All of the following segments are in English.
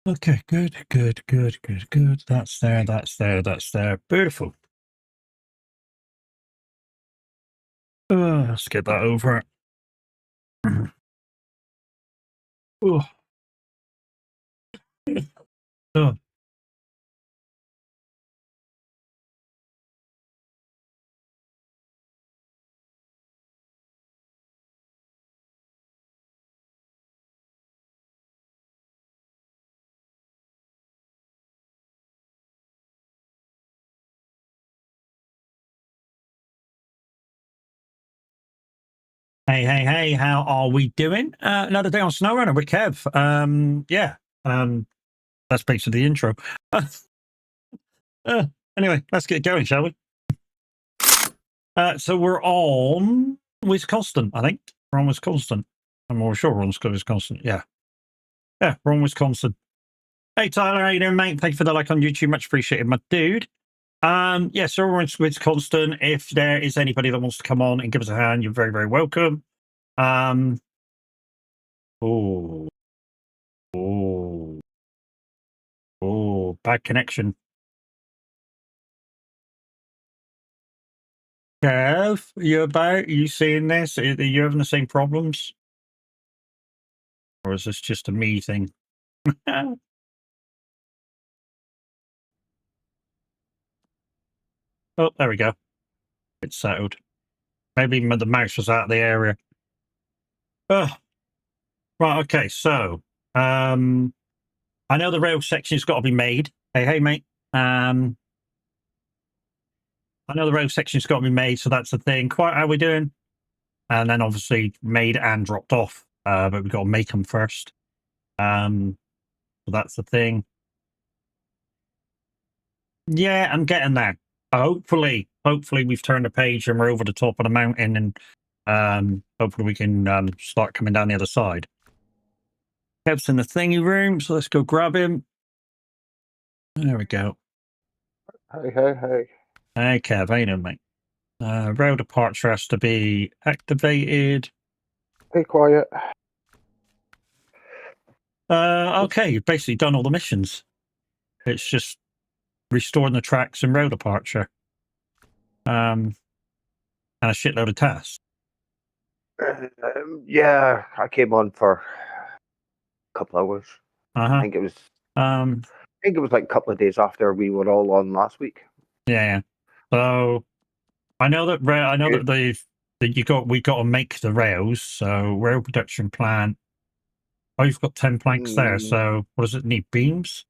Okay, good. That's there. Beautiful. Let's get that over. Oh. Oh. Hey, how are we doing? Another day on SnowRunner with Kev. That's basically the intro. Anyway, let's get going, shall we? So we're on Wisconsin, I think. We're on Wisconsin. I'm more sure we're on Wisconsin. Yeah, we're on Wisconsin. Hey, Tyler, how you doing, mate? Thank you for the like on YouTube. Much appreciated, my dude. So we're in Wisconsin. If there is anybody that wants to come on and give us a hand, you're very, very welcome. Oh, bad connection. Kev, you about? Are you seeing this? Are you having the same problems? Or is this just a me thing? Oh, there we go. It's settled. Maybe the mouse was out of the area. Oh, right, okay, so I know the rail section's got to be made. Hey, mate. I know the rail section's got to be made, so that's the thing. Quite how we doing? And then obviously made and dropped off, but we've got to make them first. So that's the thing. Yeah, I'm getting there. Hopefully we've turned the page and we're over the top of the mountain, and hopefully we can start coming down the other side. Kev's in the thingy room, so let's go grab him. There we go. Hey. Hey, Kev, how you doing, mate? Rail departure has to be activated. Be quiet. Okay, you've basically done all the missions. It's just restoring the tracks and rail departure. And a shitload of tasks. Yeah, I came on for a couple hours. I think it was. I think it was like a couple of days after we were all on last week. Yeah. So I know that we got to make the rails. So rail production plant. Oh, you've got 10 planks there. So what does it need? Beams?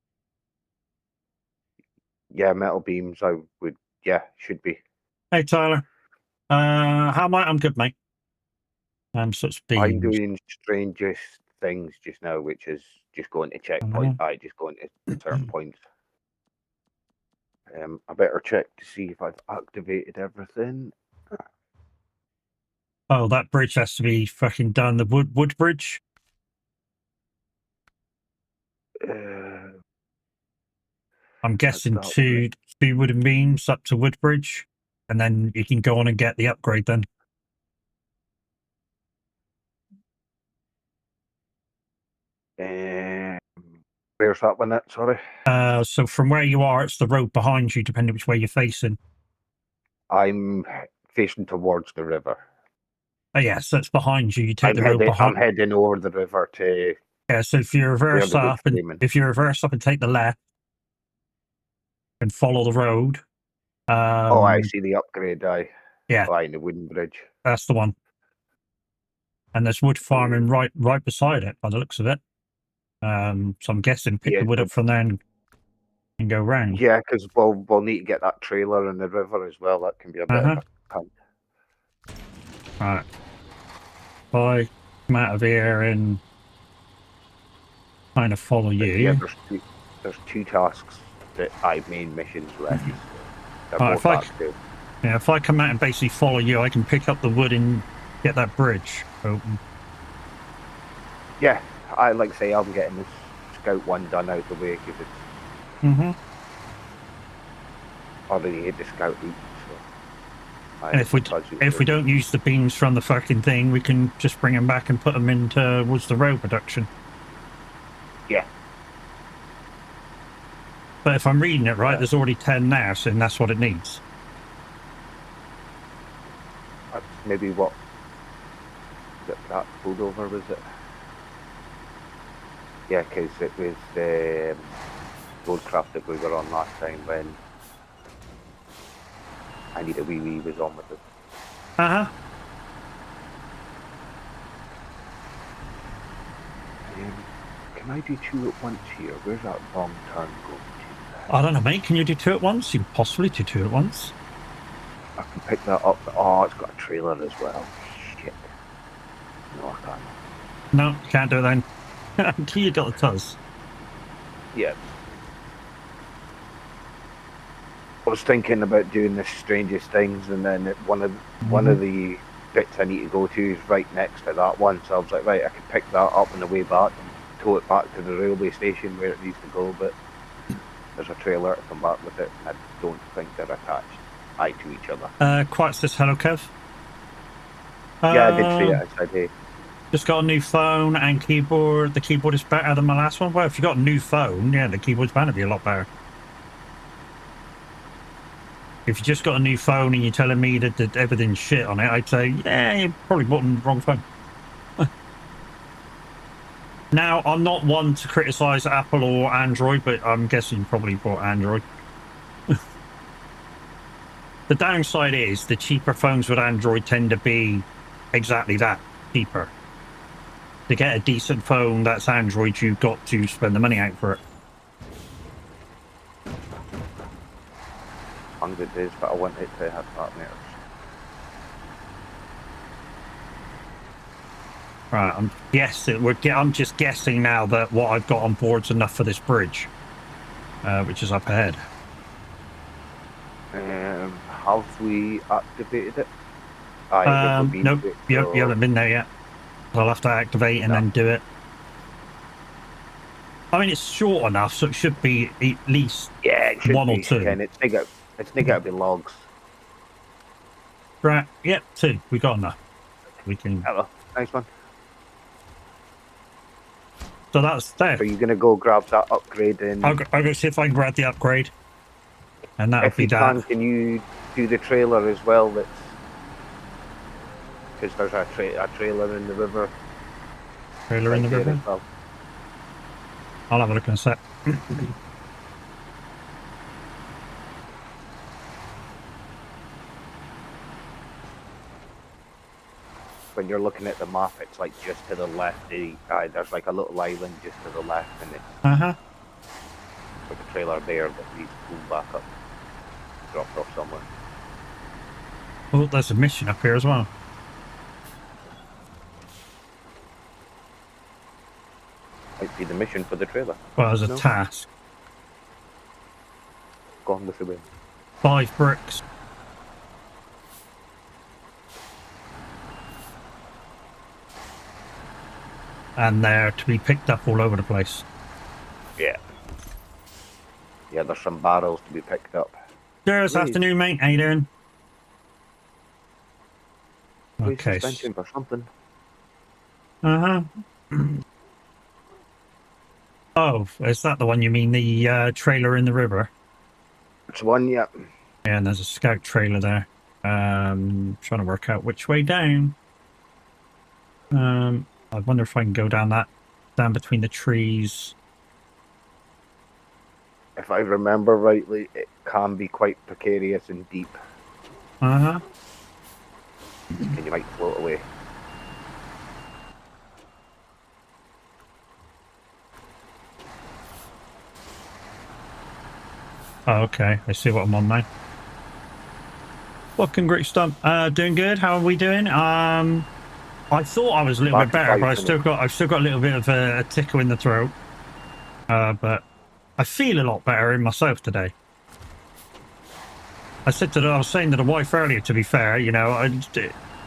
Yeah, metal beams. I would. Yeah, should be. Hey, Tyler. How am I? I'm good, mate. So it's beams. I'm doing strangest things just now, which is just going to checkpoint. Just going to certain points. I better check to see if I've activated everything. Oh, that bridge has to be fucking done. The wood bridge. I'm guessing two wooden beams up to Woodbridge, and then you can go on and get the upgrade then. Where's that one at? Sorry. So from where you are, it's the road behind you, depending which way you're facing. I'm facing towards the river. Oh yeah, so it's behind you. You take the road behind. I'm heading over the river to. Yeah, so if you reverse up and take the left and follow the road. I see the upgrade. Yeah. Line the wooden bridge. That's the one. And there's wood farming right beside it, by the looks of it. So I'm guessing pick the wood up from there and go round. Yeah, because we'll need to get that trailer in the river as well. That can be a bit of a punt. Right. I come out of here and kind of follow you. Yeah, there's two tasks that main missions ready. If I come out and basically follow you, I can pick up the wood and get that bridge open. Yeah, I like to say I'm getting this scout one done out the way because it's already hit the scout route. So and if we don't use the beams from the fucking thing, we can just bring them back and put them in towards the rail production. Yeah. But if I'm reading it right, Yeah. there's already 10 there, so that's what it needs. That's maybe what that pulled over, was it? Yeah, because it was Roadcraft that we were on last time when I Need a Wee Wee was on with it. Uh-huh. Can I do two at once here? Where's that wrong turn going to? I don't know, mate. Can you do 2 at once? You can possibly do 2 at once. I can pick that up. Oh, it's got a trailer as well. Shit. No, I can't. No, you can't do it then. Until you got the tuzz. Yeah. I was thinking about doing the strangest things, and then one of the bits I need to go to is right next to that one. So I was like, right, I can pick that up on the way back and tow it back to the railway station where it needs to go. But there's a trailer to come back with it, and I don't think they're attached to each other. Quite says hello, Kev. Yeah, I did see it. I said, hey. Just got a new phone and keyboard. The keyboard is better than my last one. Well, if you got a new phone, yeah, the keyboard's bound to be a lot better. If you just got a new phone and you're telling me that everything's shit on it, I'd say, yeah, you probably bought the wrong phone. Now, I'm not one to criticize Apple or Android, but I'm guessing you probably bought Android. The downside is the cheaper phones with Android tend to be exactly that, cheaper. To get a decent phone that's Android, you've got to spend the money out for it. 100 days, but I want it to have that mirrors. Right, I'm guessing. I'm just guessing now that what I've got on board's enough for this bridge, which is up ahead. Have we activated it? Nope, you haven't been there yet. I'll have to activate and then do it. I mean, it's short enough, so it should be at least it should one be, or two. Ken. It's not got to be logs. Right, yep, 2. We got enough. We can. Hello, nice one. So that's there. So you're gonna go grab that upgrade and I'll go see if I can grab the upgrade, and that'll if be you that. can you do the trailer as well? That's because there's a trailer in the river. Trailer in the there river. as well. I'll have a look in a sec. When you're looking at the map, it's like just to the left. There's like a little island just to the left, and it's like a trailer there that needs pulled back up, dropped off somewhere. Oh, there's a mission up here as well. Might be the mission for the trailer. Well, there's a No. task. Gone with the wind. 5 bricks. And they're to be picked up all over the place. Yeah. Yeah, there's some barrels to be picked up. Cheers, Please. afternoon, mate. How you doing? Please Okay. suspension for something. Oh, is that the one you mean? The trailer in the river? It's one, yeah. Yeah, and there's a scout trailer there. Trying to work out which way down. I wonder if I can go down between the trees. If I remember rightly, it can be quite precarious and deep, and you might float away. Oh, okay. I see what I'm on now. Fucking great stuff. Doing good. How are we doing? I thought I was a little bit better, but I've still got a little bit of a tickle in the throat. But I feel a lot better in myself today. I was saying to the wife earlier, to be fair, you know,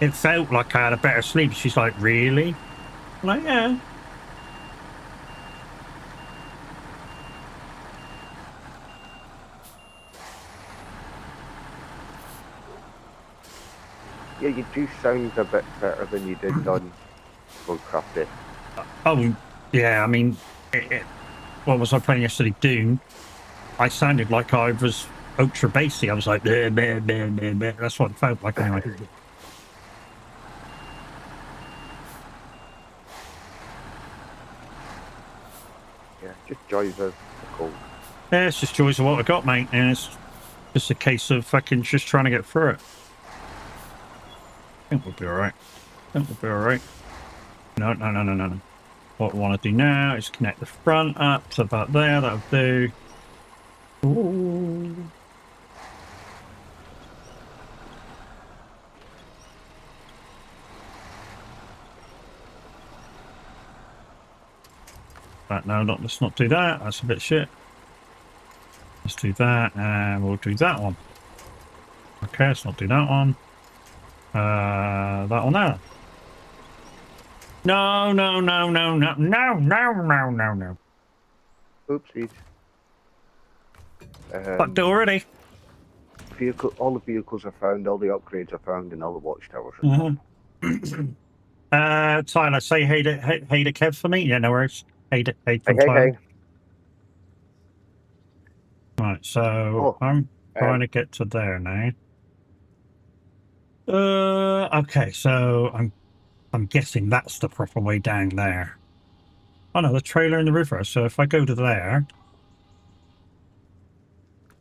it felt like I had a better sleep. She's like, really? I'm like, yeah. Yeah, you do sound a bit better than you did on Roadcraft. Oh, yeah, I mean, what was I playing yesterday? Doom. I sounded like I was ultra bassy. I was like, bleh, bleh, bleh, bleh, bleh. That's what it felt like anyway. Yeah, just joys of the cold. Yeah, it's just joys of what I got, mate. And it's just a case of fucking just trying to get through it. I think we'll be alright. I think we'll be alright. No, no, no, no, no, no. What I want to do now is connect the front up to about there. That'll do. Ooh. But no, let's not do that. That's a bit shit. Let's do that, and we'll do that one. Okay, let's not do that one. That one there. No, no, no, no, no, no, no, no, no, no. Oopsies. Fucked it already. All the vehicles are found, all the upgrades are found, and all the watchtowers are found. Tyler, say hey to Kev for me. Yeah, no worries. Hey from Hey, Tyler. hey. Right, so I'm trying to get to there now. Okay, so I'm guessing that's the proper way down there. Oh no, the trailer in the river. So if I go to there,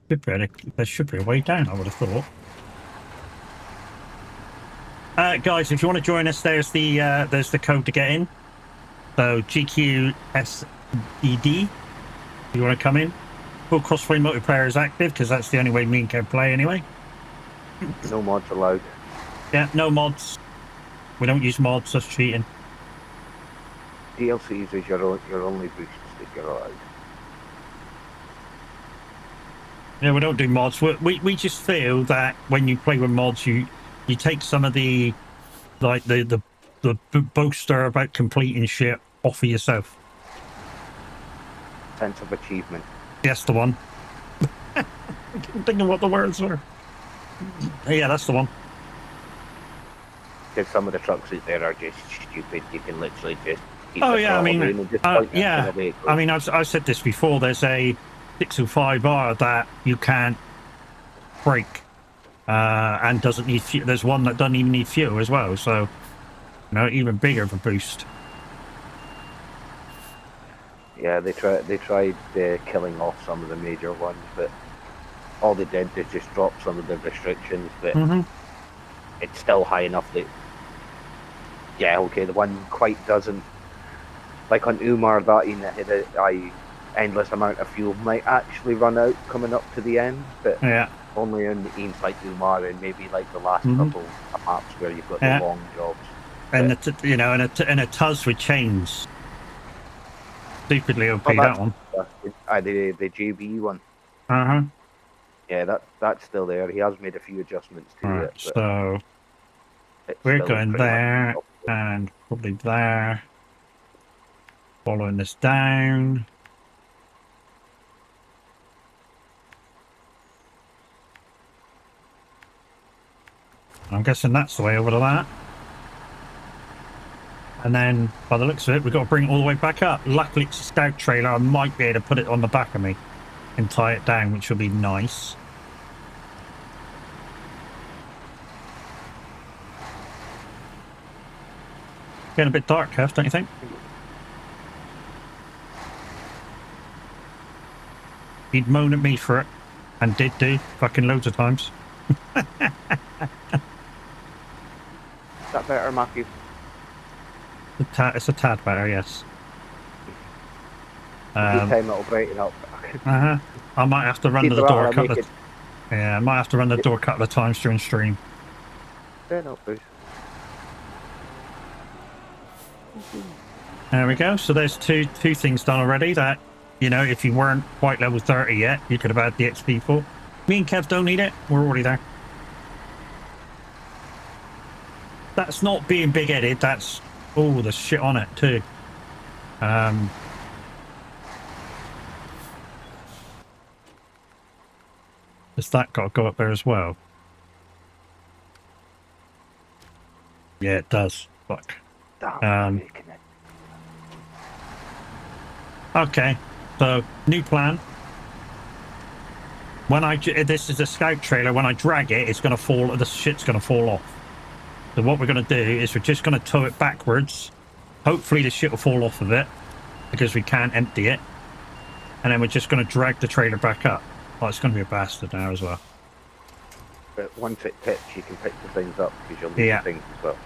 there should be a way down, I would have thought. Guys, if you want to join us, there's the code to get in. So GQSED. If you want to come in, full crossplay multiplayer is active because that's the only way me and Kev play anyway. No mods allowed. Yeah, no mods. We don't use mods. That's cheating. DLCs is your only boosts that you're allowed. Yeah, we don't do mods. We just feel that when you play with mods, you take some of the the boaster about completing shit off of yourself. Sense of achievement. That's the one. I'm thinking what the words were. Yeah, that's the one. Because some of the trucks out there are just stupid. You can literally just. Oh yeah, I mean, yeah. I mean, I've said this before. There's a 605R that you can't break, and doesn't need fuel. There's one that doesn't even need fuel as well. So, you know, even bigger of a boost. Yeah, they tried killing off some of the major ones, but all they did is just drop some of the restrictions. But it's still high enough that, yeah, okay, the one quite doesn't. Like on Umar, that endless amount of fuel might actually run out coming up to the end, but yeah, only in games like Umar and maybe like the last couple of maps where you've got the long jobs. And and a Tuz with chains. Stupidly OP, that one. The JB one. Yeah, that's still there. He has made a few adjustments to it. So we're going there and probably there. Following this down. I'm guessing that's the way over to that. And then, by the looks of it, we've got to bring it all the way back up. Luckily, it's a scout trailer. I might be able to put it on the back of me and tie it down, which will be nice. Getting a bit dark, Kev, don't you think? He'd moan at me for it, and did do fucking loads of times. Is that better, Matthew? It's a tad better, yes. Every time it'll brighten up. I might have to run to the door a couple of. Yeah, I might have to run the door a couple of times during stream. Fair enough, Bruce. There we go. So there's two things done already. That, you know, if you weren't quite level 30 yet, you could have had the XP for. Me and Kev don't need it. We're already there. That's not being big-headed. That's there's shit on it too. Has that got to go up there as well? Yeah, it does. Fuck. Okay, so new plan. When this is a scout trailer. When I drag it, it's going to fall. The shit's going to fall off. So what we're going to do is we're just going to tow it backwards. Hopefully the shit will fall off of it because we can't empty it. And then we're just going to drag the trailer back up. Oh, it's going to be a bastard now as well. But once it tips, you can pick the things up because you'll need things as well.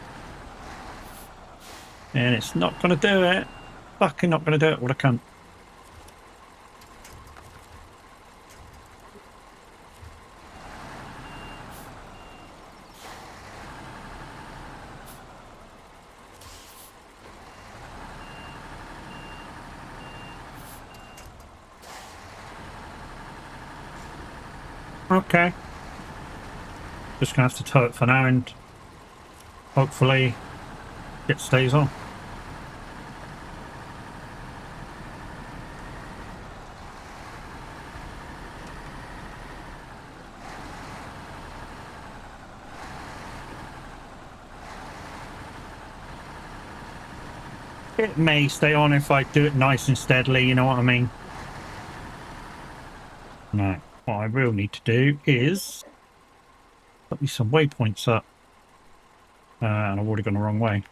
And it's not going to do it. Fucking not going to do it. What a cunt. Okay. Just gonna have to tow it for now and hopefully it stays on. It may stay on if I do it nice and steadily, you know what I mean? Right. What I will need to do is put me some waypoints up. And I've already gone the wrong way.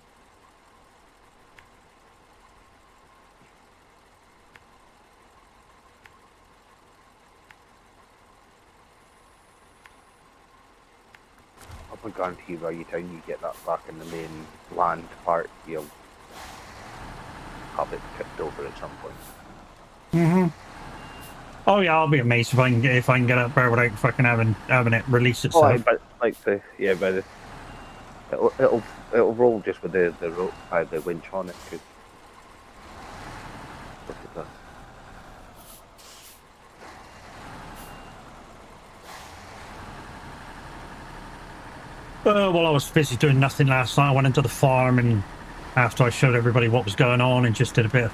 I'll guarantee by the time you get that back in the main land part, you'll have it tipped over at some point. Mm-hmm. Oh yeah, I'll be amazed if I can get up there without fucking having it release itself. Oh, but like it'll roll just with the rope, the winch on it. Cause look at that. Well, I was busy doing nothing last night. I went into the farm, and after I showed everybody what was going on, and just did a bit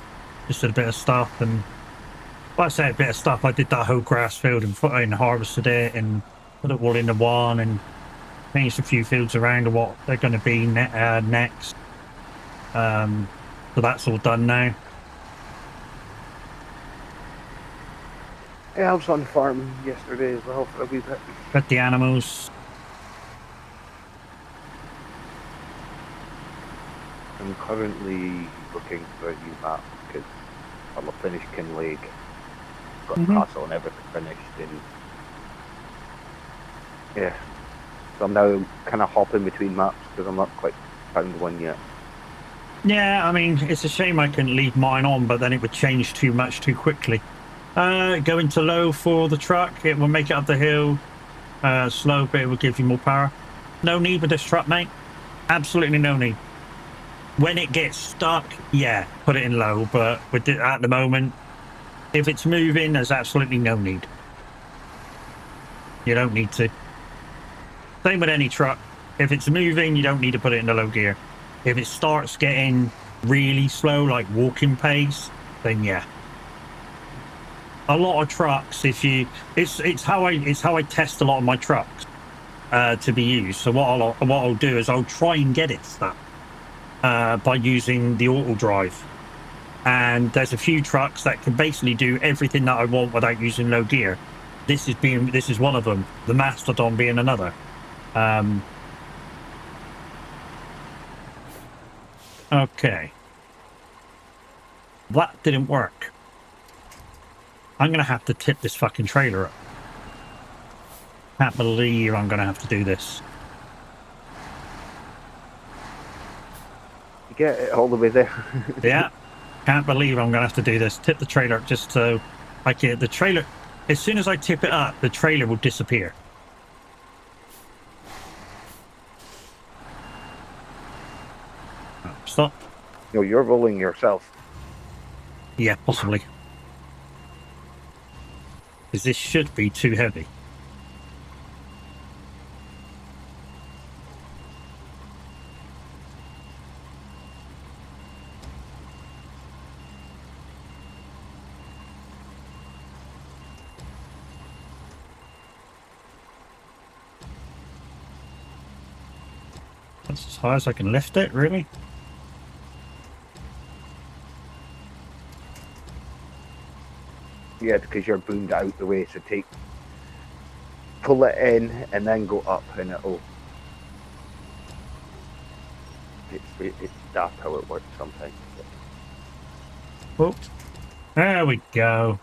of stuff. And well, I say a bit of stuff. I did that whole grass field and harvested it and put it all into one, and changed a few fields around to what they're going to be next. So that's all done now. Yeah, I was on the farm yesterday as well for a wee bit. Fed the animals. I'm currently looking for a new map because I'll have finished Kinlake, got the castle and everything finished, and yeah, so I'm now kind of hopping between maps because I'm not quite found one yet. Yeah, I mean, it's a shame I couldn't leave mine on, but then it would change too much too quickly. Go into low for the truck. It will make it up the hill. Slow, but it will give you more power. No need with this truck, mate. Absolutely no need. When it gets stuck, yeah, put it in low. But with it at the moment, if it's moving, there's absolutely no need. You don't need to. Same with any truck. If it's moving, you don't need to put it in the low gear. If it starts getting really slow, like walking pace, then yeah. A lot of trucks, it's how I test a lot of my trucks to be used. So what I'll do is I'll try and get it stuck by using the auto drive. And there's a few trucks that can basically do everything that I want without using low gear. This is one of them. The Mastodon being another. Okay. That didn't work. I'm going to have to tip this fucking trailer up. Can't believe I'm going to have to do this. You get it all the way there. Yeah. Can't believe I'm going to have to do this. Tip the trailer up just so I can... The trailer... As soon as I tip it up, the trailer will disappear. Oh, stop. No, you're rolling yourself. Yeah, possibly. Because this should be too heavy. That's as high as I can lift it, really? Yeah, because you're boomed out the way, so pull it in and then go up, and it'll. It's daft how it works sometimes. Oh, there we go.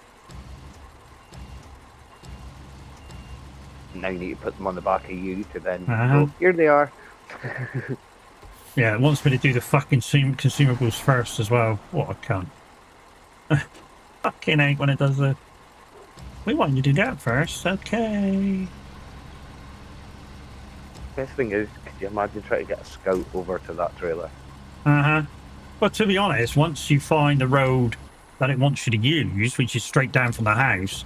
Now you need to put them on the back of you to then Uh-huh. go, here they are. Yeah, it wants me to do the fucking consumables first as well. What a cunt. Fucking hate when it does the... We want you to do that first, okay. Best thing is, could you imagine trying to get a scout over to that trailer? Uh-huh. But to be honest, once you find the road that it wants you to use, which is straight down from the house,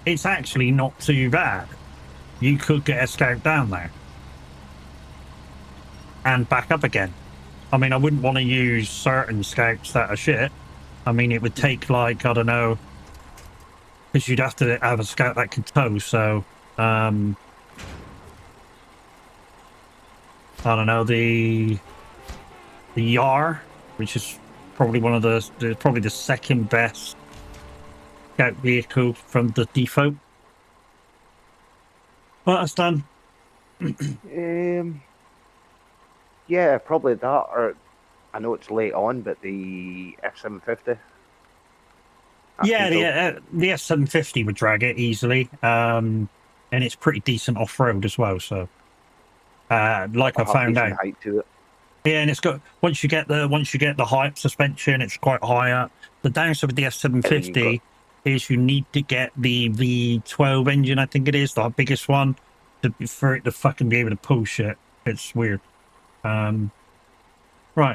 it's actually not too bad. You could get a scout down there. And back up again. I mean, I wouldn't want to use certain scouts that are shit. I mean, it would take, like, I don't know, because you'd have to have a scout that can tow, so, I don't know, the Yar, which is probably one of probably the second best scout vehicle from the depot. Well, that's done. Yeah, probably that, or I know it's late on, but the F750. Yeah, the S750 would drag it easily, and it's pretty decent off-road as well. So, like I found out, height to it. yeah, and it's got once you get the high suspension, it's quite high up. The downside with the S750 is you need to get the V12 engine, I think it is, the biggest one, for it to fucking be able to pull shit. It's weird. Right,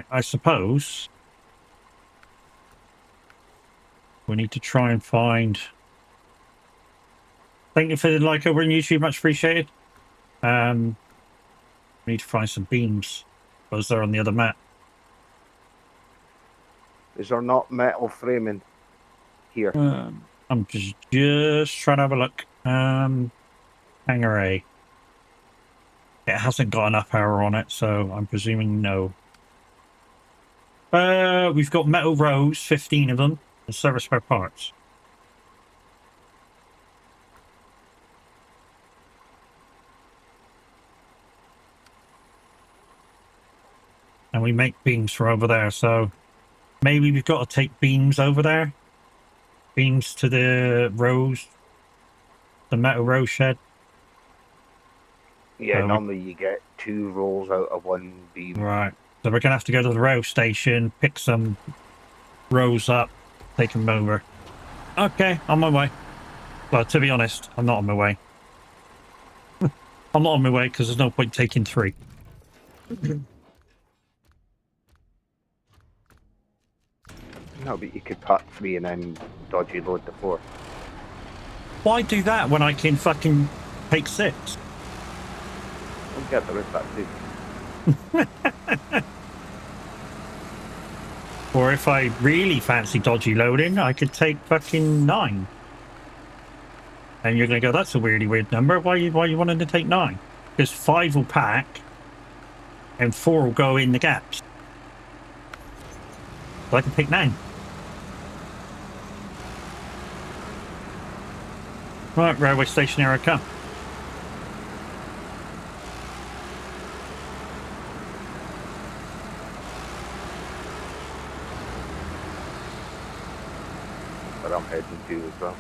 I suppose we need to try and find... Thank you for the like over on YouTube, much appreciated. We need to find some beams. Those are on the other map. Is there not metal framing here? I'm just trying to have a look. Hangar A. It hasn't got enough power on it, so I'm presuming no. We've got metal rows, 15 of them, and service spare parts. And we make beams for over there, so maybe we've got to take beams over there. Beams to the rows, the metal row shed. Yeah, normally you get 2 rolls out of 1 beam. Right. So we're going to have to go to the rail station, pick some rows up, take them over. Okay, on my way. Well, to be honest, I'm not on my way. I'm not on my way because there's no point taking 3. No, but you could cut 3 and then dodgy load the 4. Why do that when I can fucking take 6? Don't get the roof that too. Or if I really fancy dodgy loading, I could take fucking 9. And you're going to go, that's a really weird number. Why you wanting to take 9? Because 5 will pack and 4 will go in the gaps. So I can pick 9. Right, railway station, here I come. But I'm heading to as well.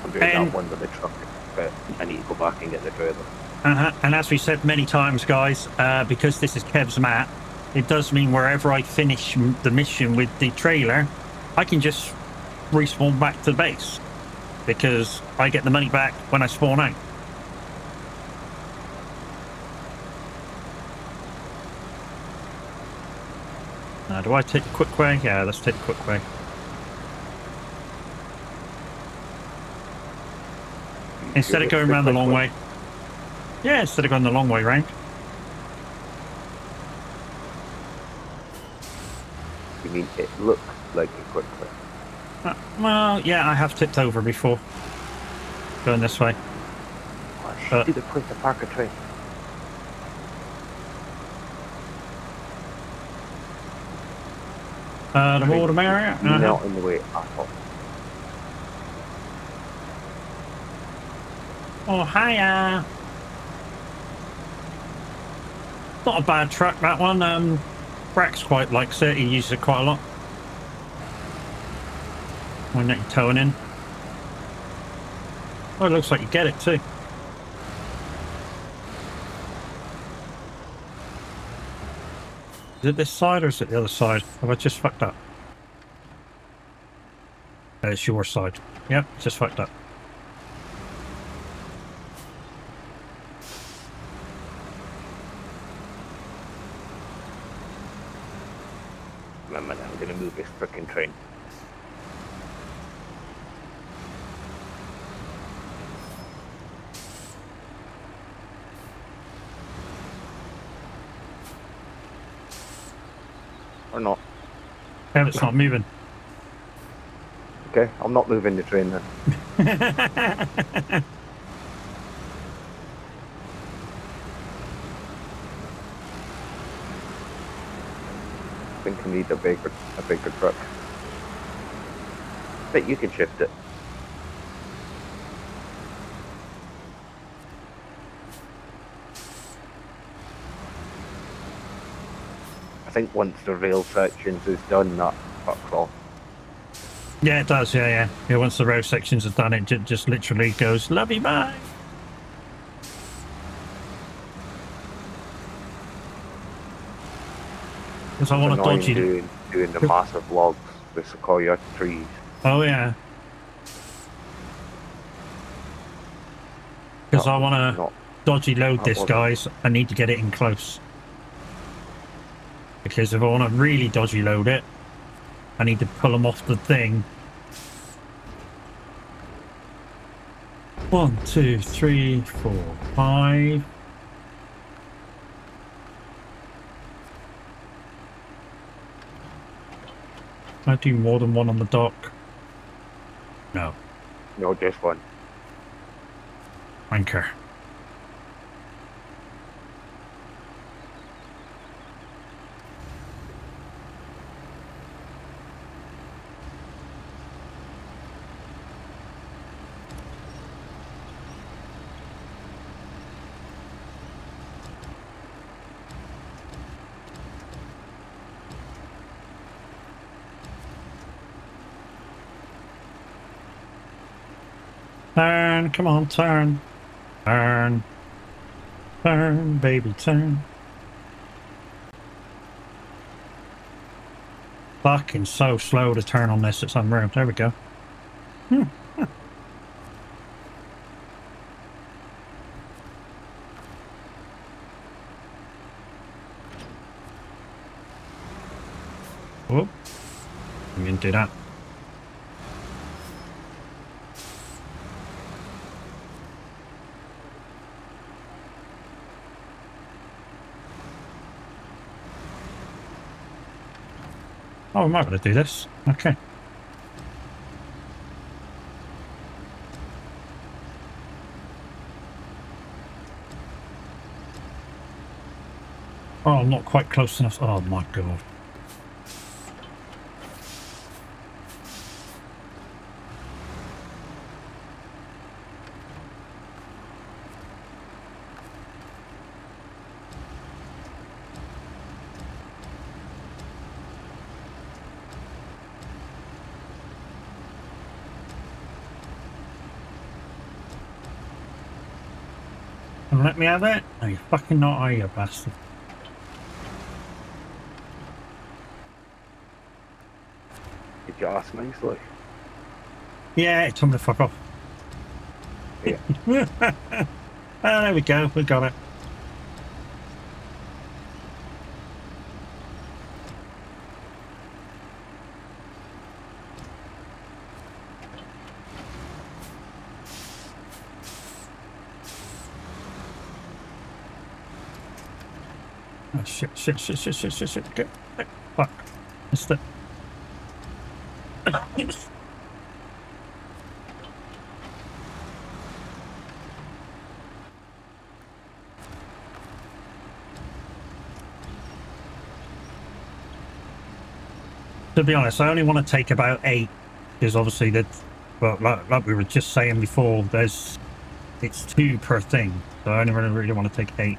I'm doing And- that one with the truck, but I need to go back and get the trailer. And as we said many times, guys, because this is Kev's map, it does mean wherever I finish the mission with the trailer, I can just respawn back to the base. Because I get the money back when I spawn out. Now, do I take the quick way? Yeah, let's take the quick way. Instead of going around the long way. Yeah, instead of going the long way round. You mean it looks like a quick way? Well, yeah, I have tipped over before. Going this way. Oh, I should do the place to park a train. The more the merrier. Not in the way I thought. Oh, hiya. Not a bad truck, that one. Brax quite likes it. He uses it quite a lot. When you're towing in. Oh, it looks like you get it too. Is it this side or is it the other side? Have I just fucked up? It's your side. Yep, just fucked up. Wait a minute, I'm gonna move this frickin' train. Or not. Yeah, it's not moving. Okay, I'm not moving the train then. I think I need a bigger truck. Bet you can shift it. I think once the rail sections is done, that fucks off. Yeah, it does. Yeah. Once the row sections are done, it just literally goes, love you, bye. Because I want to dodge you. Doing the massive logs, the sequoia trees. Oh, yeah. Because I want to dodgy load this, guys. I need to get it in close. Because if I want to really dodgy load it, I need to pull them off the thing. 1, 2, 3, 4, 5. Can I do more than one on the dock? No. No, just one. Anchor. Turn, come on, turn. Turn. Turn, baby, turn. Fucking so slow to turn on this, it's unreal. There we go. Whoop. I'm gonna do that. Oh, we might be able to do this. Okay. Oh, I'm not quite close enough. Oh my god. Let me have it? No, you fucking not, are you, bastard? Did you ask nicely? Yeah, it told me to fuck off. Yeah. There we go, we got it. Oh shit. Get, fuck. Missed it. To be honest, I only want to take about 8 because obviously that, well, like we were just saying before, there's it's 2 per thing, so I only really want to take 8.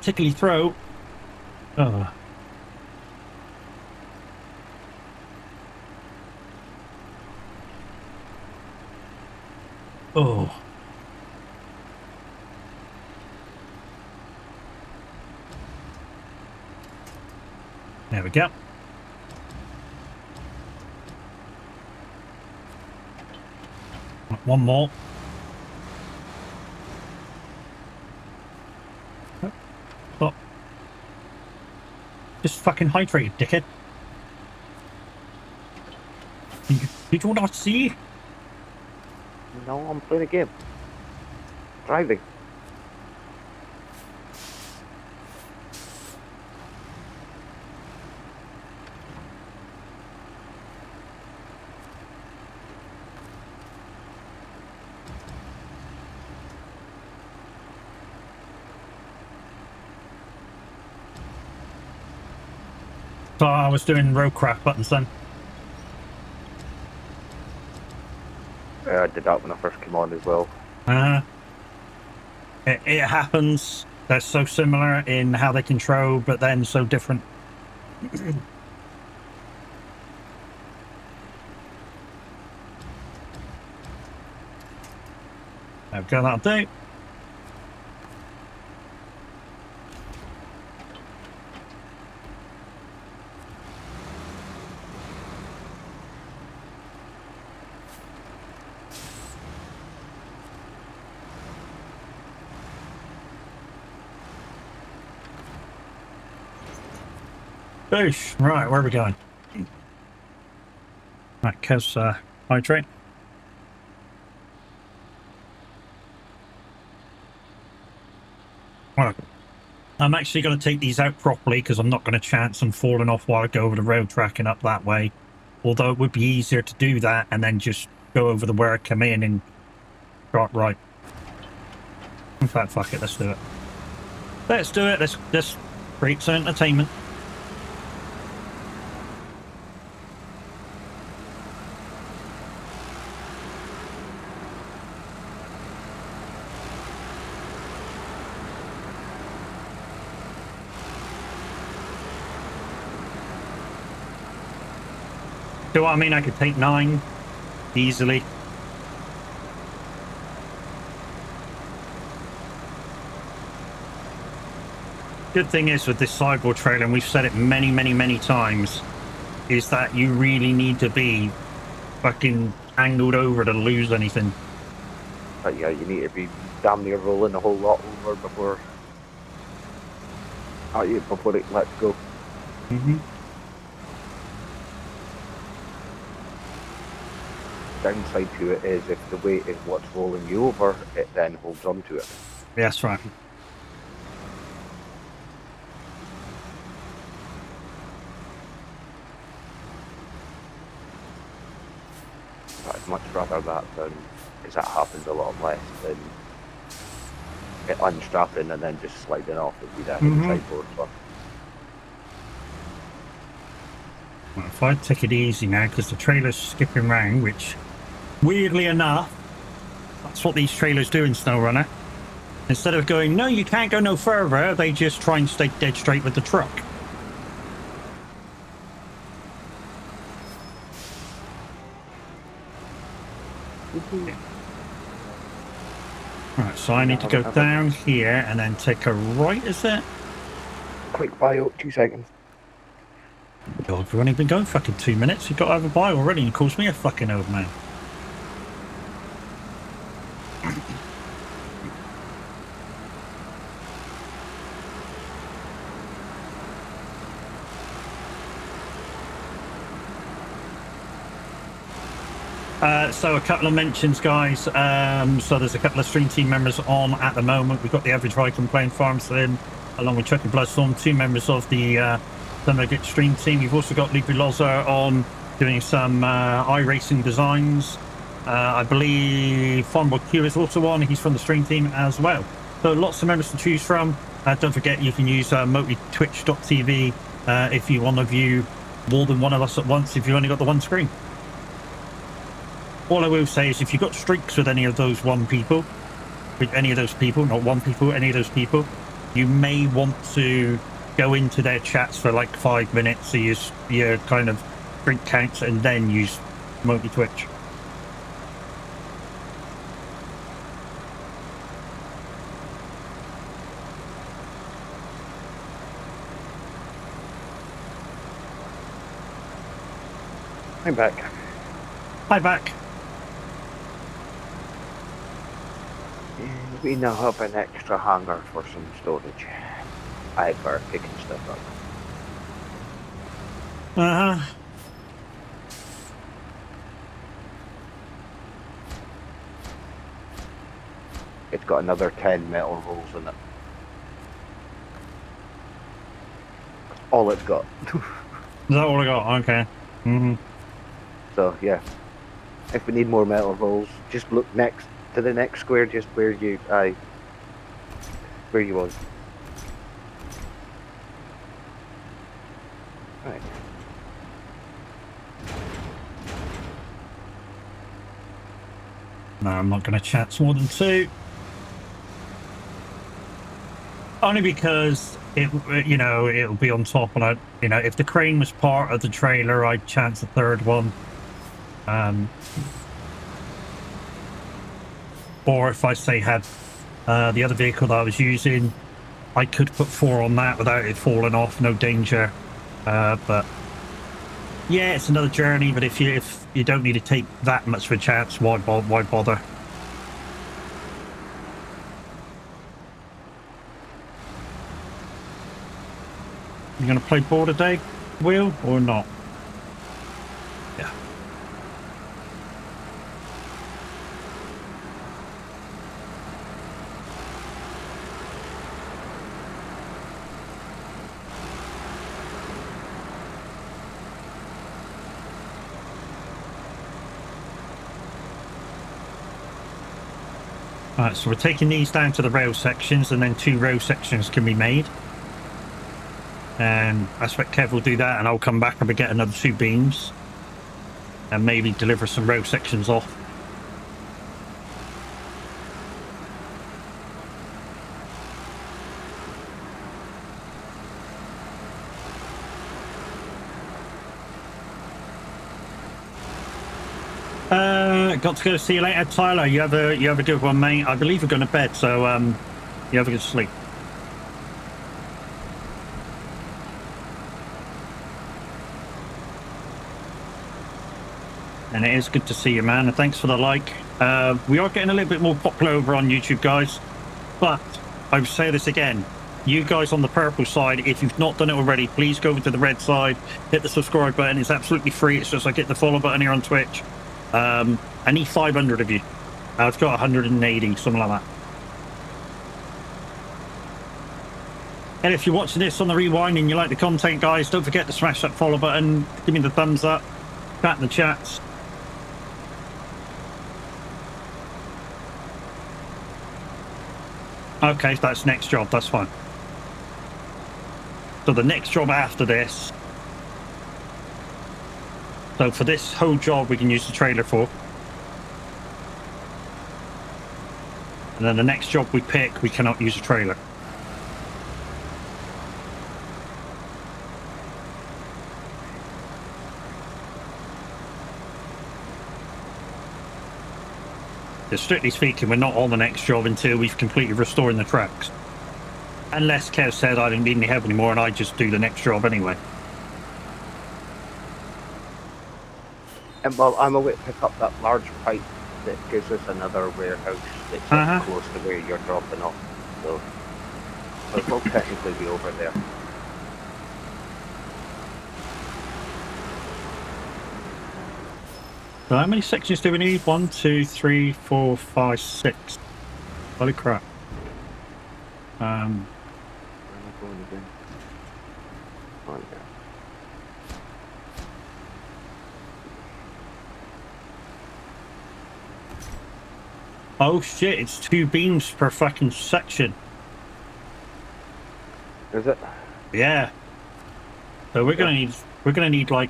Tickly throat. Oh. Oh. There we go. One more. Stop. Just fucking hydrate, dickhead. Did you not see? No, I'm playing a game. Driving. So I was doing road craft buttons then. I did that when I first came on as well. It happens. They're so similar in how they control, but then so different. There we go, that'll do. Boosh. Right, where are we going? Right, Kev's hydrate. Well, I'm actually going to take these out properly because I'm not going to chance them falling off while I go over the road tracking up that way. Although it would be easier to do that and then just go over the where I come in and start right. In fact, fuck it, let's do it. Let's do it. Let's create some entertainment. Do what I mean? I could take 9 easily. Good thing is with this sideboard trailer, and we've said it many times, is that you really need to be fucking angled over to lose anything. But yeah, you need to be damn near rolling a whole lot over before it lets go. Mm-hmm. Downside to it is if the weight is what's rolling you over, it then holds on to it. Yeah, that's right. But I'd much rather that than, because that happens a lot less than it unstrapping and then just sliding off and be that sideboard one. Well, if I take it easy now, because the trailer's skipping round, which, weirdly enough, that's what these trailers do in SnowRunner. Instead of going, no, you can't go no further, they just try and stay dead straight with the truck. Right, so I need to go down here and then take a right, is it? Quick bio, 2 seconds. God, we've only been going fucking 2 minutes. You've got to have a buy already and calls me a fucking old man. So a couple of mentions, guys. So there's a couple of stream team members on at the moment. We've got the Average Viking playing Farm Sim, along with Chucky Bloodstorm, 2 members of the Thundergit stream team. You've also got Loopy Loza on doing some iRacing designs. I believe Farmboy Q is also on. He's from the stream team as well. So lots of members to choose from. Don't forget you can use multitwitch.tv if you want to view more than one of us at once if you've only got the one screen. All I will say is if you've got streaks with any of those people, any of those people, you may want to go into their chats for like 5 minutes, so your kind of streak counts, and then use multi-twitch. I'm back. Hi, back. We now have an extra hangar for some storage. I better picking stuff up. Uh-huh. It's got another 10 metal rolls in it. All it's got. Is that all I got? Okay. Mm-hmm. So yeah, if we need more metal rolls, just look next to the next square, just where you was. Right. No, I'm not going to chat more than 2. Only because it'll be on top, and if the crane was part of the trailer, I'd chance a 3rd one. Or if I say had the other vehicle that I was using, I could put 4 on that without it falling off, no danger. But yeah, it's another journey. But if you don't need to take that much of a chance, why bother? You gonna play Border Day, Will, or not? Yeah. Alright, so we're taking these down to the rail sections, and then 2 row sections can be made. And I expect Kev will do that, and I'll come back and get another 2 beams and maybe deliver some row sections off. Got to go. See you later, Tyler. You have a good one, mate. I believe we're going to bed, so you have a good sleep. And it is good to see you, man, and thanks for the like. We are getting a little bit more popular over on YouTube, guys, but I will say this again, you guys on the purple side, if you've not done it already, please go over to the red side, hit the subscribe button. It's absolutely free. It's just like hit the follow button here on Twitch. I need 500 of you. I've got 180, something like that. And if you're watching this on the rewind and you like the content, guys, don't forget to smash that follow button, give me the thumbs up, chat in the chats. Okay, that's next job, that's fine. So the next job after this, so for this whole job we can use the trailer for. And then the next job we pick, we cannot use a trailer. Strictly speaking, we're not on the next job until we've completely restored the tracks. Unless Kev said I didn't need any help anymore and I just do the next job anyway. And well, I'm away to pick up that large pipe that gives us another warehouse that's close to where you're dropping off. So we'll technically be over there. So how many sections do we need? 1, 2, 3, 4, 5, 6. Holy crap. Where am I going again? On there. Oh shit, it's 2 beams per fucking section. Is it? Yeah. So we're gonna need like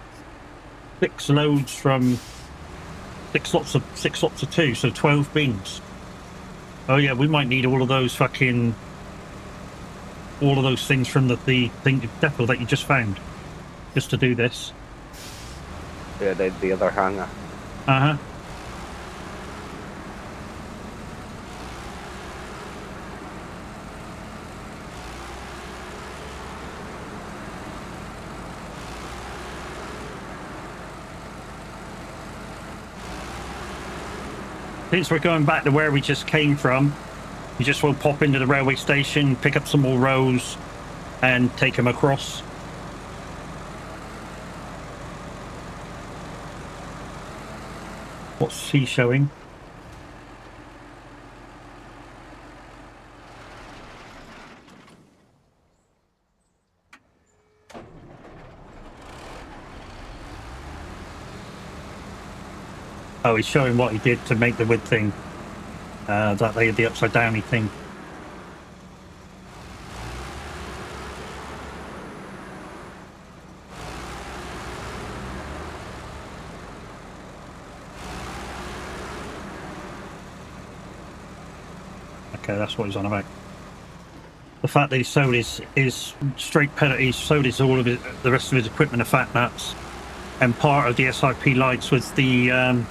6 loads from 6 lots of 2, so 12 beams. Oh yeah, we might need all of those things from the depot that you just found, just to do this. Yeah, the other hangar. Uh-huh. Since we're going back to where we just came from, you just will pop into the railway station, pick up some more rows, and take them across. What's he showing? Oh, he's showing what he did to make the wood thing. That they had the upside downy thing. Okay, that's what he's on about. The fact that he sold his straight pedal, he sold his all of it, the rest of his equipment, of fat nuts, and part of the SIP lights was the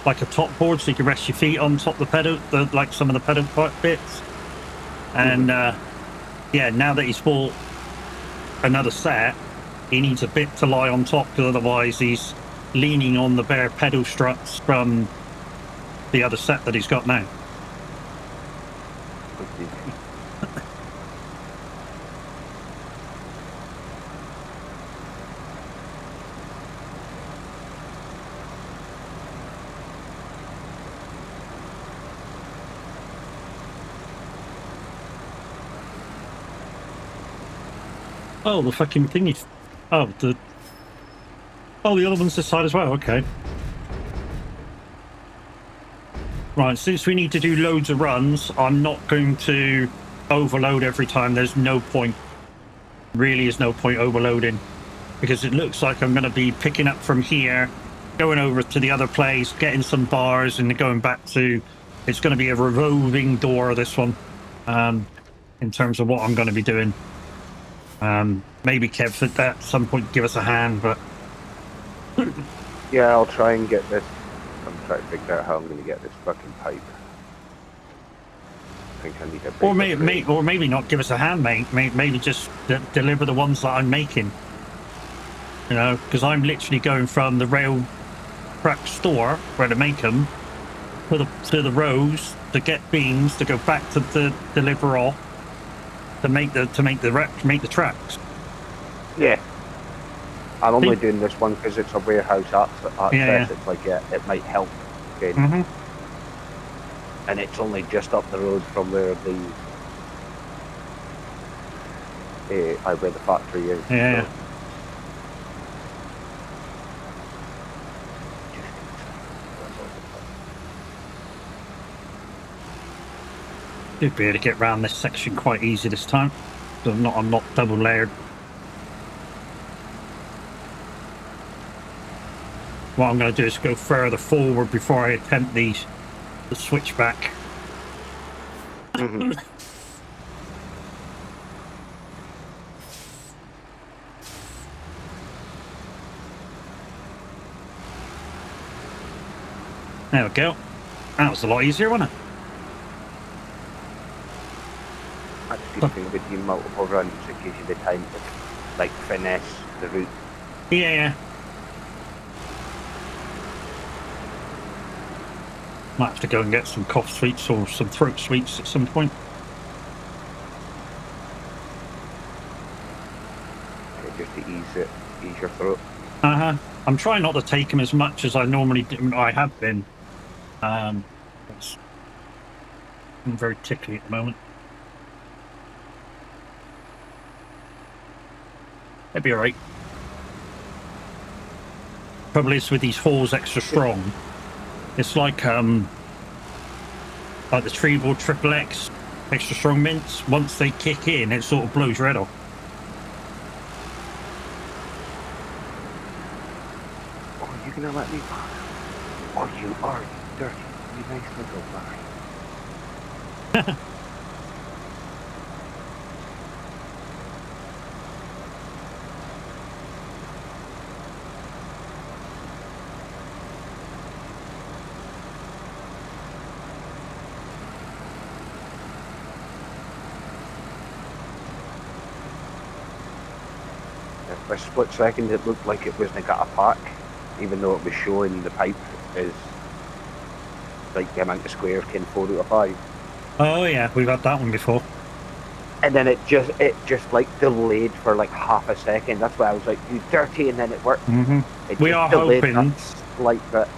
like a top board, so you can rest your feet on top of the pedal, like some of the pedal bits. And yeah, now that he's bought another set, he needs a bit to lie on top, because otherwise he's leaning on the bare pedal struts from the other set that he's got now. Oh, the fucking thingy. Oh, the other one's this side as well. Okay. Right, since we need to do loads of runs, I'm not going to overload every time. There's no point. Really is no point overloading, because it looks like I'm going to be picking up from here, going over to the other place, getting some bars, and going back to... It's going to be a revolving door, this one, in terms of what I'm going to be doing. Maybe Kev at some point give us a hand, but Yeah, I'll try and get this. I'm trying to figure out how I'm going to get this fucking pipe. I think I need a bigger or maybe not give us a hand, mate. Maybe just deliver the ones that I'm making. You know, because I'm literally going from the rail track store where to make them to the rows to get beams to go back to the deliver off to make the tracks. Yeah. I'm only doing this one because it's a warehouse access. Yeah. It's like, yeah, it might help. Okay. Mm-hmm. And it's only just up the road from where where the factory is. Yeah. So. Should be able to get around this section quite easy this time. So I'm not double layered. What I'm going to do is go further forward before I attempt the switchback. Mm-hmm. There we go. That was a lot easier, wasn't it? Actually, with you multiple runs, it gives you the time to like finesse the route. Yeah. Might have to go and get some cough sweets or some throat sweets at some point. Just to ease your throat. I'm trying not to take them as much as I normally do. I have been. I'm very tickly at the moment. It'd be alright. Trouble is with these hauls extra strong. It's like like the Treble Triple X extra strong mints, once they kick in, it sort of blows your head off. Oh, you gonna let me pass? Oh, you are, you dirty, you nice little guy. For a split second, it looked like it wasn't got a pack, even though it was showing the pipe is like the amount of squares can 4 out of 5. Oh yeah, we've had that one before. And then it just like delayed for like half a second. That's why I was like, "You dirty," and then it worked. Mm-hmm. It We just are delayed hoping. that slight bit.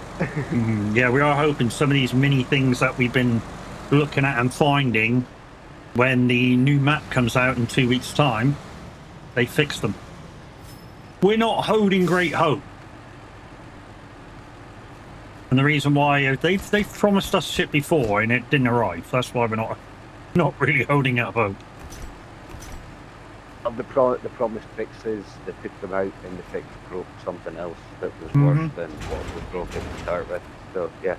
Yeah, we are hoping some of these mini things that we've been looking at and finding, when the new map comes out in 2 weeks' time, they fix them. We're not holding great hope. And the reason why they've promised us shit before and it didn't arrive. That's why we're not really holding out hope. The promised fixes, they took them out and the fix broke something else that was worse than what was broken to start with. So yeah,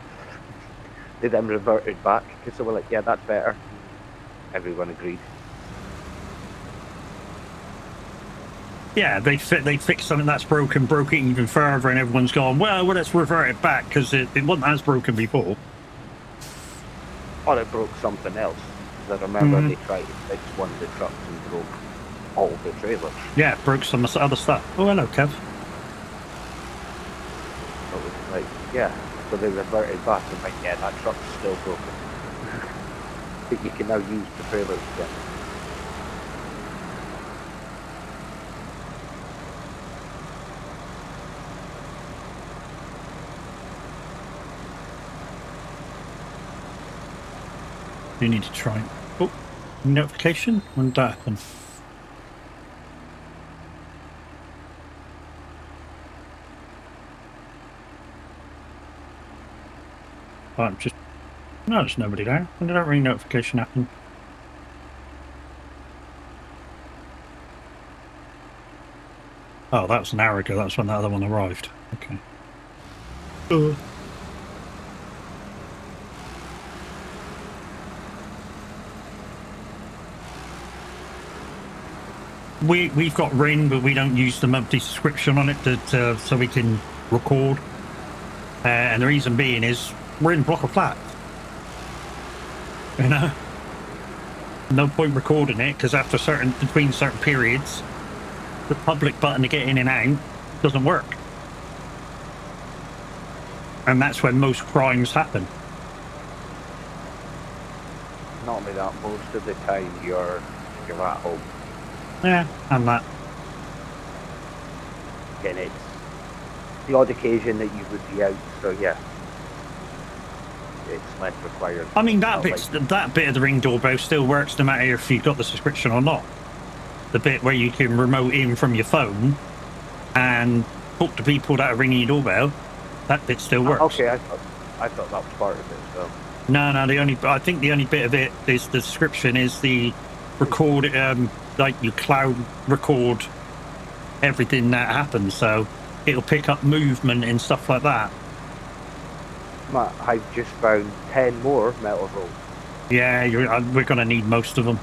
they then reverted back because they were like, "Yeah, that's better." Everyone agreed. Yeah, they fixed something that's broken, broke it even further, and everyone's gone, well, let's revert it back because it wasn't as broken before. Or it broke something else. Because I remember they tried to fix one of the trucks and broke all the trailers. Yeah, broke some other stuff. Oh, hello, Kev. So it was like, yeah. So they reverted back and like, yeah, that truck's still broken. But you can now use the trailers again. You need to try. Oh, notification? When did that happen? I'm just. No, there's nobody there. When did that ring notification happen? Oh, that was an hour ago. That's when that other one arrived. Okay. We've got Ring, but we don't use the monthly subscription on it so we can record. And the reason being is we're in block of flats. You know, no point recording it because between certain periods, the public button to get in and out doesn't work, and that's when most crimes happen. Not only that, most of the time you're at home. Yeah, and that. And it's the odd occasion that you would be out, so yeah. It's less required. I mean, that bit of the Ring doorbell still works no matter if you've got the subscription or not. The bit where you can remote in from your phone and talk to people that are ringing your doorbell, that bit still works. Okay, I thought that was part of it as well. No, I think the only bit of it is the subscription is the record, like you cloud record everything that happens, so it'll pick up movement and stuff like that. Matt, I've just found 10 more metal rolls. Yeah, we're going to need most of them.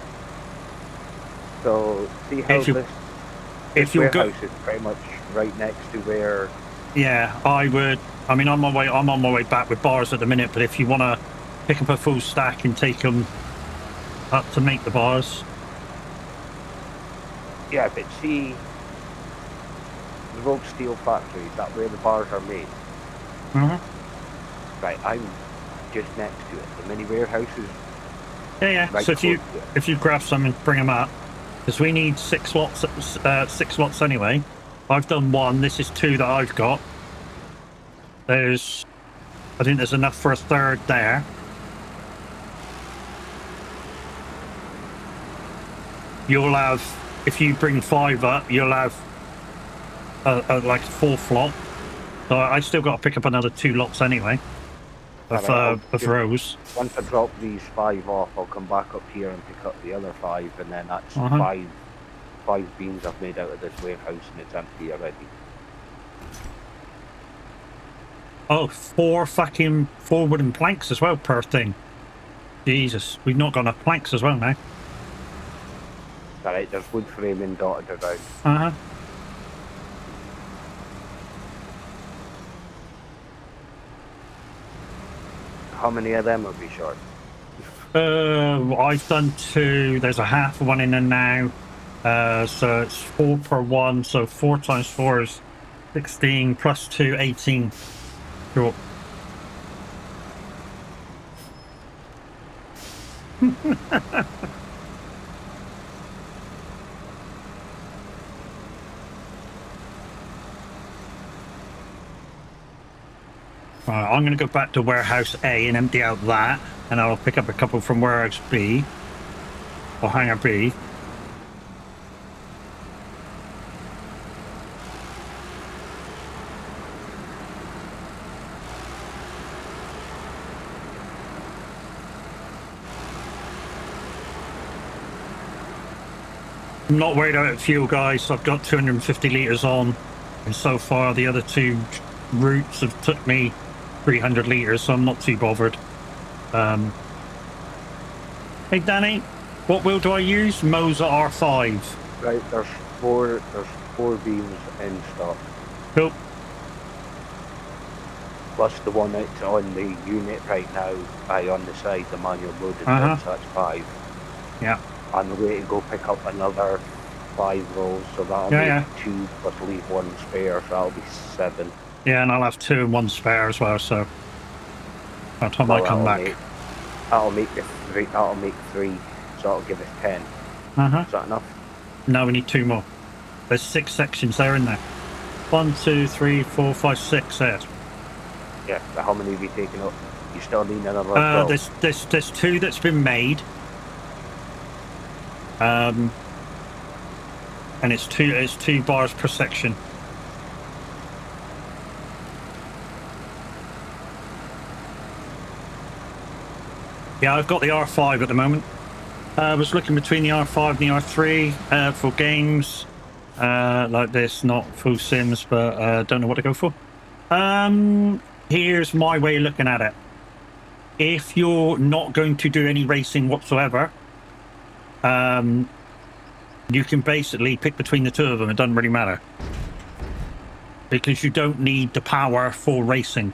So see how this warehouse is pretty much right next to where. Yeah, I would. I mean, I'm on my way back with bars at the minute, but if you want to pick up a full stack and take them up to make the bars. Yeah, but see, the Rogue Steel Factory, is that where the bars are made? Right, I'm just next to it. The mini warehouses. Yeah. Right, so if you grab some and bring them up, because we need 6 lots, 6 lots anyway. I've done 1. This is 2 that I've got. I think there's enough for a 3rd there. You'll have, if you bring 5 up, you'll have like a 4th lot. So I still got to pick up another 2 lots anyway. of rows. Once I drop these 5 off, I'll come back up here and pick up the other 5, and then that's Uh-huh. five beams I've made out of this warehouse, and it's empty already. Oh, 4 wooden planks as well per thing. Jesus, we've not got enough planks as well now. Alright, there's wood framing dotted around. Uh-huh. How many of them are we short? I've done 2. There's a half one in there now. So it's 4 per one. So 4 times 4 is 16 plus 2, 18. Sure. Right, I'm going to go back to warehouse A and empty out that, and I'll pick up a couple from warehouse B, or hangar B. I'm not worried about fuel, guys. I've got 250 litres on, and so far the other 2 routes have took me 300 litres, so I'm not too bothered. Hey Danny, what wheel do I use? Moser R5. Right, there's four beams in stock. Cool. Plus the one that's on the unit right now, on the side, the manual loaded Uh-huh. so that's 5. Yeah. On the way to go pick up another 5 rolls, so that'll Yeah, make 2 plus leave 1 spare, so that'll be 7. Yeah, and I'll have 2 and 1 spare as well, so by the time I come back. That'll make 3, so that'll give us 10. Uh-huh. Is that enough? No, we need 2 more. There's 6 sections there in there. 1, 2, 3, 4, 5, 6 there. Yeah, so how many have you taken up? You still need another 12? There's 2 that's been made. And it's 2 bars per section. Yeah, I've got the R5 at the moment. I was looking between the R5 and the R3 for games like this, not full sims, but don't know what to go for. Here's my way of looking at it. If you're not going to do any racing whatsoever, you can basically pick between the 2 of them. It doesn't really matter, because you don't need the power for racing.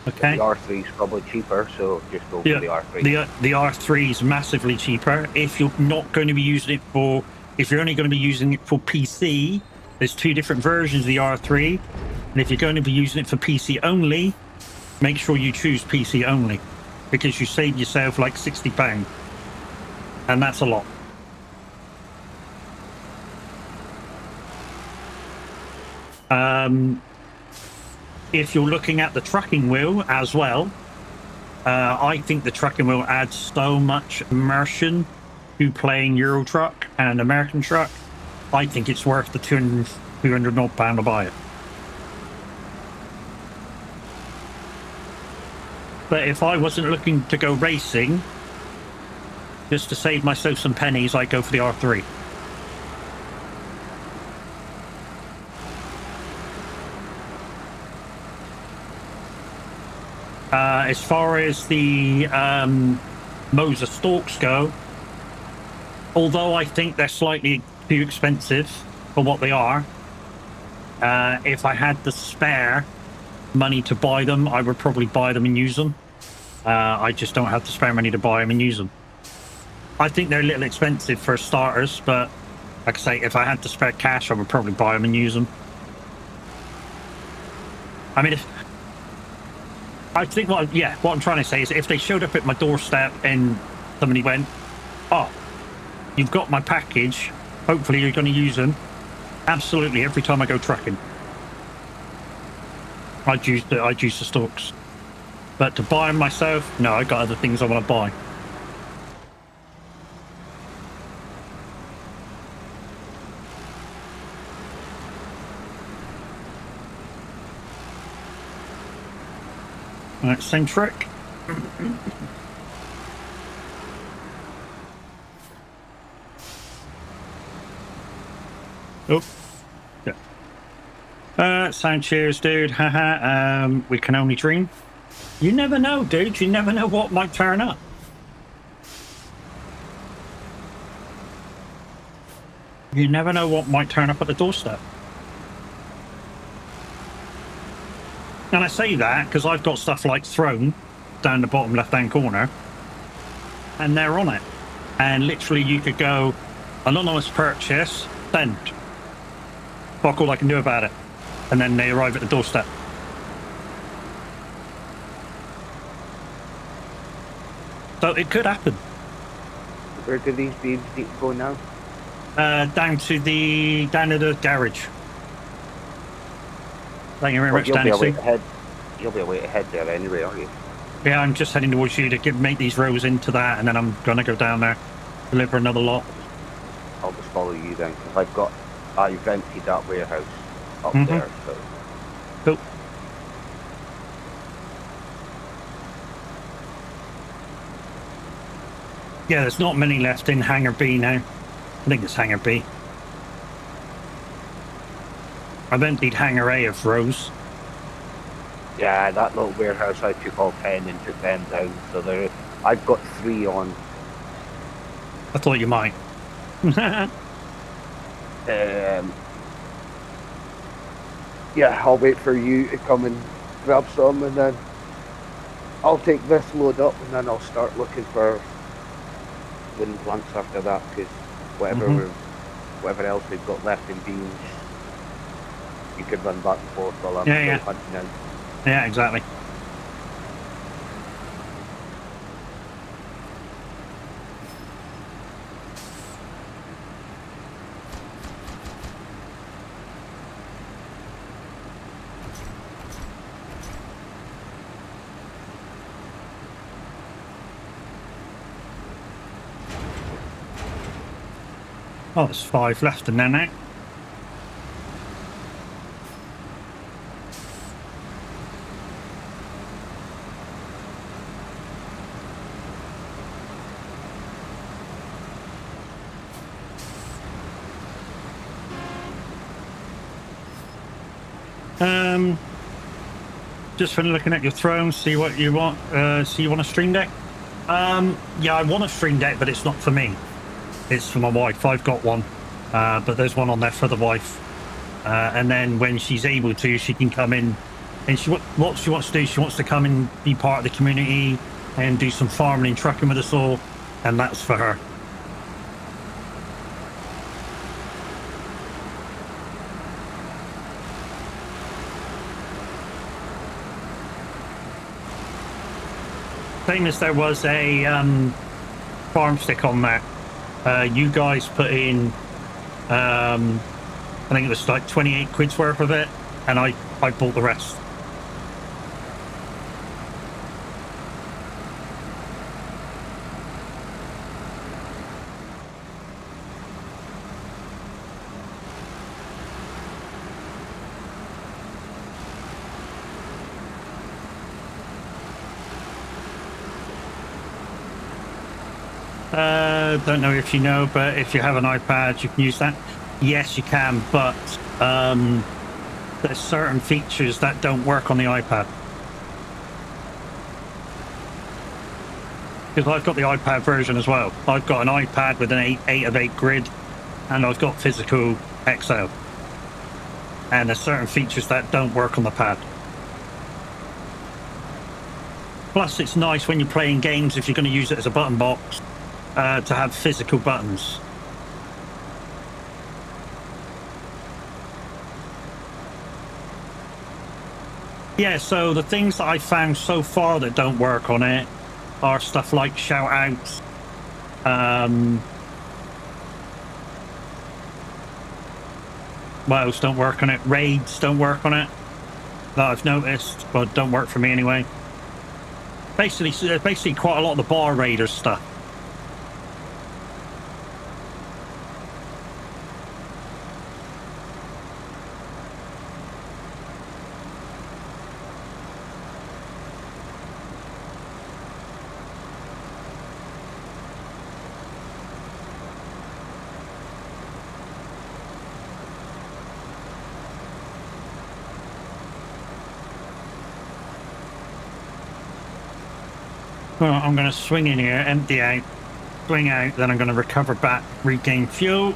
Okay. The R3 is probably cheaper, so just go for the R3. The R3 is massively cheaper. If you're not going to be using it for, if you're only going to be using it for PC, there's 2 different versions of the R3. And if you're going to be using it for PC only, make sure you choose PC only, because you save yourself like £60. And that's a lot. If you're looking at the tracking wheel as well, I think the tracking wheel adds so much immersion to playing Euro Truck and American Truck. I think it's worth the 200 odd pound to buy it. But if I wasn't looking to go racing, just to save myself some pennies, I'd go for the R3. As far as the Moser stalks go, although I think they're slightly too expensive for what they are, if I had the spare money to buy them, I would probably buy them and use them. I just don't have the spare money to buy them and use them. I think they're a little expensive for starters, but like I say, if I had the spare cash, I would probably buy them and use them. I mean, I think what I'm trying to say is, if they showed up at my doorstep and somebody went, "Oh, you've got my package, hopefully you're going to use them," absolutely, every time I go trucking, I'd use the stalks. But to buy them myself, no, I got other things I want to buy. Right, same trick. Oh. Yeah. Sound cheers, dude. Haha. We can only dream. You never know, dude. You never know what might turn up. You never know what might turn up at the doorstep. And I say that because I've got stuff like Throne down the bottom left-hand corner, and they're on it. And literally you could go, anonymous purchase, send. Fuck all I can do about it. And then they arrive at the doorstep. So it could happen. Where do these beams need to go now? Down to the garage. Thank you very much, You'll be Danny. away ahead. You'll be away ahead there anyway, aren't you? Yeah, I'm just heading towards you to make these rows into that, and then I'm gonna go down there, deliver another lot. I'll just follow you then, because I've emptied that warehouse up there, so. Cool. Yeah, there's not many left in Hangar B now. I think it's Hangar B. I've emptied Hangar A of rows. Yeah, that little warehouse, I took all 10 and took them down, so I've got 3 on. I thought you might. Yeah, I'll wait for you to come and grab some, and then I'll take this load up, and then I'll start looking for wooden planks after that, because whatever else we've got left in beams, you could run back and forth while I'm still hunting in. Yeah, exactly. Oh, there's 5 left in there now. Just for looking at your throne, see what you want. See you want a stream deck? Yeah, I want a stream deck, but it's not for me. It's for my wife. I've got one, but there's one on there for the wife. And then when she's able to, she can come in. And what she wants to do, she wants to come and be part of the community and do some farming and trucking with us all, and that's for her. Same as there was a farm stick on there. You guys put in, I think it was like 28 quid's worth of it, and I bought the rest. Don't know if you know, but if you have an iPad, you can use that. Yes, you can, but there's certain features that don't work on the iPad. Because I've got the iPad version as well. I've got an iPad with an 8 of 8 grid, and I've got physical XL. And there's certain features that don't work on the pad. Plus, it's nice when you're playing games, if you're going to use it as a button box, to have physical buttons. Yeah, so the things that I found so far that don't work on it are stuff like shout outs, what else don't work on it? Raids don't work on it, that I've noticed, but don't work for me anyway. Basically quite a lot of the bar raiders stuff. Well, I'm going to swing in here, empty out, swing out, then I'm going to recover back, regain fuel,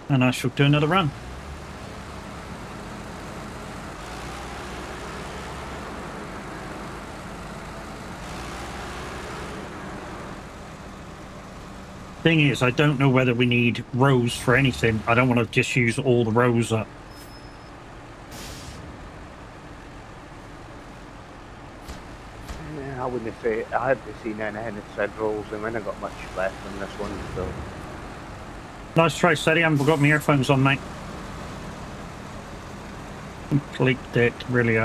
and I shall do another run. Thing is, I don't know whether we need rows for anything. I don't want to just use all the rows up. Yeah, I wouldn't say I hadn't seen anything that said rolls, and when I got much left on this one, so. Nice try, Steady. I haven't got my earphones on, mate. Complete dick, really.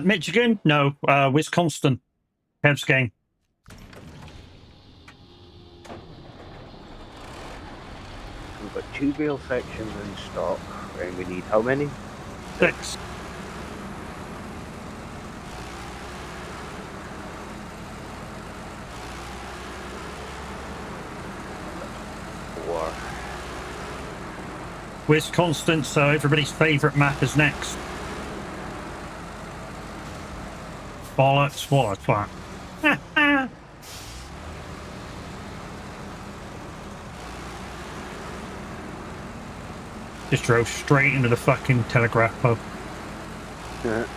Michigan? No. Wisconsin. Kev's game. We've got 2 bale sections in stock, and we need how many? 6. Wisconsin, so everybody's favourite map is next. Bollocks, what a twat. Just drove straight into the fucking telegraph pole. Yeah.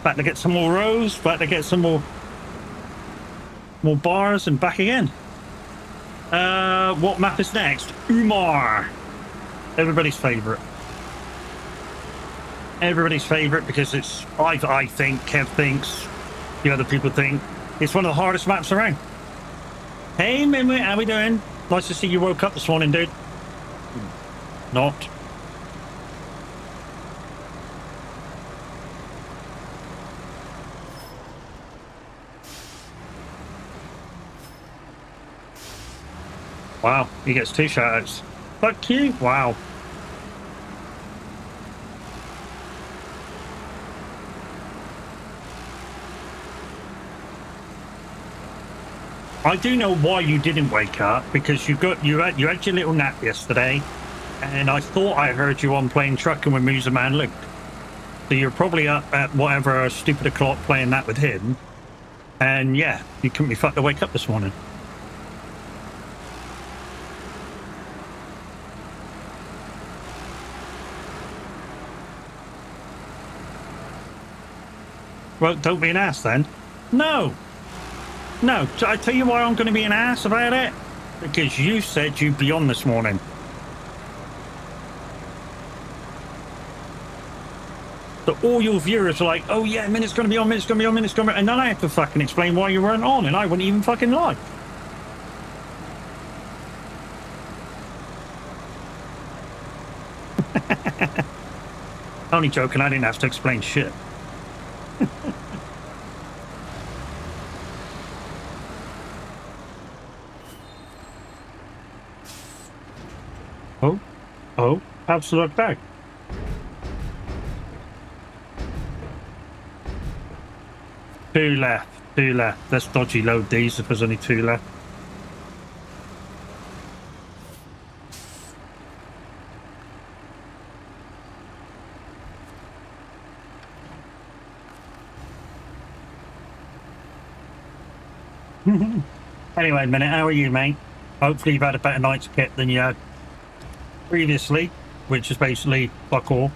Back to get some more rows, back to get some more bars, and back again. What map is next? Umar. Everybody's favourite. Everybody's favourite because it's, I think, Kev thinks, the other people think, it's one of the hardest maps around. Hey, Minwit, how we doing? Nice to see you woke up this morning, dude. Not. Wow, he gets 2 shoutouts. Fuck you. Wow. I do know why you didn't wake up, because you had your little nap yesterday, and I thought I heard you on playing Trucking with Musa Man Luke. So you're probably up at whatever stupid o'clock playing that with him, and yeah, you couldn't be fucked to wake up this morning. Well, don't be an ass then. No. No, I tell you why I'm going to be an ass about it. Because you said you'd be on this morning. So all your viewers are like, oh yeah, Minute's going to be on, Minute's going to be on, Minute's going to be on. And then I have to fucking explain why you weren't on, and I wouldn't even fucking lie. Only joking, I didn't have to explain shit. Oh, absolute back. Two left. Let's dodgy load these if there's only 2 left. Anyway, Minute, how are you, mate? Hopefully you've had a better night's kit than you had previously, which is basically fuck all.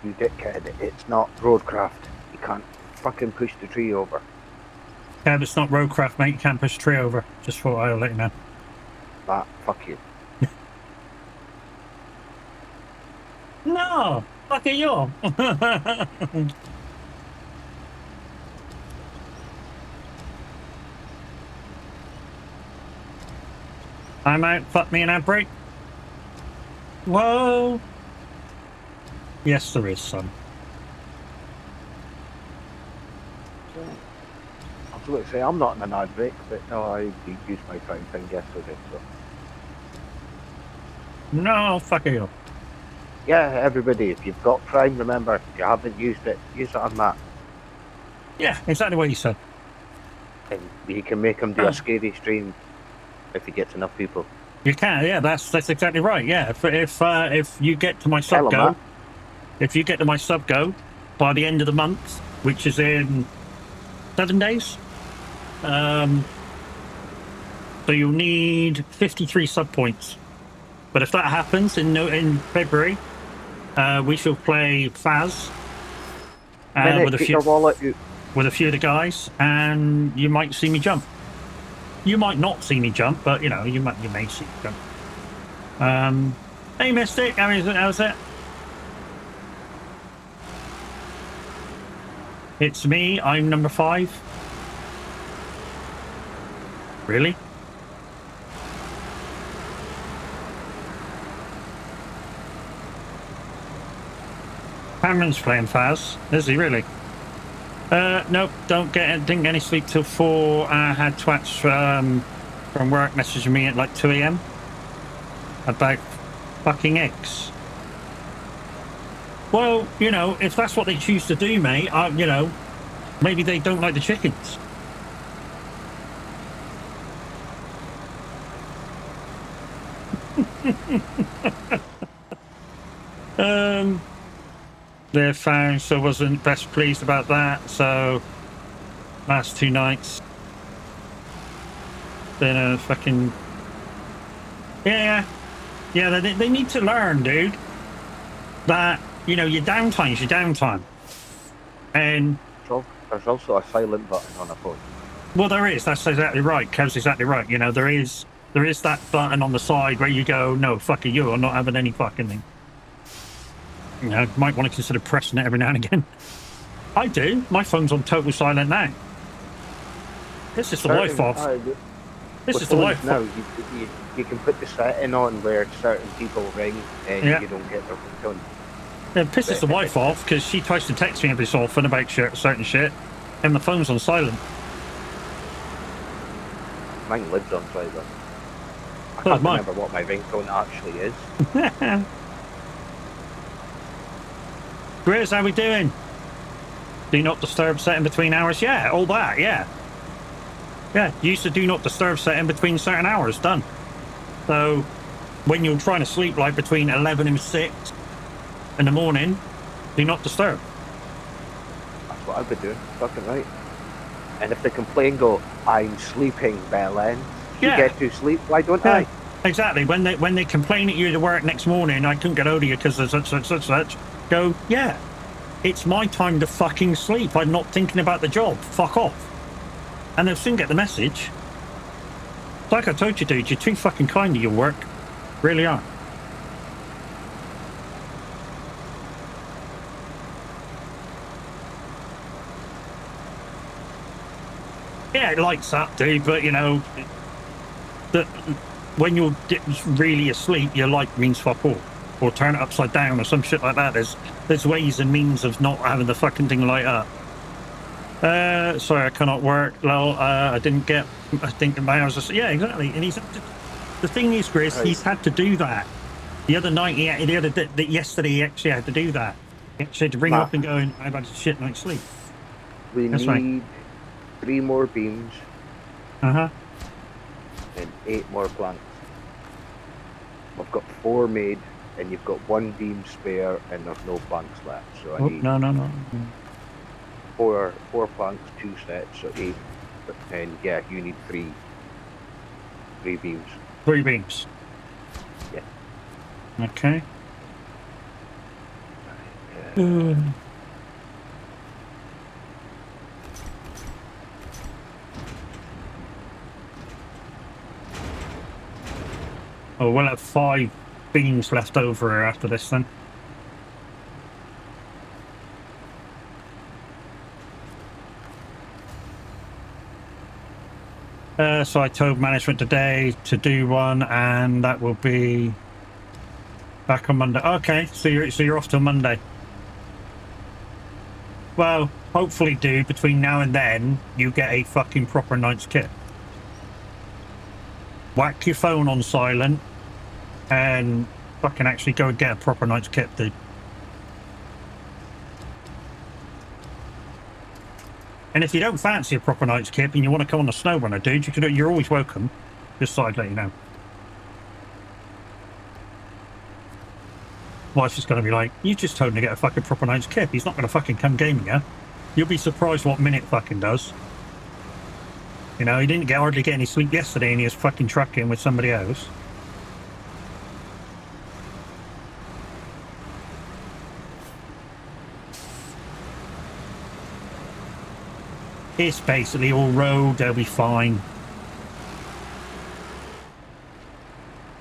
You dickhead, it's not Roadcraft. You can't fucking push the tree over. Yeah, but it's not roadcraft, mate. You can't push a tree over. Just thought I'll let you know. That, fuck you. No! Fuck it, you! I'm out. Fuck me and ad break. Whoa! Yes, there is some. I was going to say, I'm not in an ad break, but no, I used my phone thing yesterday, so. No, fuck it, you. Yeah, everybody, if you've got Prime, remember, if you haven't used it, use it on that. Yeah, exactly what you said. And you can make them do a scary stream if he gets enough people. You can, yeah. That's exactly right. Yeah, if you get to my Tell sub 'em go, that. if you get to my sub go by the end of the month, which is in 7 days, so you'll need 53 sub points. But if that happens in February, we shall play Faz with a Get few your wallet out. with a few of the guys, and you might see me jump. You might not see me jump, but you know, you may see me jump. Hey Mystic, how's it? It's me, I'm number 5. Really? Cameron's playing Faz. Is he really? Nope, didn't get any sleep till 4. I had twats from work messaging me at like 2 AM about fucking eggs. Well, you know, if that's what they choose to do, mate, you know, maybe they don't like the chickens. They're found, so wasn't best pleased about that. So last 2 nights, then fucking yeah. They need to learn, dude, that you know your downtime's your downtime, and There's also a silent button on a phone. well, there is. That's exactly right. Kev's exactly right. You know, there is that button on the side where you go, no, fuck you, I'm not having any fucking thing. You know, might want to consider pressing it every now and again. I do. My phone's on total silent now. This is the life off. This is the life now. off. You can put the setting on where certain people ring and Yeah. you don't get their phone. It pisses the wife off because she tries to text me every so often about certain shit, and the phone's on silent. Mine lives on silent. I So can't does mine. remember what my ringtone actually is. Grizz, how we doing? Do not disturb setting between hours. Yeah, all that. Yeah. You used to do not disturb setting between certain hours. Done. So when you're trying to sleep, like between 11 and 6 in the morning, do not disturb. That's what I've been doing. Fucking right. And if they complain, go, I'm sleeping, Belen. You Yeah. get to sleep, why don't I? Exactly. When they complain at you to work next morning, I couldn't get hold of you because there's such. Go, yeah. It's my time to fucking sleep. I'm not thinking about the job. Fuck off. And they'll soon get the message. Like I told you, dude, you're too fucking kind to your work. Really are. Yeah, it lights up, dude, but you know, when you're really asleep, your light means fuck all. Or turn it upside down or some shit like that. There's ways and means of not having the fucking thing light up. Sorry, I cannot work. Lol, I think my hours are... Yeah, exactly. And the thing is, Chris, Right. he's had to do that. The other night, yesterday, he actually had to do that. He actually had to ring up and go, I've had a shit night's sleep. We That's need right. 3 more beams Uh-huh. and 8 more planks. I've got 4 made, and you've got 1 beam spare, and there's no planks left. So I Oh, need no. 4 planks, 2 sets, so 8. And yeah, you need 3 beams. 3 beams. Yeah. Okay. Oh, we'll have 5 beans left over here after this then. So I told management today to do one, and that will be back on Monday. Okay, so you're off till Monday. Well, hopefully, dude, between now and then, you get a fucking proper night's kit. Whack your phone on silent, and fucking actually go and get a proper night's kit, dude. And if you don't fancy a proper night's kit and you want to come on the snow runner, dude, you're always welcome. Just thought I'd let you know. Wife's just going to be like, you just told him to get a fucking proper night's kit. He's not going to fucking come gaming you. You'll be surprised what Minute fucking does. You know, he didn't hardly get any sleep yesterday and he was fucking trucking with somebody else. It's basically all road, they'll be fine.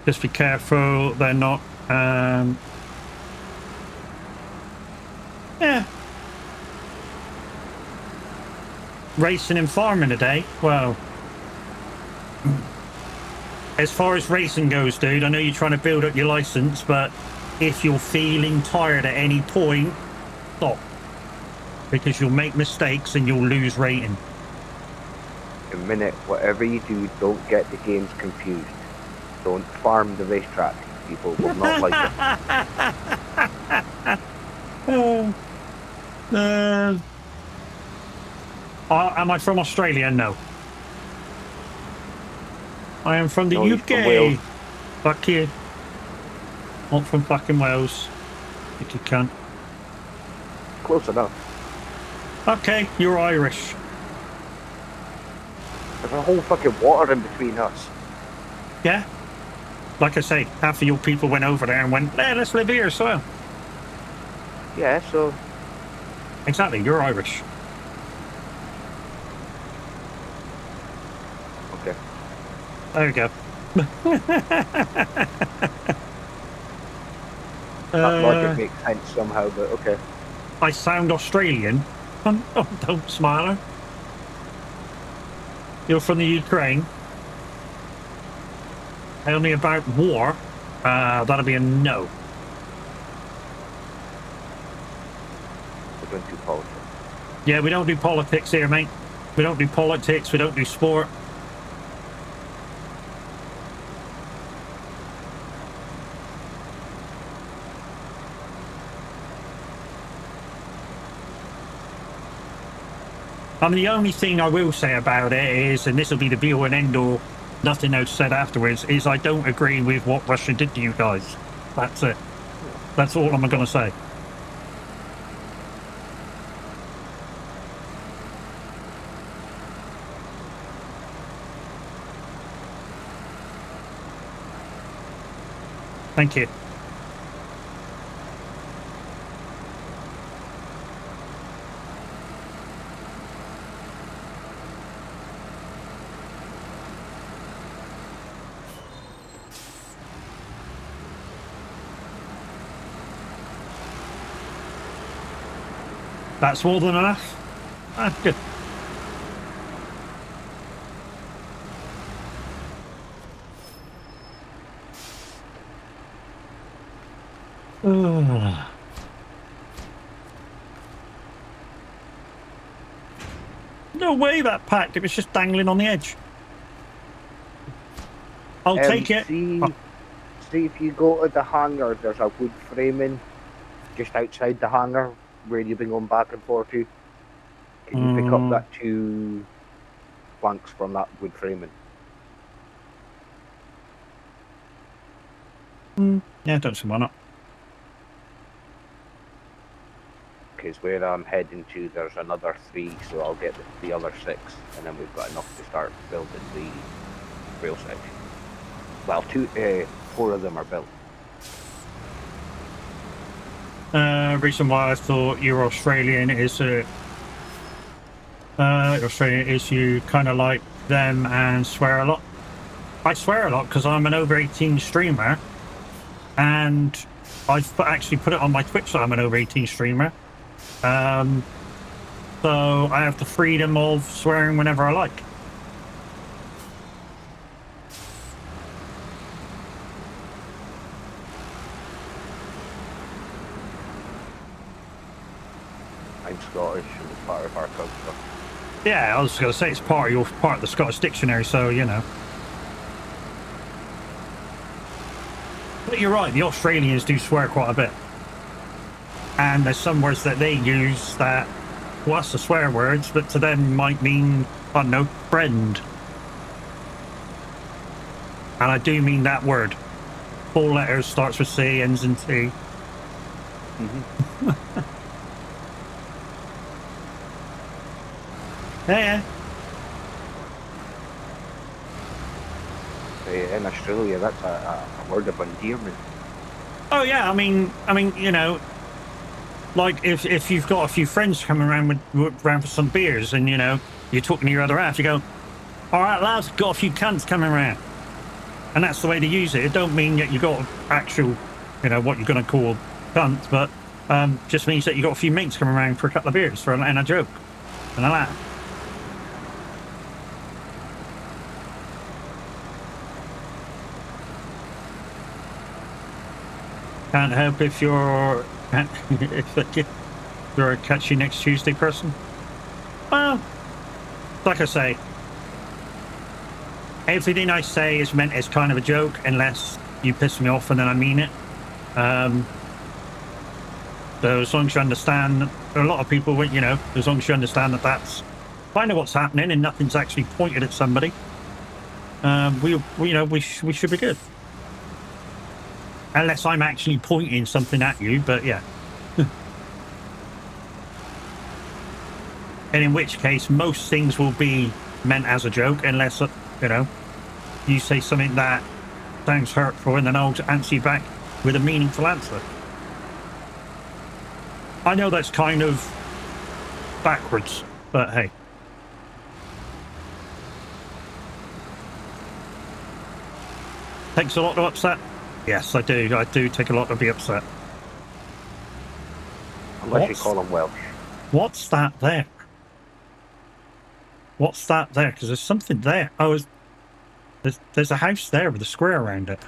Just be careful, they're not, yeah. Racing and farming today, well, as far as racing goes, dude, I know you're trying to build up your license, but if you're feeling tired at any point, stop. Because you'll make mistakes and you'll lose rating. A minute, whatever you do, don't get the games confused. Don't farm the racetrack. People will not like it. Am I from Australia? No. I am from the No, you're UK. from Wales. Fuck you. Not from fucking Wales. Think you cunt. Close enough. Okay, you're Irish. There's a whole fucking water in between us. Yeah? Like I say, half of your people went over there and went, yeah, let's live here as well. Yeah, so Exactly, you're Irish. okay. There we go. That logic makes sense somehow, but okay. I sound Australian. Oh, don't smile. You're from the Ukraine. Tell me about war. That'll be a no. We're going to politics. Yeah, we don't do politics here, mate. We don't do politics. We don't do sport. I mean, the only thing I will say about it is, and this will be the be-all and end-all, nothing else said afterwards, is I don't agree with what Russia did to you guys. That's it. That's all I'm going to say. Thank you. That's more than enough. Ah, good. No way that packed. It was just dangling on the edge. I'll take it. See if you go to the hangar, there's a wood framing just outside the hangar where you've been going back and forth to. Can you pick up that 2 planks from that wood framing? Yeah, don't see why not. Because where I'm heading to, there's another 3, so I'll get the other 6, and then we've got enough to start building the rail section. Well, 4 of them are built. Reason why I thought you're Australian is Australian is you kind of like them and swear a lot. I swear a lot because I'm an over 18 streamer, and I've actually put it on my Twitch that I'm an over 18 streamer. So I have the freedom of swearing whenever I like. I'm Scottish and it's part of our culture. Yeah, I was going to say it's part of the Scottish dictionary, so you know. But you're right, the Australians do swear quite a bit. And there's some words that they use that, well, that's the swear words, but to them might mean, I don't know, friend. And I do mean that word. 4 letters, starts with C, ends in T. Mm-hmm. Yeah. In Australia, that's a word of endearment. Oh yeah, I mean, you know, like if you've got a few friends coming around around for some beers, and you know you're talking to your other half, you go, "All right, lads, got a few cunts coming around," and that's the way to use it. It don't mean that you got actual, you know, what you're going to call cunts, but just means that you got a few mates coming around for a couple of beers and a joke and a laugh. Can't help if you're if you're a catch you next Tuesday person. Well, like I say, everything I say is meant as kind of a joke, unless you piss me off and then I mean it. So as long as you understand, a lot of people, you know, as long as you understand that that's kind of what's happening and nothing's actually pointed at somebody, we should be good. Unless I'm actually pointing something at you, but yeah. And in which case, most things will be meant as a joke, unless, you know, you say something that sounds hurtful, and then I'll answer you back with a meaningful answer. I know that's kind of backwards, but hey. Takes a lot to upset. Yes, I do. I do take a lot to be upset. Unless you call them Welsh. What's that there? What's that there? Because there's something there. Oh, there's a house there with a square around it.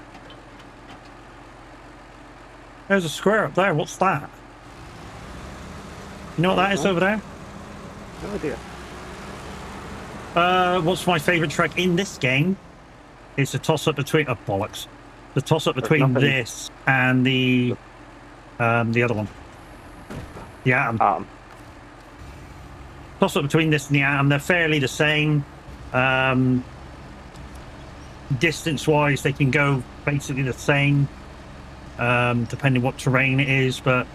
There's a square up there. What's that? You know what that is over there? No idea. What's my favourite track in this game? It's a toss-up between... Oh, bollocks. The toss-up between this and the other one. The Atom. Toss-up between this and the Atom. They're fairly the same. Distance-wise, they can go basically the same, depending what terrain it is, but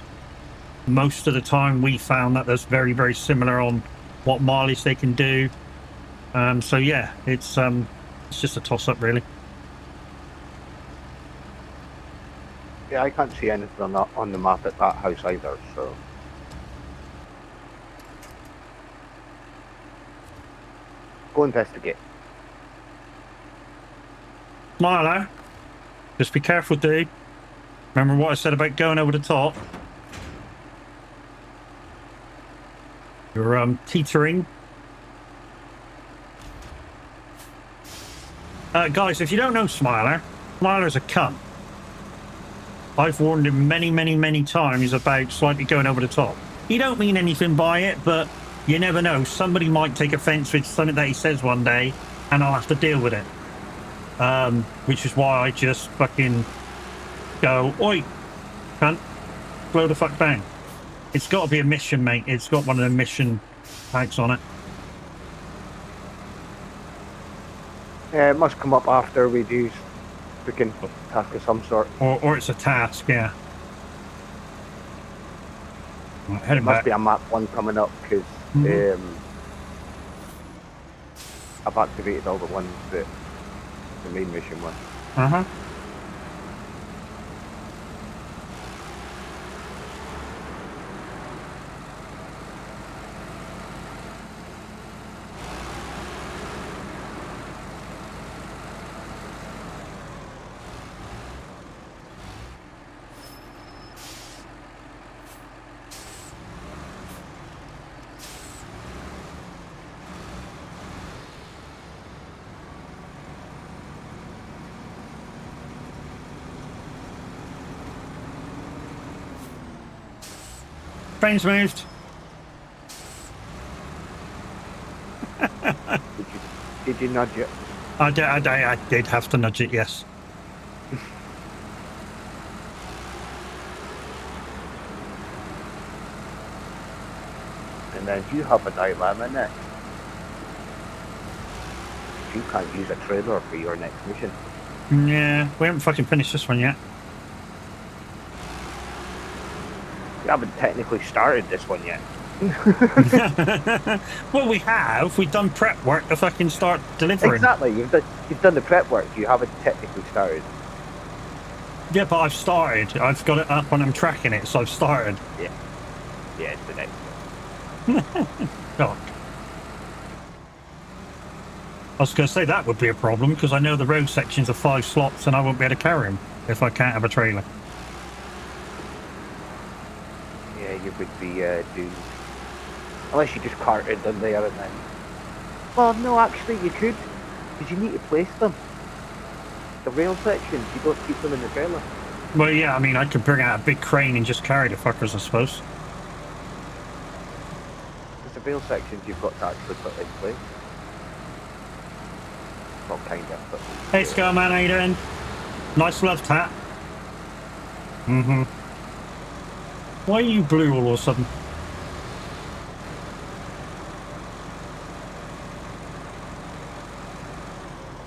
most of the time we found that there's very, very similar on what mileage they can do. So yeah, it's just a toss-up, really. Yeah, I can't see anything on the map at that house either, so... Go investigate. Smiler, just be careful, dude. Remember what I said about going over the top? You're teetering. Guys, if you don't know Smiler, Smiler's a cunt. I've warned him many, many, many times about slightly going over the top. He don't mean anything by it, but you never know. Somebody might take offence with something that he says one day, and I'll have to deal with it. Which is why I just fucking go, oi, cunt, slow the fuck down. It's got to be a mission, mate. It's got one of the mission tags on it. Yeah, it must come up after we do freaking task of some sort. Or it's a task, yeah. Right, heading Must back. be a map one coming up, because I've activated all the ones that the main mission one. Uh-huh. crane's moved. Did you nudge it? I did have to nudge it, yes. And then you have a dilemma next. You can't use a trailer for your next mission. Yeah, we haven't fucking finished this one yet. You haven't technically started this one yet. Well, we have. We've done prep work to fucking start delivering. Exactly. You've done the prep work. You haven't technically started. Yeah, but I've started. I've got it up and I'm tracking it, so I've started. Yeah, it's the next one. God. I was going to say that would be a problem because I know the road sections are 5 slots and I won't be able to carry them if I can't have a trailer. Yeah, you would be doomed. Unless you just carted them there and then. Well, no, actually you could, because you need to place them. The rail sections, you don't keep them in the trailer. Well, yeah, I mean, I could bring out a big crane and just carry the fuckers, I suppose. Because the rail sections you've got to actually put in place. Well, kind of. But Hey, Scarman, how you doing? Nice love tap. Mm-hmm. Why are you blue all of a sudden?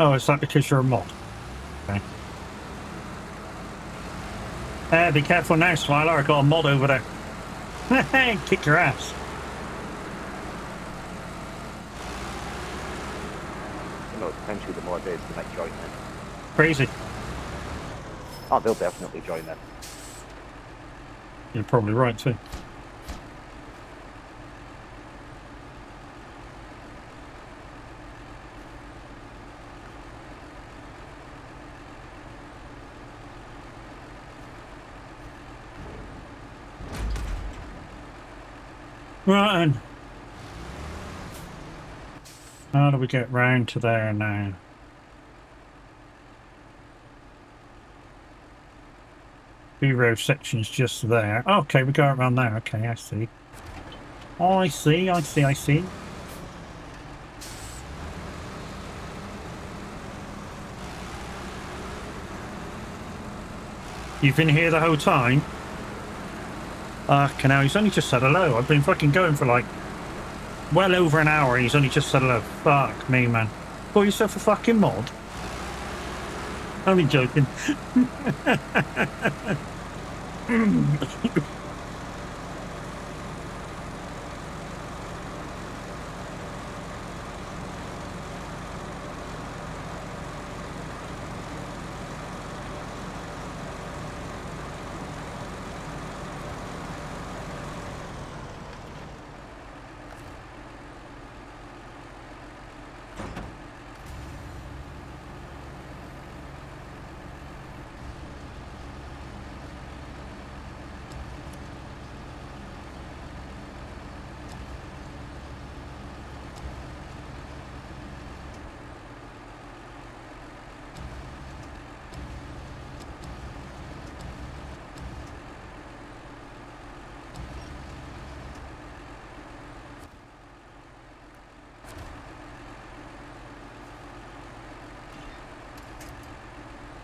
Oh, is that because you're a mod? Okay. Be careful now, Smiler. I got a mod over there. Hey, kick your ass. you know, potentially the more days they might join in. Crazy. Oh, they'll definitely join in. You're probably right too. Right, and how do we get round to there now? Two row sections just there. Okay, we go around there. Okay, I see. I see. You've been here the whole time? Now he's only just said hello. I've been fucking going for like well over an hour and he's only just said hello. Fuck me, man. Call yourself a fucking mod? Only joking.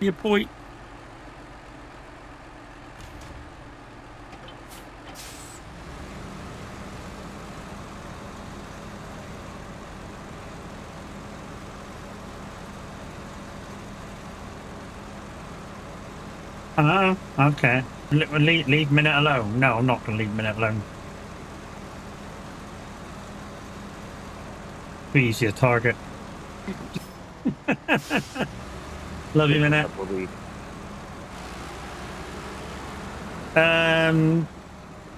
Your boy. Oh, okay. Leave minute alone. No, I'm not going to leave minute alone. Be easier target. Love you, minute.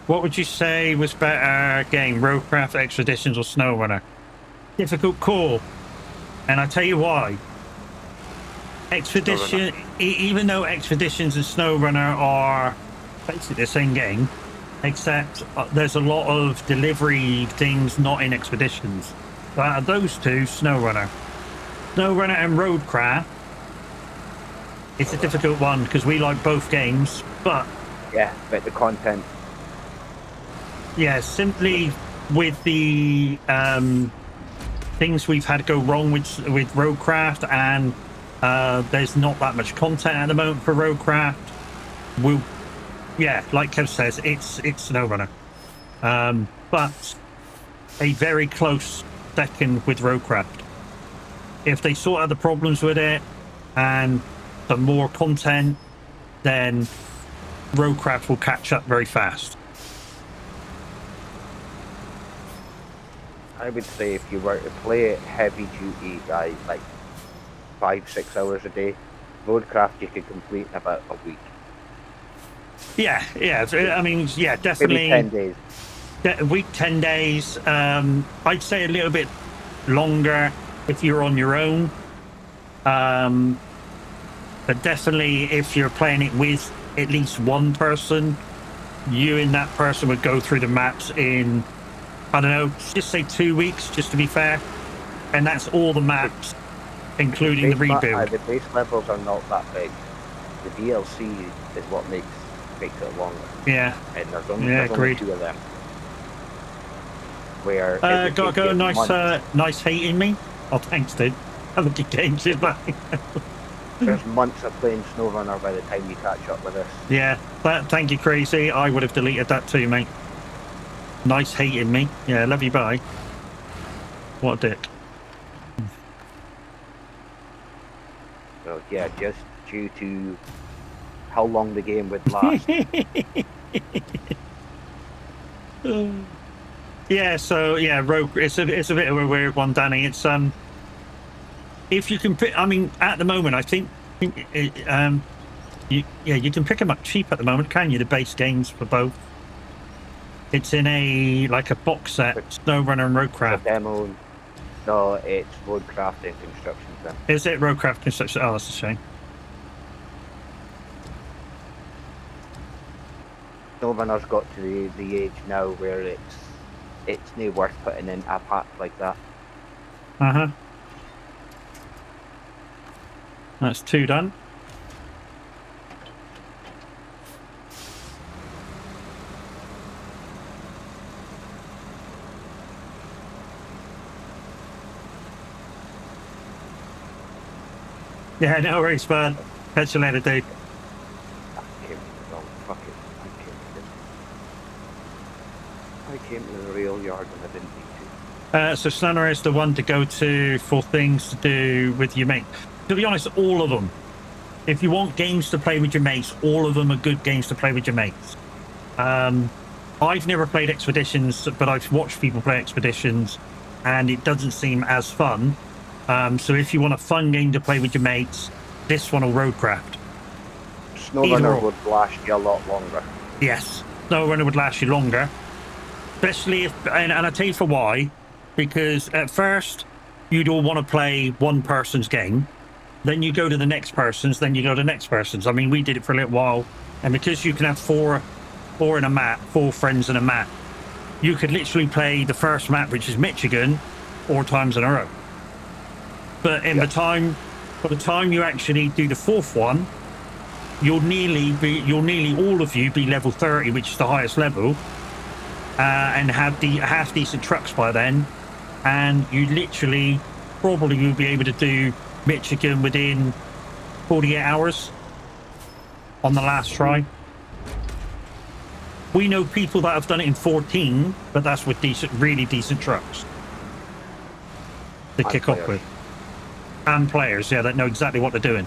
What would you say was better game, Roadcraft, Expeditions, or SnowRunner? Difficult call, and I tell you why. Expedition, even though Expeditions and SnowRunner are basically the same game, except there's a lot of delivery things not in Expeditions. So out of those two, SnowRunner and Roadcraft. It's a difficult one because we like both games, but yeah, but the content. yeah, simply with the things we've had go wrong with Roadcraft, and there's not that much content at the moment for Roadcraft. We'll, yeah, like Kev says, it's SnowRunner, but a very close second with Roadcraft. If they sort out the problems with it and some more content, then Roadcraft will catch up very fast. I would say if you were to play it heavy duty, guys, like 5-6 hours a day, Roadcraft you could complete in about a week. Yeah, I mean, yeah, Maybe definitely 10 days. a week, 10 days. I'd say a little bit longer if you're on your own. But definitely if you're playing it with at least one person, you and that person would go through the maps in, I don't know, just say 2 weeks, just to be fair. And that's all the maps, including the rebuild. The base levels are not that big. The DLC is what makes it longer. Yeah. And there's only 2 of them. Where gotta go, nice hating me. Oh, thanks, dude. I look at games, there's months of playing SnowRunner by the time you catch up with us. Yeah, thank you, Crazy. I would have deleted that too, mate. Nice hating me. Yeah, love you, bye. What a dick. So yeah, just due to how long the game would last. Yeah, so yeah, Rogue. It's a bit of a weird one, Danny. It's if you can pick. I mean, at the moment, I think you can pick them up cheap at the moment, can you? The base games for both. It's in a box set, SnowRunner and Roadcraft. Demo. No, it's Roadcraft and Construction then. Is it Roadcraft Construction? Oh, that's a shame. SnowRunner's got to the age now where it's no worth putting in a pack like that. Uh-huh. That's 2 done. Yeah, no worries, man. Catch you later, dude. I came to the real yard and I didn't need to. So SnowRunner is the one to go to for things to do with your mate. To be honest, all of them. If you want games to play with your mates, all of them are good games to play with your mates. I've never played Expeditions, but I've watched people play Expeditions, and it doesn't seem as fun. So if you want a fun game to play with your mates, this one or Roadcraft. SnowRunner would last you a lot longer. Yes, SnowRunner would last you longer. Especially if, and I tell you for why, because at first you'd all want to play one person's game, then you go to the next person's, then you go to the next person's. I mean, we did it for a little while, and because you can have four in a map, 4 friends in a map, you could literally play the first map, which is Michigan, 4 times in a row. But by the time you actually do the 4th one, you'll nearly all of you be level 30, which is the highest level. And have the half decent trucks by then, and you literally probably will be able to do Michigan within 48 hours on the last try. We know people that have done it in 14, but that's with really decent trucks to kick off with, and players, yeah, that know exactly what they're doing.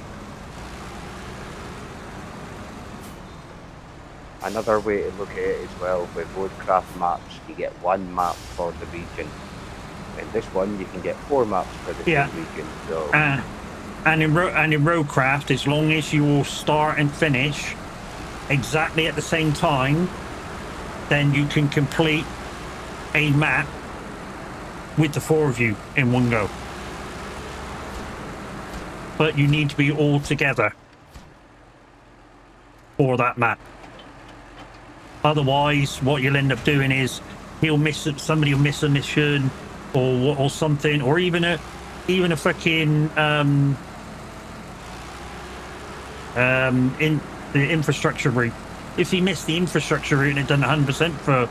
Another way to look at it as well, with Roadcraft maps, you get 1 map for the region. In this one, you can get 4 maps for the same region. So. And in Roadcraft, as long as you all start and finish exactly at the same time, then you can complete a map with the 4 of you in one go. But you need to be all together for that map. Otherwise, what you'll end up doing is somebody will miss a mission or something, or even a fucking in the infrastructure route. If you miss the infrastructure route and it done 100% for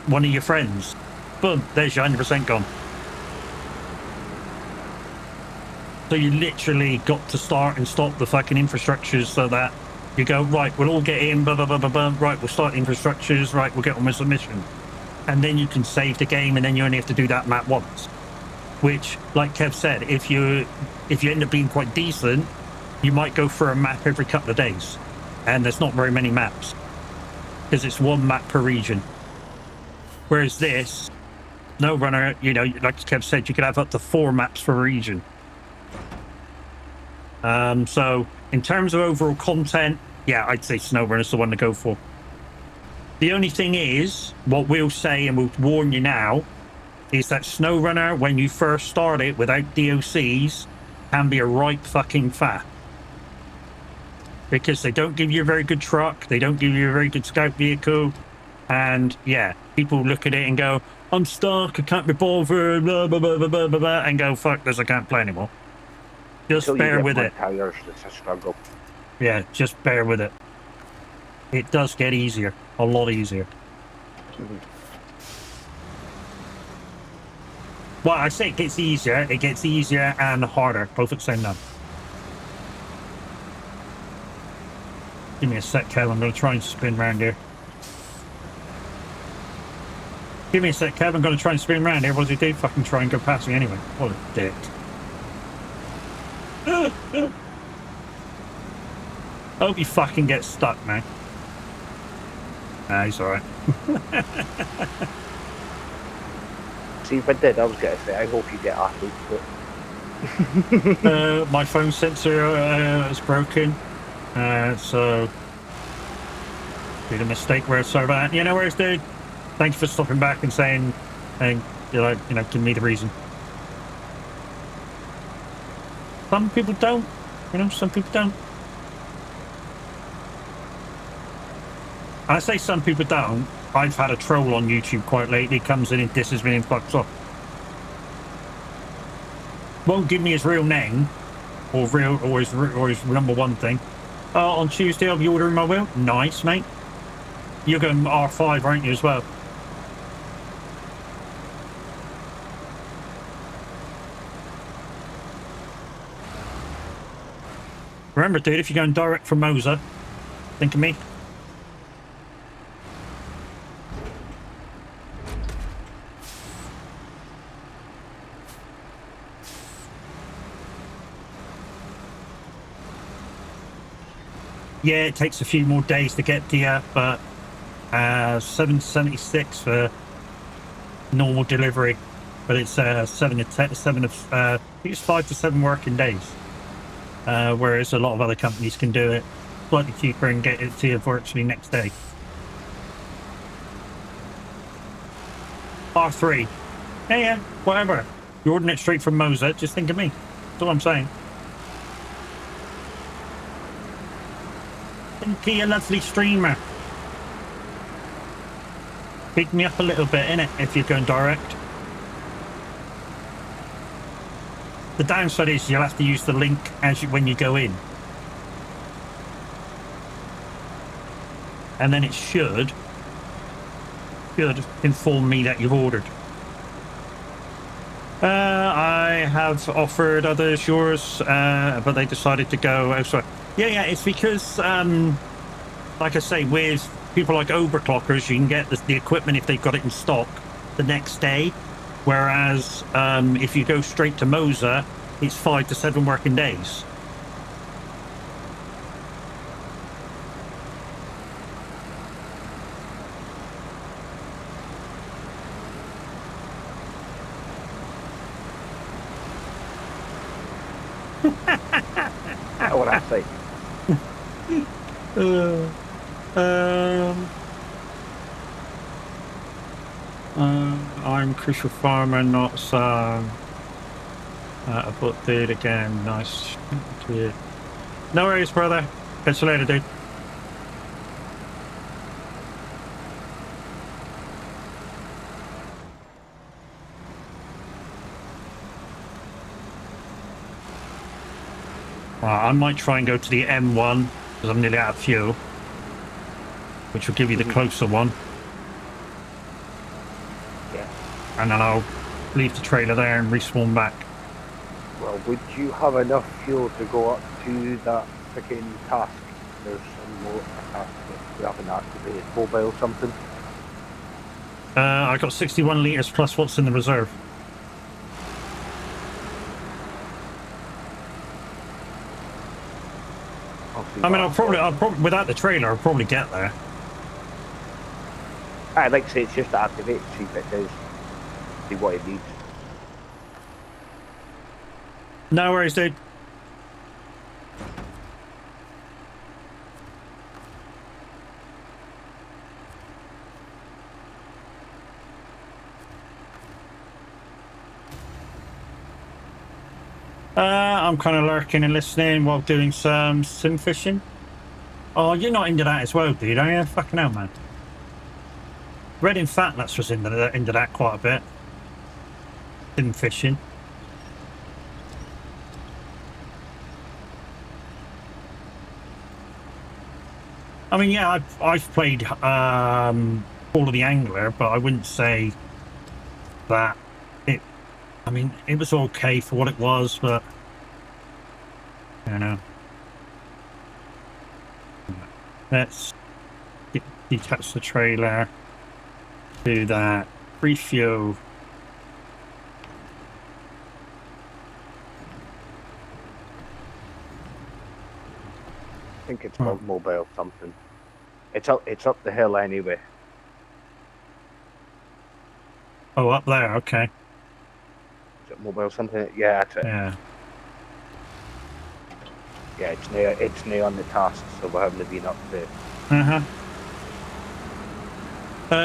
one of your friends. Boom, there's your 100% gone. So you literally got to start and stop the fucking infrastructures so that you go, right, we'll all get in, blah, blah, blah, blah, blah. Right, we'll start infrastructures, right, we'll get on with the mission. And then you can save the game, and then you only have to do that map once. Which, like Kev said, if you end up being quite decent, you might go for a map every couple of days. And there's not very many maps. Because it's one map per region. Whereas this, SnowRunner, you know, like Kev said, you could have up to 4 maps per region. So in terms of overall content, yeah, I'd say SnowRunner's the one to go for. The only thing is, what we'll say, and we'll warn you now, is that SnowRunner, when you first start it without DLCs, can be a right fucking faff. Because they don't give you a very good truck, they don't give you a very good scout vehicle, and yeah, people look at it and go, I'm stuck, I can't be bothered, blah, blah, blah, blah, blah, blah, blah, and go, fuck this, I can't play anymore. Just Until bear you get with more it. tires, it's a struggle. Yeah, just bear with it. It does get easier, a lot easier. Well, I say it gets easier and harder, both at the same time. Give me a sec, Kev, I'm going to try and spin around here. Give me a sec, Kev, I'm going to try and spin around here. What does he do? Fucking try and go past me anyway. What a dick. Hope you fucking get stuck, man. Nah, he's alright. See, if I did, I was going to say, I hope you get athlete foot. My phone sensor is broken. So did a mistake where sorry about that. You know where it's dude? Thank you for stopping back and saying and you know, give me the reason. Some people don't, you know, some people don't. I say some people don't. I've had a troll on YouTube quite lately, comes in and disses me and fucks off. Won't give me his real name or his number one thing. On Tuesday I'll be ordering my wheel. Nice, mate. You're going R5, aren't you, as well? Remember, dude, if you're going direct from Moser, think of me. Yeah, it takes a few more days to get to but 776 for normal delivery, but it's 7 of I think it's 5 to 7 working days. Whereas a lot of other companies can do it slightly cheaper and get it to you virtually next day. R3, yeah, whatever. You're ordering it straight from Moser. Just think of me. That's all I'm saying. Think of you, lovely streamer. Pick me up a little bit, innit, if you're going direct. The downside is you'll have to use the link when you go in. And then it should inform me that you've ordered. I have offered others yours, but they decided to go elsewhere. Yeah, it's because, like I say, with people like overclockers, you can get the equipment if they've got it in stock the next day. Whereas if you go straight to Moser, it's 5 to 7 working days. That's what I say. I'm Crucial Farmer, not Sam. But dude, again, nice. Dude. No worries, brother. Catch you later, dude. I might try and go to the M1 because I'm nearly out of fuel, which will give you the closer one. Yeah. And then I'll leave the trailer there and respawn back. Well, would you have enough fuel to go up to that freaking task? There's some more task that we haven't activated. Mobile something. I got 61 litres plus what's in the reserve. I mean, I'll probably, without the trailer, I'll probably get there. I'd like to say it's just to activate, see if it does, see what it needs. No worries, dude. I'm kind of lurking and listening while doing some sim fishing. Oh, you're not into that as well, dude, are you? Fucking hell, man. Reading Fatlets was into that quite a bit. Sim fishing. I mean, yeah, I've played Call of the Angler, but I wouldn't say that it. I mean, it was okay for what it was, but I don't know. Let's detach the trailer. Do that. Refuel. I think it's called mobile something. It's up the hill anyway. Oh, up there. Okay. Is it mobile something? Yeah, that's it. Yeah. Yeah, it's near on the task, so we haven't been up there.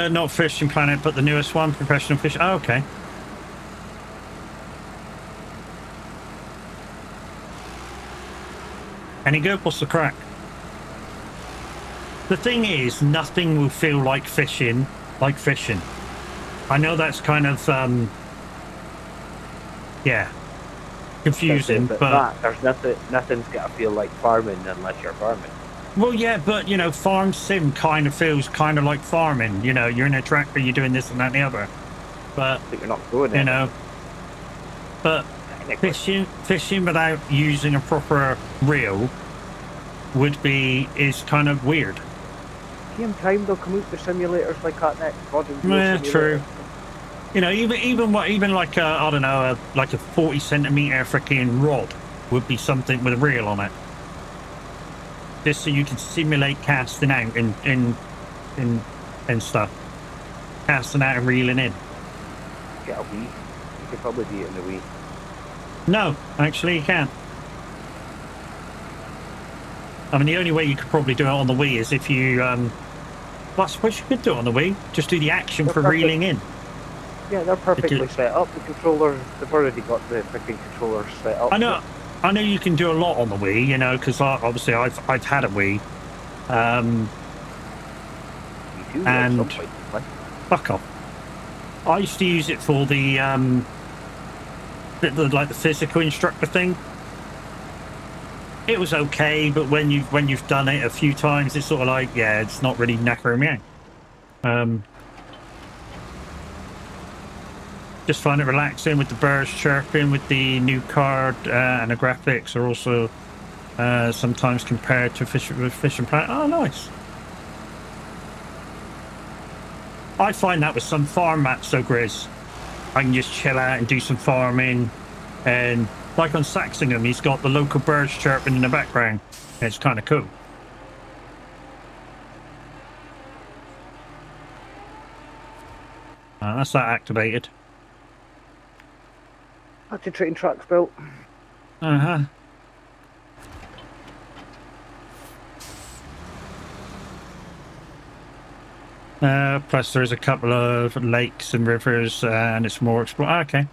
Not Fishing Planet, but the newest one, Professional Fish. Oh, okay. Any good? What's the crack? The thing is, nothing will feel like fishing. I know that's kind of, yeah, confusing, but there's nothing's got to feel like farming unless you're farming. Well, yeah, but you know, farm sim kind of feels kind of like farming. You know, you're in a tractor, you're doing this and that and the other, but you're not doing it. You know, but fishing without using a proper reel is kind of weird. Same time they'll come out with simulators like that next. Yeah, true. You know, even like I don't know, like a 40 centimeter freaking rod would be something with a reel on it, just so you can simulate casting out and stuff, casting out and reeling in. Get a Wii. You could probably do it in the Wii. No, actually, you can't. I mean, the only way you could probably do it on the Wii is if you, well, I suppose you could do it on the Wii. Just do the action for reeling in. Yeah, they're perfectly set up. The controllers, they've already got the freaking controllers set up. I know you can do a lot on the Wii, you know, because obviously I've had a Wii. You do, and fuck off. I used to use it for the like the physical instructor thing. It was okay, but when you've done it a few times, it's sort of like, yeah, it's not really knackering me out. Just find it relaxing with the birds chirping, with the new card, and the graphics are also sometimes compared to Fishing Planet. Oh, nice. I find that with some farm maps, so Grizz, I can just chill out and do some farming, and like on Saxingham, he's got the local birds chirping in the background. It's kind of cool. That's that activated. That's the train tracks built. Uh-huh. Plus there's a couple of lakes and rivers, and it's more okay.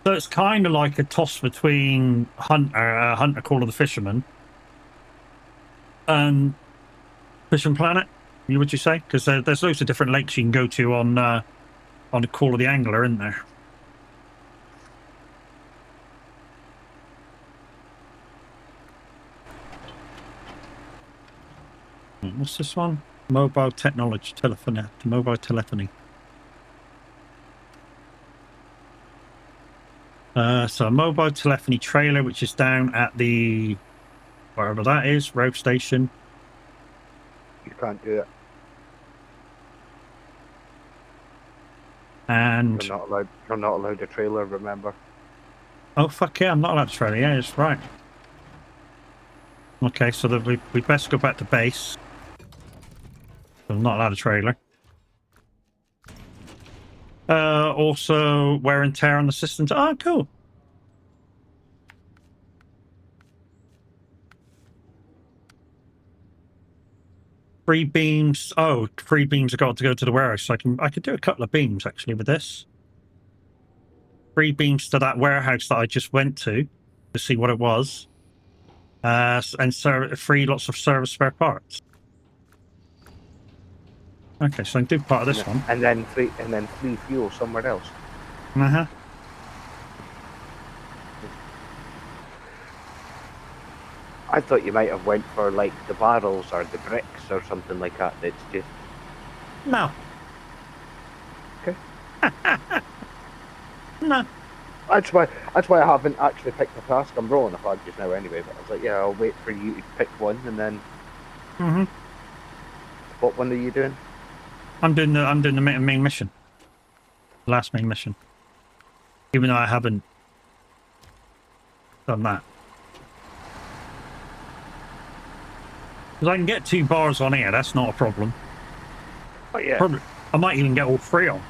So it's kind of like a toss between Hunter Call of the Fisherman and Fishing Planet, would you say? Because there's loads of different lakes you can go to on the Call of the Angler, isn't there? What's this one? Mobile technology, mobile telephony. So a mobile telephony trailer, which is down at the wherever that is, road station. You can't do it. And You're not allowed. You're not allowed a trailer. Remember. oh fuck yeah, I'm not allowed to trailer. Yeah, it's right. Okay, so we best go back to base. I'm not allowed a trailer. Also wear and tear on the systems. Oh, cool. Three beams. Oh, 3 beams have got to go to the warehouse. So I could do a couple of beams actually with this. 3 beams to that warehouse that I just went to see what it was. And free lots of service spare parts. Okay, so I can do part of this one. And then free fuel somewhere else. Uh-huh. I thought you might have went for like the barrels or the bricks or something like that. It's just No. okay. No. That's why I haven't actually picked the task. I'm rolling a flag just now anyway. But I was like, yeah, I'll wait for you to pick one and then. Mm-hmm. What one are you doing? I'm doing the main mission. The last main mission. Even though I haven't done that. Because I can get 2 bars on here, that's not a problem. Oh yeah. Probably, I might even get all 3 on.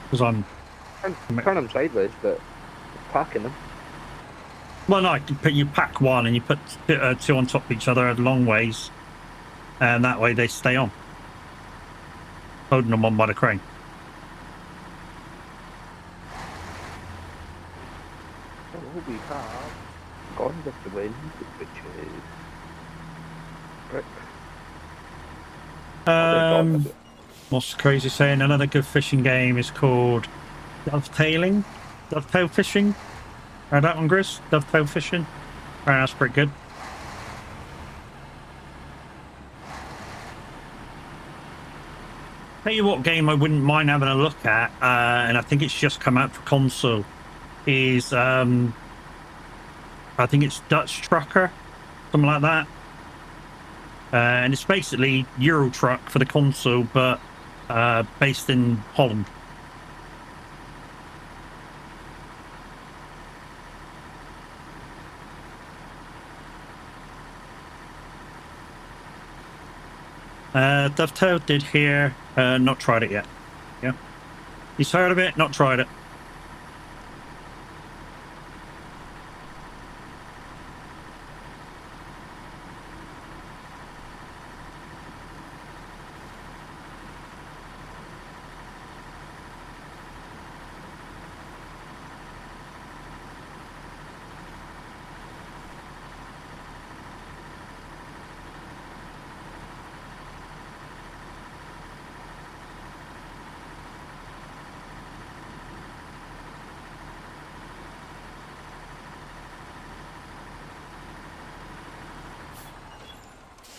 Because I'm... Turn them sideways, but packing them. Well, no, you pack 1 and you put 2 on top of each other long ways. And that way they stay on. Holding them on by the crane. So we have Gone with the Wind, which is brick. What's crazy saying? Another good fishing game is called Dovetailing? Dovetail fishing? Heard that one, Grizz? Dovetail fishing? Right, that's pretty good. Tell you what game I wouldn't mind having a look at, and I think it's just come out for console, is I think it's Dutch Trucker, something like that. And it's basically Euro Truck for the console, but based in Holland. Dovetail did hear, not tried it yet. Yeah. He's heard of it, not tried it.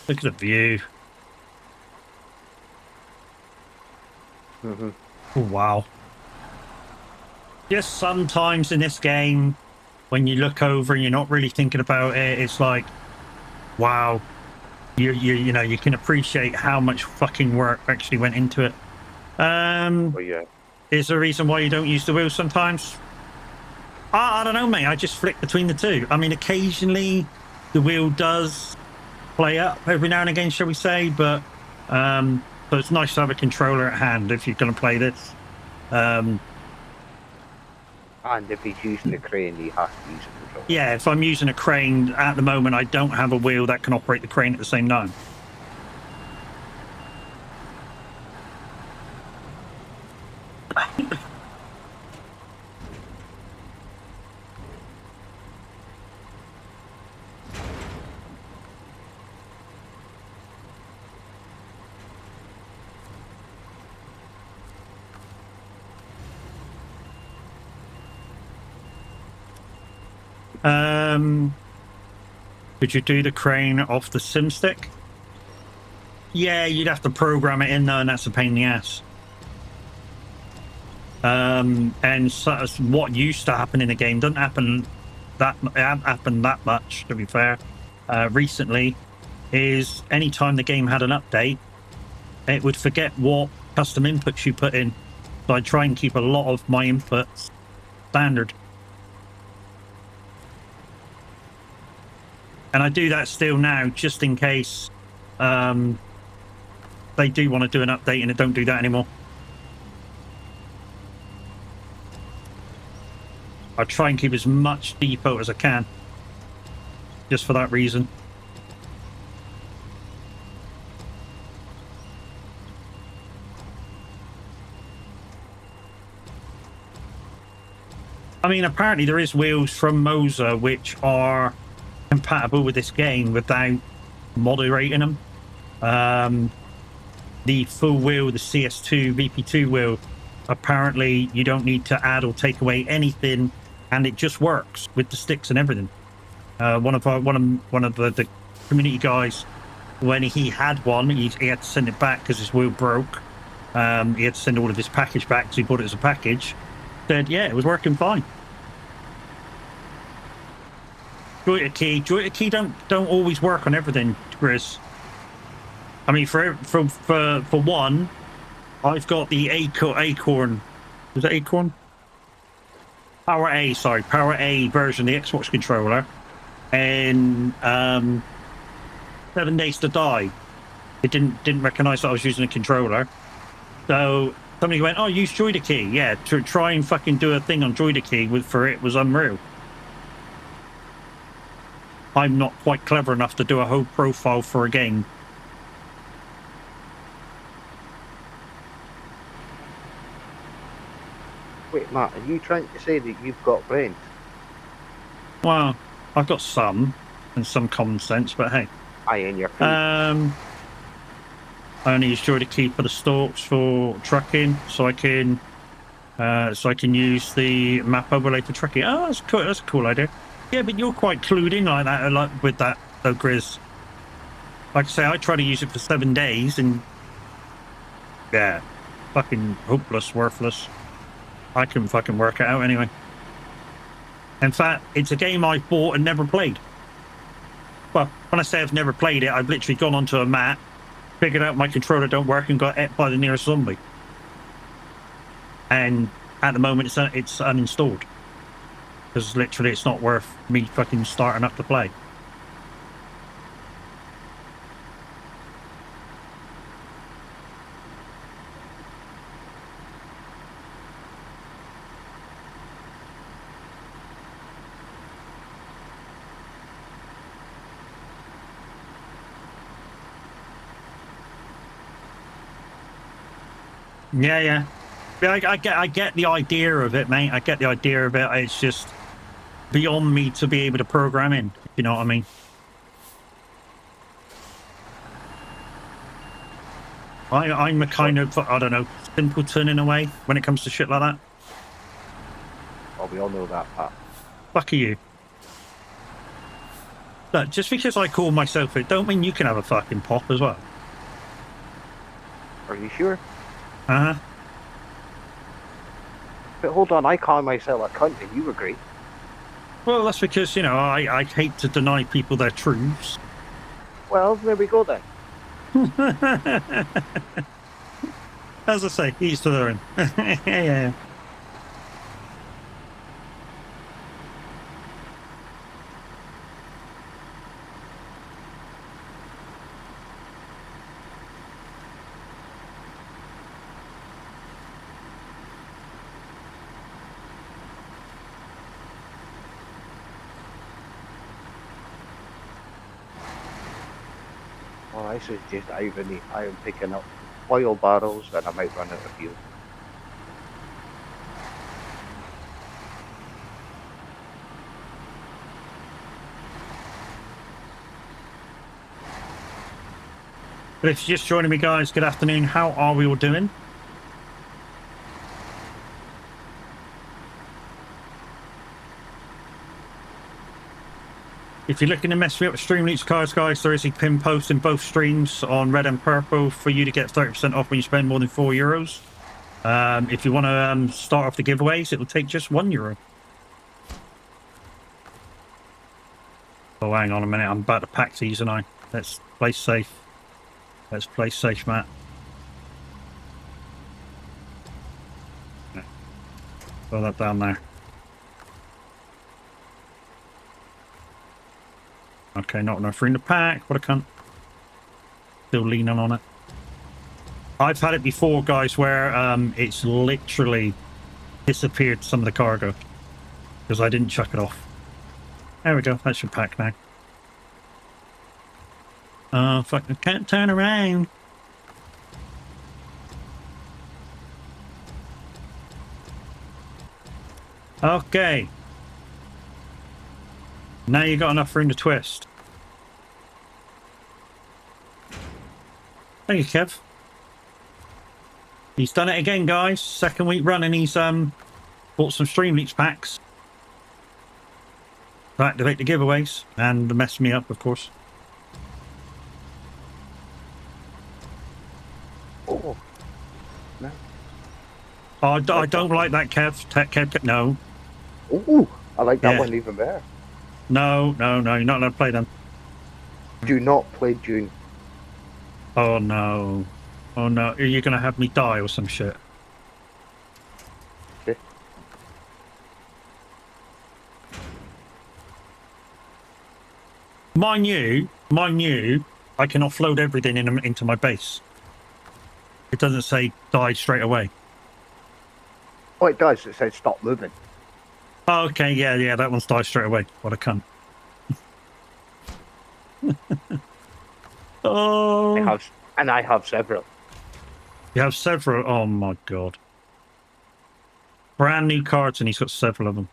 Look at the view. Mm-hmm. Oh, wow. Just sometimes in this game, when you look over and you're not really thinking about it, it's like, wow. You know, you can appreciate how much fucking work actually went into it. Oh yeah. Is there a reason why you don't use the wheel sometimes? I don't know, mate. I just flick between the two. I mean, occasionally the wheel does play up every now and again, shall we say, but it's nice to have a controller at hand if you're going to play this. And if he's using the crane, he has to use a controller. Yeah, if I'm using a crane at the moment, I don't have a wheel that can operate the crane at the same time. Could you do the crane off the sim stick? Yeah, you'd have to program it in there, and that's a pain in the ass. And so what used to happen in the game doesn't happen it hasn't happened that much, to be fair. Recently, is anytime the game had an update, it would forget what custom inputs you put in. So I try and keep a lot of my inputs standard. And I do that still now, just in case they do want to do an update and it don't do that anymore. I try and keep as much default as I can, just for that reason. I mean, apparently there is wheels from Moza which are compatible with this game without moderating them. The full wheel, the CS2 VP2 wheel, apparently you don't need to add or take away anything, and it just works with the sticks and everything. One of the community guys, when he had one, he had to send it back because his wheel broke. He had to send all of his package back because he bought it as a package. Said, yeah, it was working fine. Joystick key don't always work on everything, Chris. I mean, for one, I've got the Acorn. Was it Acorn? Power A version of the Xbox controller, and 7 Days to Die. It didn't recognize that I was using a controller, so somebody went, "Oh, use Joystick key." Yeah, to try and fucking do a thing on Joystick key for it was unreal. I'm not quite clever enough to do a whole profile for a game. Wait, Matt, are you trying to say that you've got brains? Well, I've got some, and some common sense, but hey. Aye, in your feet. I only use Joystick key for the stalks for trucking, so I can use the map overlay for trucking. Oh, that's cool. That's a cool idea. Yeah, but you're quite clued in like that, like with that, though, Grizz. Like I say, I try to use it for 7 days, and yeah, fucking hopeless, worthless. I couldn't fucking work it out anyway. In fact, it's a game I've bought and never played. Well, when I say I've never played it, I've literally gone onto a map, figured out my controller don't work, and got ate by the nearest zombie. And at the moment, it's uninstalled. Because literally it's not worth me fucking starting up to play. Yeah. I get the idea of it, mate. I get the idea of it. It's just beyond me to be able to program in. You know what I mean? I'm a kind of, I don't know, simpleton in a way when it comes to shit like that. Oh, we all know that, Pat. Fuck you. Look, just because I call myself it, don't mean you can have a fucking pop as well. Are you sure? Uh-huh. But hold on, I call myself a cunt and you agree. Well, that's because, you know, I hate to deny people their truths. Well, there we go then. As I say, each to their own. Yeah. Well, I suggest irony. I am picking up oil barrels and I might run out of fuel. But if you're just joining me, guys, good afternoon. How are we all doing? If you're looking to mess me up with Streamloots cards, guys, there is a pin post in both streams on red and purple for you to get 30% off when you spend more than €4. If you want to start off the giveaways, it will take just €1. Oh, hang on a minute. I'm about to pack these, and let's play safe. Let's play safe, Matt. Throw that down there. Okay, not enough room to pack. What a cunt. Still leaning on it. I've had it before, guys, where it's literally disappeared some of the cargo because I didn't chuck it off. There we go. That should pack now. Oh, fuck. I can't turn around. Okay. Now you got enough room to twist. Thank you, Kev. He's done it again, guys. Second week running, he's bought some Streamleech packs to activate the giveaways and mess me up, of course. Oh, no. I don't like that, Kev. No. Ooh, I like that Yeah. one even better. No, you're not allowed to play them. Do not play June. Oh no. Oh no, are you gonna have me die or some shit? Okay. Mind you, I can offload everything into my base. It doesn't say die straight away. Oh, it does. It says stop moving. Oh, okay, yeah, that one's died straight away. What a cunt. Oh, I have several. you have several. Oh my god. Brand new cards, and he's got several of them.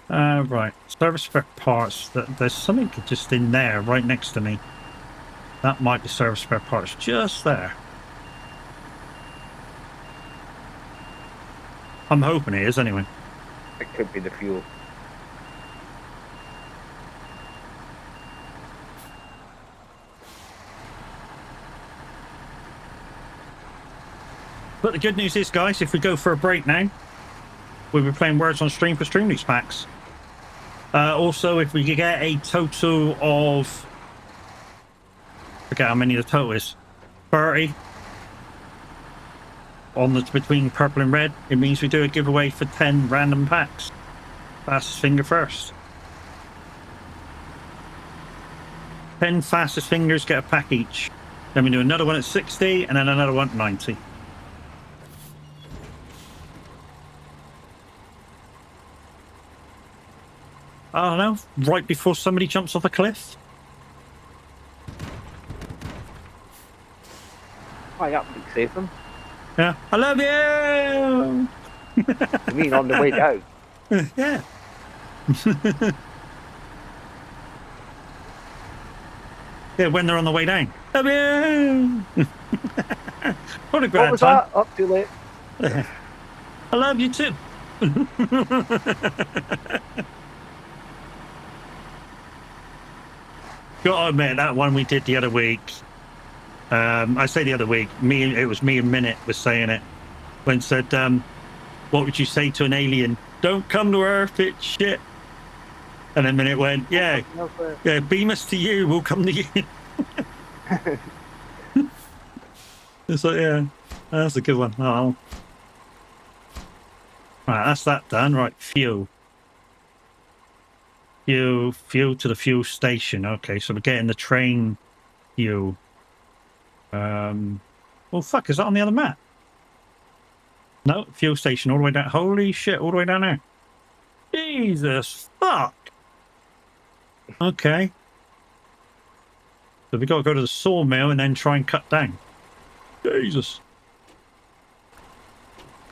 Right. Service spare parts. There's something just in there, right next to me. That might be service spare parts, just there. I'm hoping it is, anyway. It could be the fuel. But the good news is, guys, if we go for a break now, we'll be playing Words on Stream for Streamleech packs. Also, if we get a total of... I forget how many the total is. 30. On the between purple and red, it means we do a giveaway for 10 random packs. Fastest finger first. 10 fastest fingers get a pack each. Then we do another one at 60 and then another one at 90. I don't know, right before somebody jumps off a cliff. I up and save them. Yeah, I love you. You mean on the way down? Yeah. Yeah, when they're on the way down. Love you. What a What grand was time. that? Up too late. I love you too. Gotta admit, that one we did the other week. I say the other week. It was me and Minute was saying it when it said, "What would you say to an alien? Don't come to Earth, it's shit." And then Minute went, "Yeah, beam us to you. We'll come to you." It's like, yeah, that's a good one. Oh, right, that's that done. Right, fuel to the fuel station. Okay, so we're getting the train fuel. Well, fuck, is that on the other map? No, fuel station all the way down. Holy shit, all the way down there. Jesus fuck. Okay. So we got to go to the sawmill and then try and cut down. Jesus.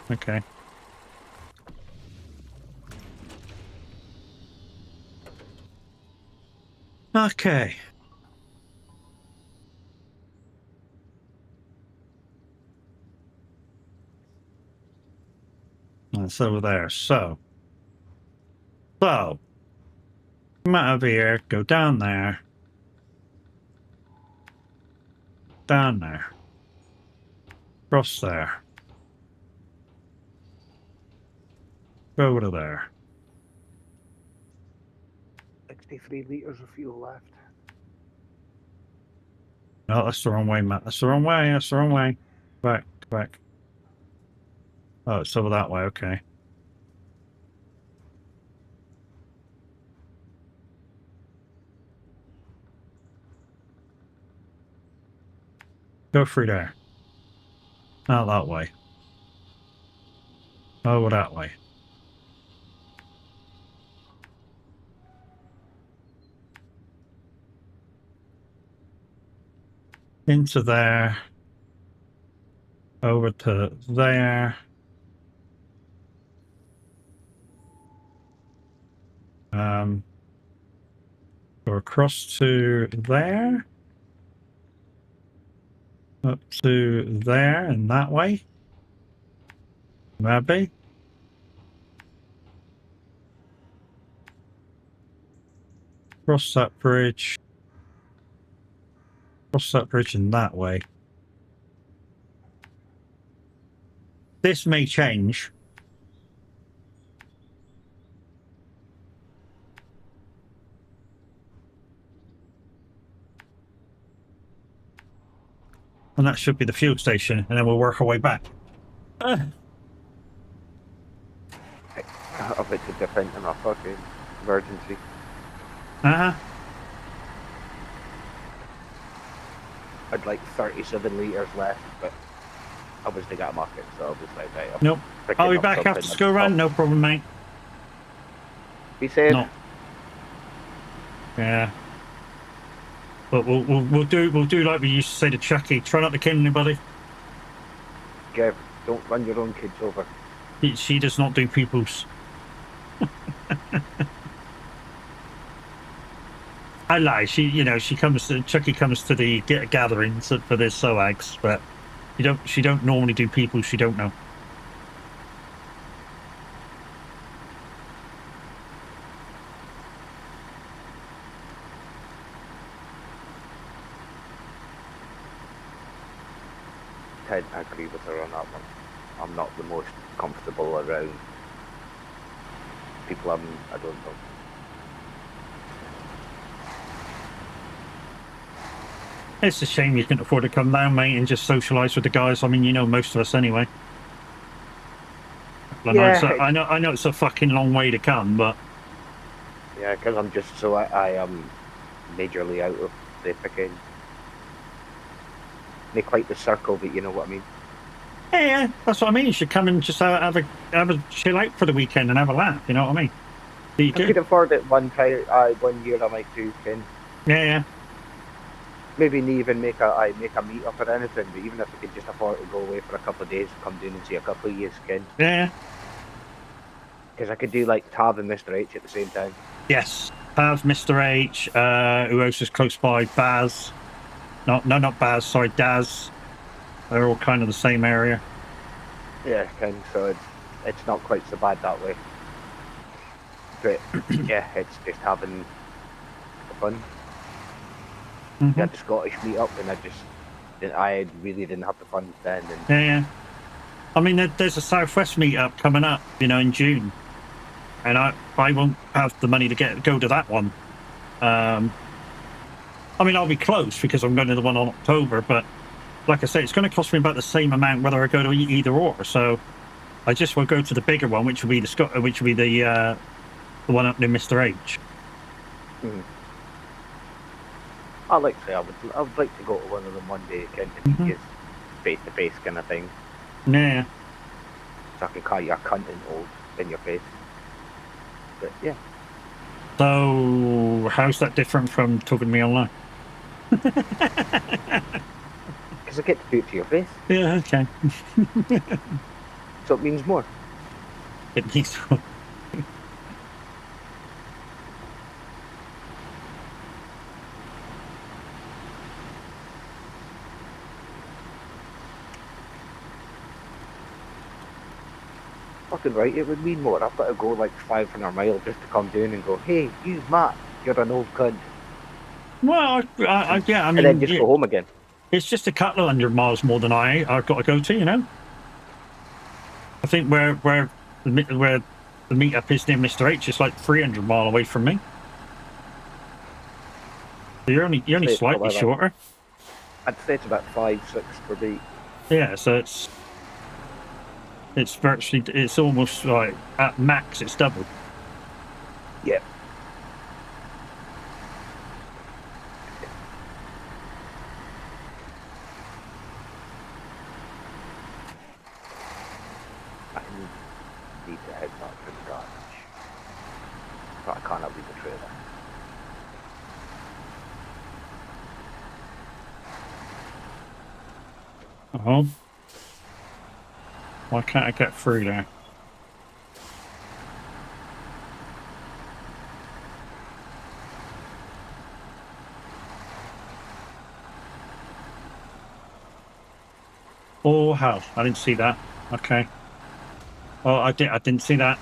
Okay. Okay. That's over there. So come out of here, go down there. Down there. Cross there. go over to there. 63 litres of fuel left. No, that's the wrong way, Matt. That's the wrong way. That's the wrong way. Back, back. Oh, it's over that way. Okay. Go through there. Not that way. Over that way. Into there. Over to there. Go across to there. Up to there and that way. Maybe. Cross that bridge. Cross that bridge in that way. This may change. And that should be the fuel station, and then we'll work our way back. I'll bet to dip into my fucking emergency. Uh-huh. I'd like 37 litres left, but I was to get a market, so I was like, right, Nope. picking I'll be up back something after that's school run, top. no problem, mate. Be safe. No. Yeah. But we'll do like we used to say to Chucky. Try not to kill anybody. Gav, don't run your own kids over. She does not do people's. I lie. She comes to Chucky comes to the gatherings for the SOAGs, but she don't normally do people she don't know. I agree with her on that one. I'm not the most comfortable around people I don't know. It's a shame you can afford to come down, mate, and just socialise with the guys. I mean, you know most of us anyway. I know it's a fucking long way to come, but Yeah, because I'm just so I am majorly out of the picking. Not quite the circle, but you know what I mean. yeah, that's what I mean. You should come and just have a chill out for the weekend and have a laugh. You know what I mean? You I could afford it one time. 1 year I might do. Can yeah. maybe not even make a meet up or anything, but even if I could just afford to go away for a couple of days, come down and see a couple of years, Ken. Yeah. Because I could do like Tab and Mr. H at the same time. Yes. Have Mr. H. Who else is close by? Baz. No, not Baz. Sorry, Daz. They're all kind of the same area. Yeah, Ken. So it's not quite so bad that way. But yeah, it's just having fun. Mhm. We had the Scottish meet up, and I really didn't have the fun then. And Yeah. I mean, there's a Southwest meetup coming up, in June, and I won't have the money to go to that one. I mean, I'll be close because I'm going to the one on October, but like I say, it's going to cost me about the same amount whether I go to either or. So I just will go to the bigger one, which will be the one up near Mr. H. I like to say I would like to go to one of them one day, Ken, and meet you face to face kind of thing. Yeah. So I can call you a cunt and old in your face. But yeah. So how's that different from talking to me online? Because I get to do it to your face. Yeah, okay. So it means more. It needs Fucking right, it would mean more. I've got to go like 500 miles just to come down and go, hey, you Matt, you're an old cunt. Well, yeah, I mean, and then just go home again. It's just a couple of 100 miles more than I've got to go to, I think where the meetup is near Mr. H. It's like 300 mile away from me. So you're only Say it's slightly probably like- shorter. I'd say it's about 5-6 per beat. Yeah, so it's virtually, it's almost like at max it's double. Yep. I need to head back to the garage. But I can't leave the trailer. Oh. Why can't I get through there? Oh hell! I didn't see that. Okay. Oh, I didn't see that.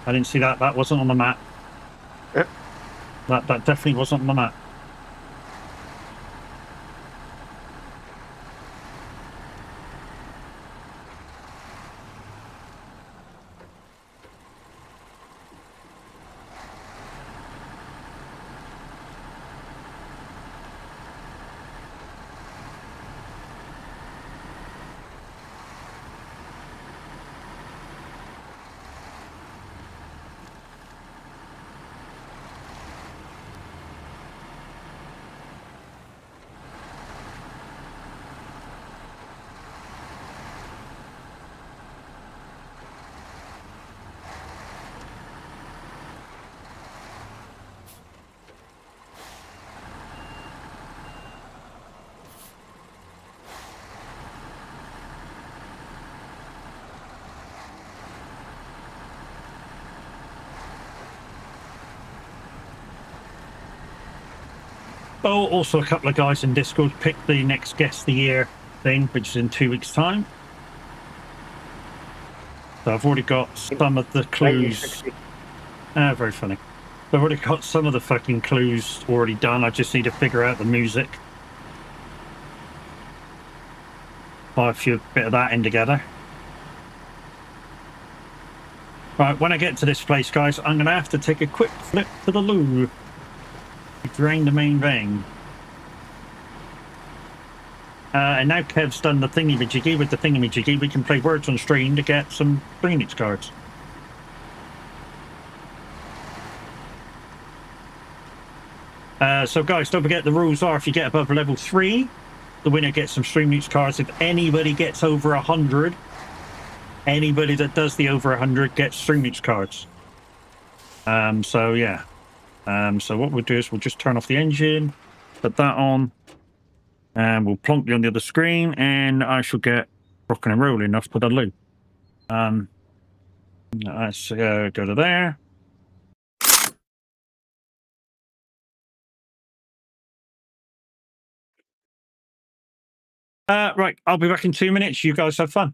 I didn't see that. That wasn't on the map. Yep. That definitely wasn't on the map. Oh, also a couple of guys in Discord picked the next Guess the Year thing, which is in 2 weeks' time. So I've already got some of the clues. 1960. Very funny. I've already got some of the fucking clues already done. I just need to figure out the music. Buy a few bit of that in together. Right, when I get to this place, guys, I'm going to have to take a quick flip to the loo. Drain the main vein. And now Kev's done the thingy-majiggy. With the thingy-majiggy, we can play Words on Stream to get some Phoenix cards. So guys, don't forget the rules are if you get above level 3, the winner gets some Stream Newts cards. If anybody gets over 100, anybody that does the over 100 gets Stream Newts cards. So yeah. So what we'll do is we'll just turn off the engine, put that on, and we'll plonk you on the other screen, and I shall get rocking and rolling off to the loo. Let's go to there. Right, I'll be back in 2 minutes. You guys have fun.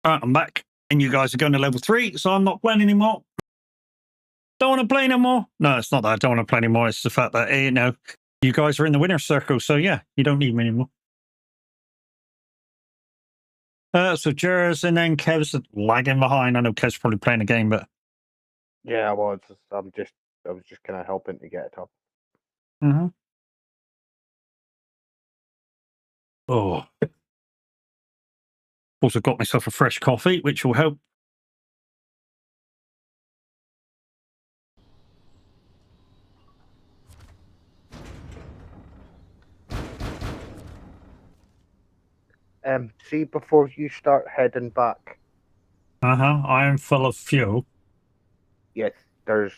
Alright, I'm back. And you guys are going to level 3, so I'm not playing anymore. Don't want to play no more. No, it's not that I don't want to play anymore. It's the fact that, you know, you guys are in the winner's circle. So, yeah, you don't need me anymore. So Jers and then Kev's lagging behind. I know Kev's probably playing a game, but... Yeah, I was. I was just kind of helping to get it up. Mm-hmm. Oh. Also got myself a fresh coffee, which will help. See, before you start heading back, I am full of fuel. yes, there's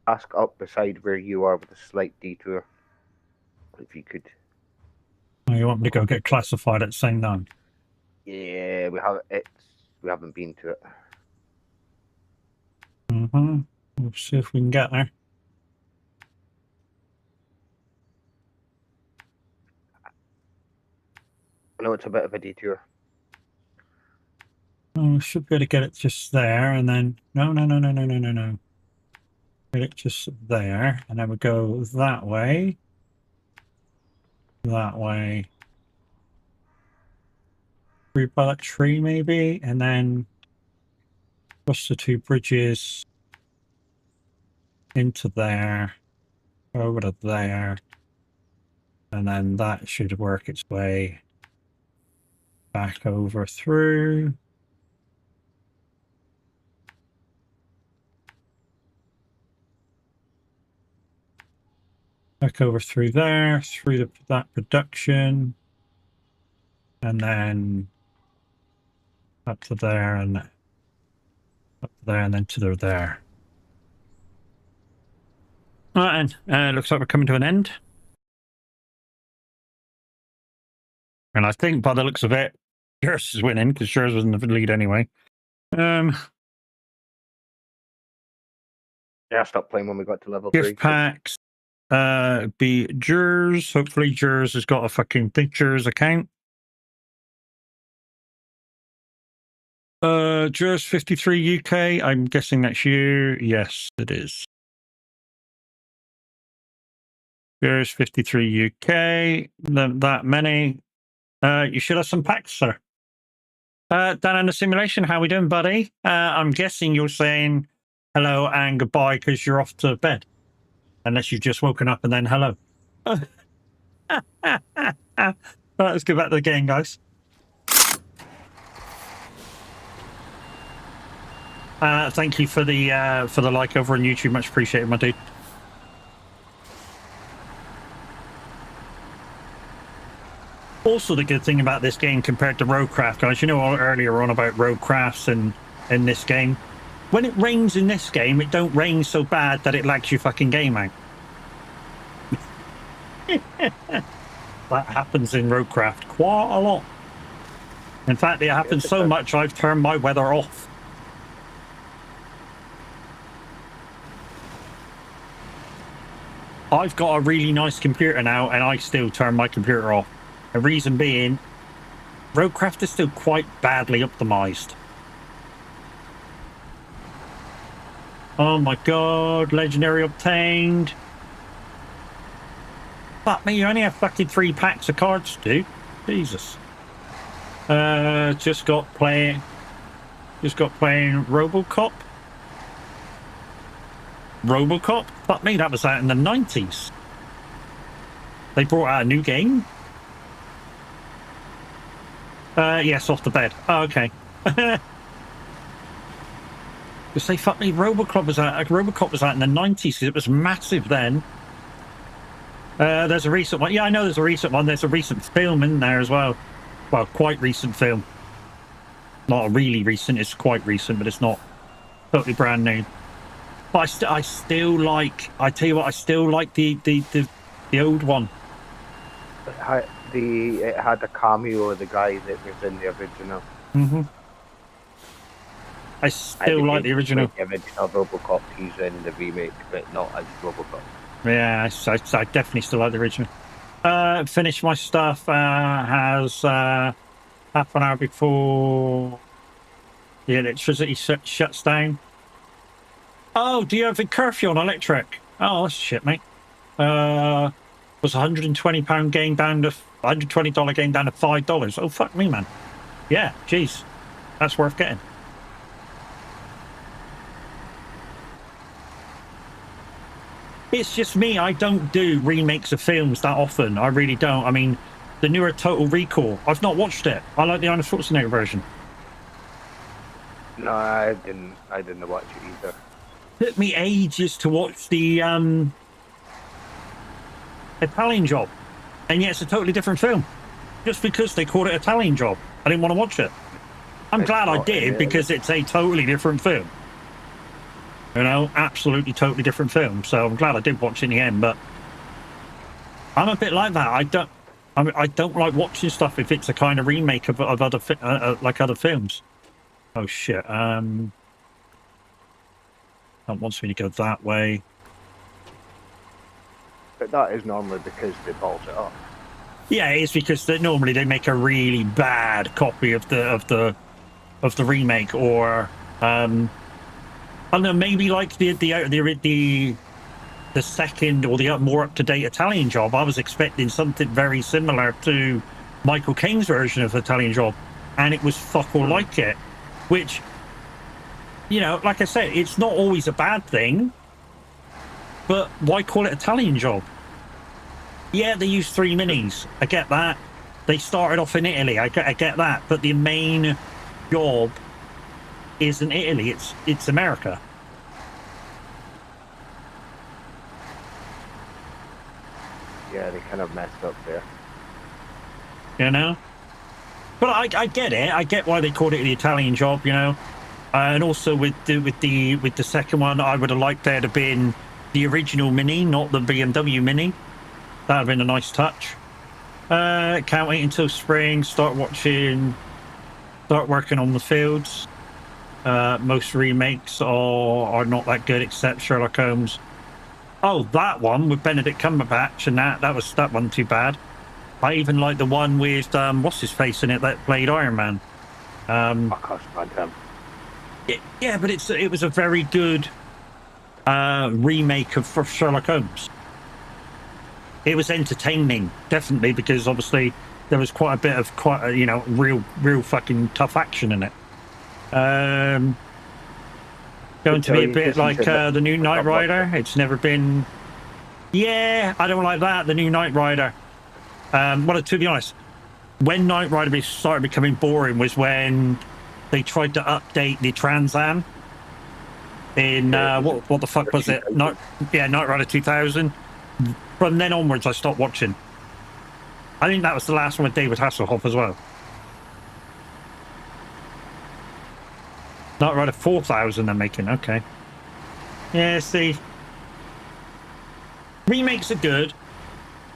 ask up beside where you are with a slight detour. If you could. Oh, you want me to go get classified at the same time? Yeah, we haven't been to it. We'll see if we can get there. I know it's a bit of a detour. Oh, we should be able to get it just there, and then no. Get it just there, and then we go that way, through by that tree maybe, and then cross the 2 bridges into there, over to there, and then that should work its way back over through. Back over through there, through that production, and then up to there, and up to there, and then to there. All right, and looks like we're coming to an end. And I think by the looks of it, Jers is winning, because Jers was in the lead anyway. Yeah, I stopped playing when we got to level 3. Gift packs. Be Jers. Hopefully Jers has got a fucking Jers account. Jers 53 UK. I'm guessing that's you. Yes, it is. Jers 53 UK. That many. You should have some packs, sir. Dan in the simulation, how we doing, buddy? I'm guessing you're saying hello and goodbye because you're off to bed. Unless you've just woken up and then hello. Right, let's go back to the game, guys. Thank you for the like over on YouTube. Much appreciated, my dude. Also, the good thing about this game compared to Roadcraft, guys, you know earlier on about Roadcrafts and in this game. When it rains in this game, it don't rain so bad that it lags your fucking game out. That happens in Roadcraft quite a lot. In fact, it happens so much I've turned my weather off. I've got a really nice computer now, and I still turn my computer off. The reason being, Roadcraft is still quite badly optimized. Oh my god, legendary obtained. Fuck me, you only have fucking 3 packs of cards, dude. Jesus. Just got playing Robocop. Robocop? Fuck me, that was out in the 90s. They brought out a new game? Yes, off the bed. Oh, okay. Because they fuck me, Robocop was out in the 90s because it was massive then. There's a recent one. Yeah, I know there's a recent one. There's a recent film in there as well. Well, quite recent film. Not really recent, it's quite recent, but it's not totally brand new. But I still like, I tell you what, I still like the old one. It had a cameo of the guy that was in the original. I still like the original. The original Robocop, he's in the remake, but not as Robocop. Yeah, I definitely still like the original. Finished my stuff. Has half an hour before the electricity shuts down. Oh, do you have a curfew on electric? Oh, that's shit, mate. Was £120 gain down to $120 gain down to $5. Oh, fuck me, man. Yeah, jeez. That's worth getting. It's just me. I don't do remakes of films that often. I really don't. I mean, the newer Total Recall, I've not watched it. I like the Arnold Schwarzenegger version. No, I didn't watch it either. Took me ages to watch the Italian Job, and yet it's a totally different film. Just because they called it Italian Job, I didn't want to watch it. I'm glad I did, because it's a totally different film. You know, absolutely totally different film. So I'm glad I did watch it in the end. But I'm a bit like that. I don't like watching stuff if it's a kind of remake of other like other films. Oh shit. That wants me to go that way. But that is normally because they balls it up. Yeah, it's because normally they make a really bad copy of the remake, or I don't know, maybe like the second or the more up-to-date Italian Job. I was expecting something very similar to Michael Caine's version of Italian Job, and it was fuck all like it. Which, you know, like I said, it's not always a bad thing, but why call it Italian Job? Yeah, they used 3 minis. I get that. They started off in Italy. I get that. But the main job isn't Italy. It's America. Yeah, they kind of messed up there. You know? But I get it. I get why they called it the Italian Job, you know? And also with the second one, I would have liked there to have been the original Mini, not the BMW Mini. That would have been a nice touch. Can't wait until spring. Start working on the fields. Most remakes are not that good, except Sherlock Holmes. Oh, that one with Benedict Cumberbatch, and that one too bad. I even like the one with what's his face in it that played Iron Man. I can't stand him. Yeah, but it was a very good remake of Sherlock Holmes. It was entertaining, definitely, because obviously there was quite a bit of real fucking tough action in it. Going to be a bit like the new Knight Rider. It's never been. Yeah, I don't like that. The new Knight Rider. Well, to be honest, when Knight Rider started becoming boring was when they tried to update the Trans Am in what the fuck was it? Knight Rider 2000. From then onwards, I stopped watching. I think that was the last one with David Hasselhoff as well. Knight Rider 4000 they're making, okay. Yeah, see. Remakes are good.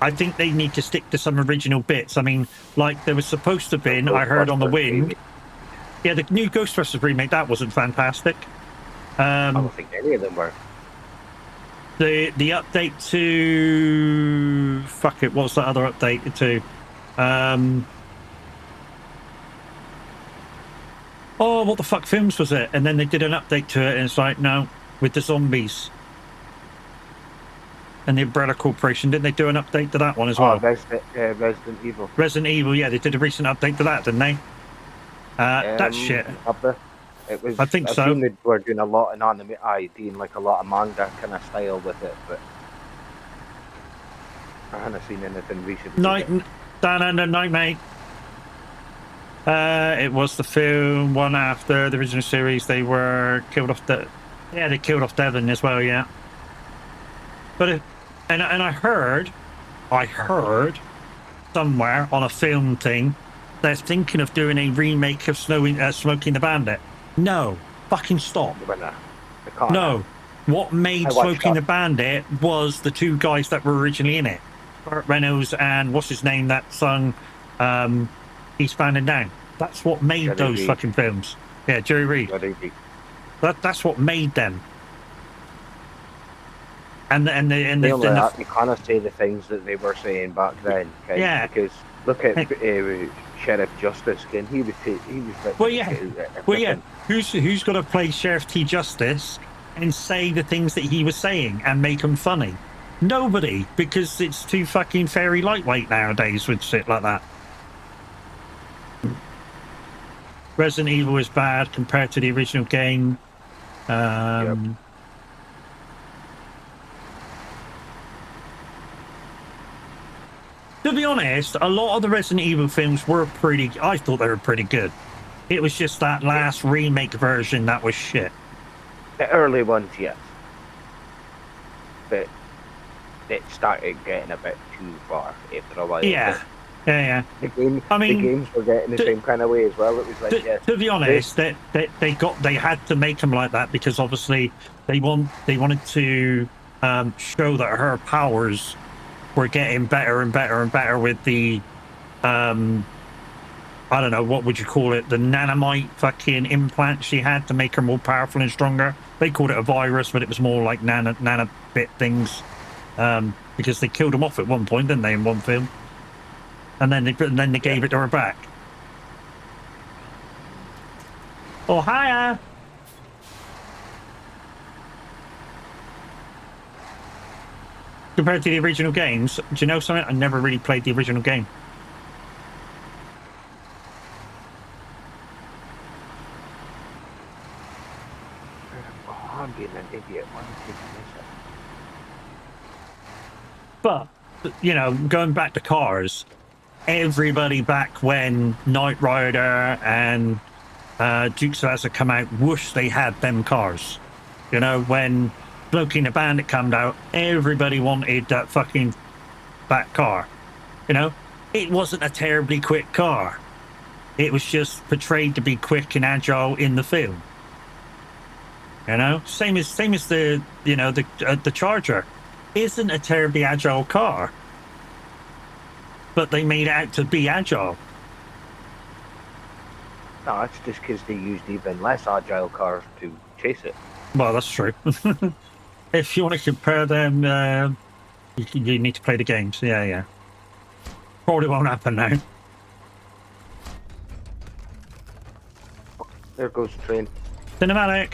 I think they need to stick to some original bits. I mean, like there was supposed to have been, I heard on the wind. Yeah, the new Ghostbusters remake, that wasn't fantastic. I don't think any of them were. The update to fuck it, what's that other update to? Oh, what the fuck films was it? And then they did an update to it, and it's like, no, with the zombies and the Umbrella Corporation, didn't they do an update to that one as well? Resident Evil. Resident Evil, yeah, they did a recent update to that, didn't they? That's shit. It was. I think so. They were doing a lot in anime, doing like a lot of manga kind of style with it, but I haven't seen anything recently. Night, mate. It was the film one after the original series. They were killed off. They killed off Devon as well. Yeah, but I heard somewhere on a film thing they're thinking of doing a remake of Smoking the Bandit. No, fucking stop. No, what made Smoking the Bandit was the 2 guys that were originally in it, Burt Reynolds and what's his name that sung Eastbound and Down. That's what made those fucking films. Yeah, Jerry Reed. That's what made them. And you kind of say the things that they were saying back then. Okay? Yeah. Because look at Sheriff Justice again. He was like, Well, yeah. Well, yeah. Who's got to play Sheriff T. Justice and say the things that he was saying and make them funny? Nobody, because it's too fucking fairy lightweight nowadays with shit like that. Resident Evil is bad compared to the original game. Yep. To be honest, a lot of the Resident Evil films were pretty... I thought they were pretty good. It was just that last remake version that was shit. The early ones, yes. But it started getting a bit too far after a while. Yeah. Yeah. The games were getting the same kind of way as well. It was like, to be honest, they had to make them like that because obviously they wanted to show that her powers were getting better and better and better with the I don't know, what would you call it, the nanomite fucking implant she had to make her more powerful and stronger. They called it a virus, but it was more like nanobit things, because they killed them off at one point, didn't they, in one film? And then they gave it to her back. Oh, hiya! Compared to the original games, do you know something? I never really played the original game. Oh, I'm being an idiot. Why am I taking this? But, you know, going back to cars, everybody back when Knight Rider and Dukes of Hazzard come out, whoosh, they had them cars. You know, when Smokey and the Bandit came out, everybody wanted that car. You know, it wasn't a terribly quick car. It was just portrayed to be quick and agile in the film. You know, same as the, you know, the Charger isn't a terribly agile car, but they made it out to be agile. No, it's just because they used even less agile cars to chase it. Well, that's true. If you want to compare them, you need to play the games. Yeah. Probably won't happen now. There goes the train. Cinematic.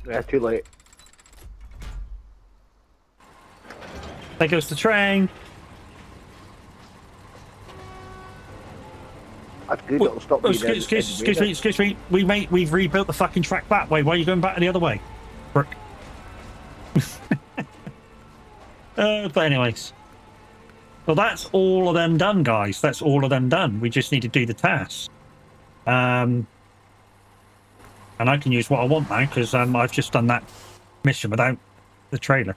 Yeah, too late. There goes the train. That's good. It'll stop me. Excuse me. We've rebuilt the fucking track that way. Why are you going back the other way? Brick. But anyways, well, that's all of them done, guys. That's all of them done. We just need to do the tasks. And I can use what I want now because I've just done that mission without the trailer.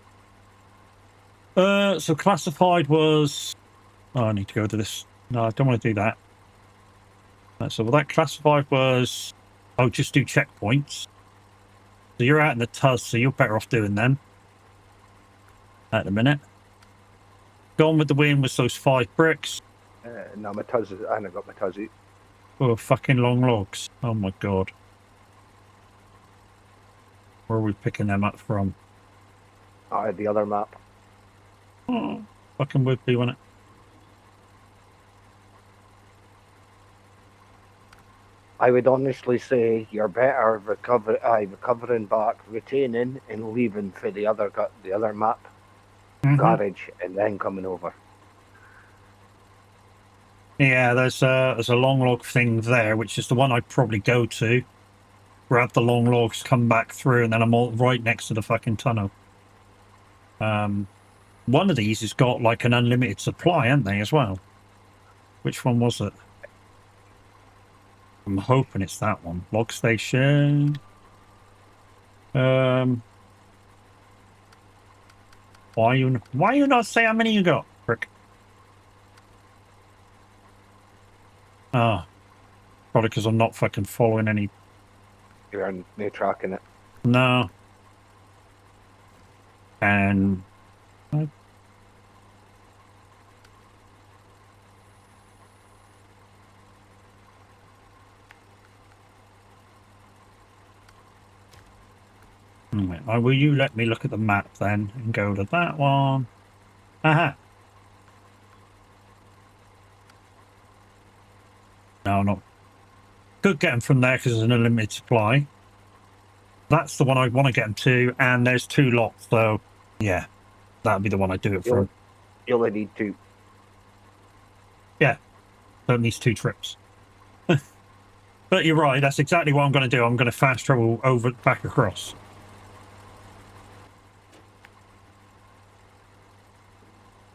So classified was... Oh, I need to go to this. No, I don't want to do that. So that classified was... Oh, just do checkpoints. So you're out in the Tuz, so you're better off doing them. At the minute. Gone with the Wind was those 5 bricks. No, my Tuz, I haven't got my Tuz. Oh, fucking long logs. Oh my god. Where are we picking them up from? I had the other map. Oh, fucking would be, wouldn't it? I would honestly say you're better recovering back, retaining, and leaving for the other map, garage, and then coming over. Yeah, there's a long log thing there, which is the one I'd probably go to. Grab the long logs, come back through, and then I'm all right next to the fucking tunnel. One of these has got like an unlimited supply, haven't they, as well? Which one was it? I'm hoping it's that one. Log station. Why you not say how many you got, Rick? Ah, probably because I'm not fucking following any. You're tracking it. No. And will you let me look at the map then and go to that one? Aha. No, not. Could get them from there because there's an unlimited supply. That's the one I want to get them to, and there's 2 lots, so yeah, that'd be the one I do it from. You only need 2. Yeah, so it needs 2 trips. But you're right, that's exactly what I'm going to do. I'm going to fast travel over back across.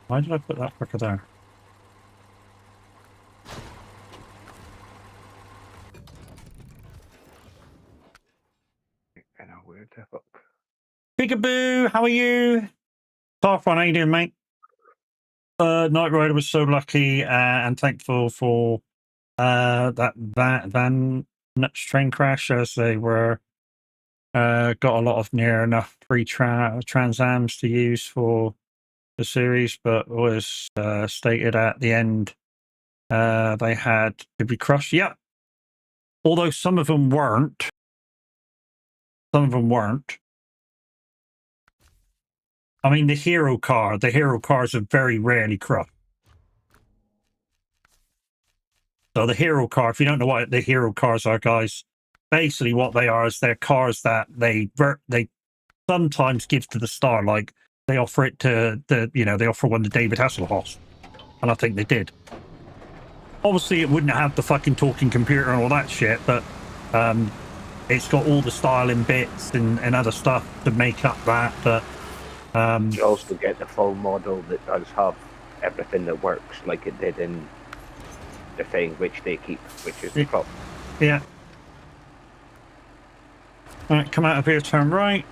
Why did I put that fucker there? I know, where the fuck. Peekaboo, how are you? Tarfon, how you doing, mate? Knight Rider was so lucky and thankful for that Van Nuts train crash, as they were got a lot of near enough free Transams to use for the series, but was stated at the end they had to be crushed. Yep. Although some of them weren't. Some of them weren't. I mean, the hero cars are very rarely crushed. So the hero car, if you don't know what the hero cars are, guys, basically what they are is they're cars that they sometimes give to the star. Like they offer it to they offer one to David Hasselhoff, and I think they did. Obviously, it wouldn't have the fucking talking computer and all that shit, but it's got all the styling bits and other stuff to make up that. But you also get the full model that does have everything that works, like it did in the thing which they keep, which is the prop. Yeah. All right, come out of here, turn right,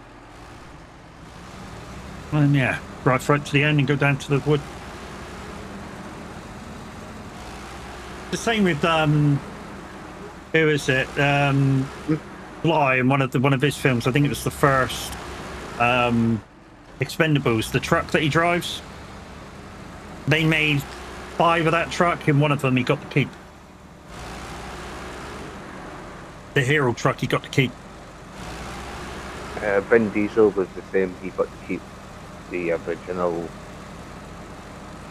and yeah, drive right to the end and go down to the wood. The same with who is it? Fly in one of his films. I think it was the first Expendables. The truck that he drives. They made 5 of that truck. In one of them, he got to keep. The hero truck, he got to keep. Vin Diesel was the same. He got to keep the original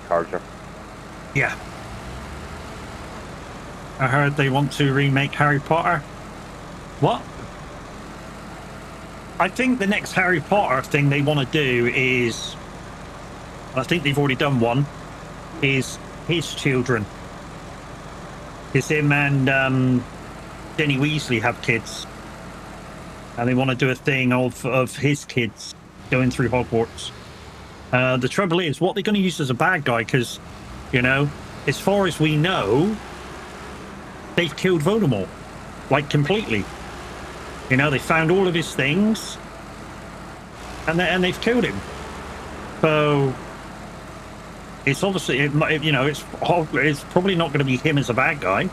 Charger. Yeah. I heard they want to remake Harry Potter. What? I think the next Harry Potter thing they want to do is, I think they've already done one, is his children. Because him and Jenny Weasley have kids. And they want to do a thing of his kids going through Hogwarts. The trouble is, what they're going to use as a bad guy, because, as far as we know, they've killed Voldemort. Like, completely. They found all of his things, and they've killed him. So it's obviously, it's probably not going to be him as a bad guy.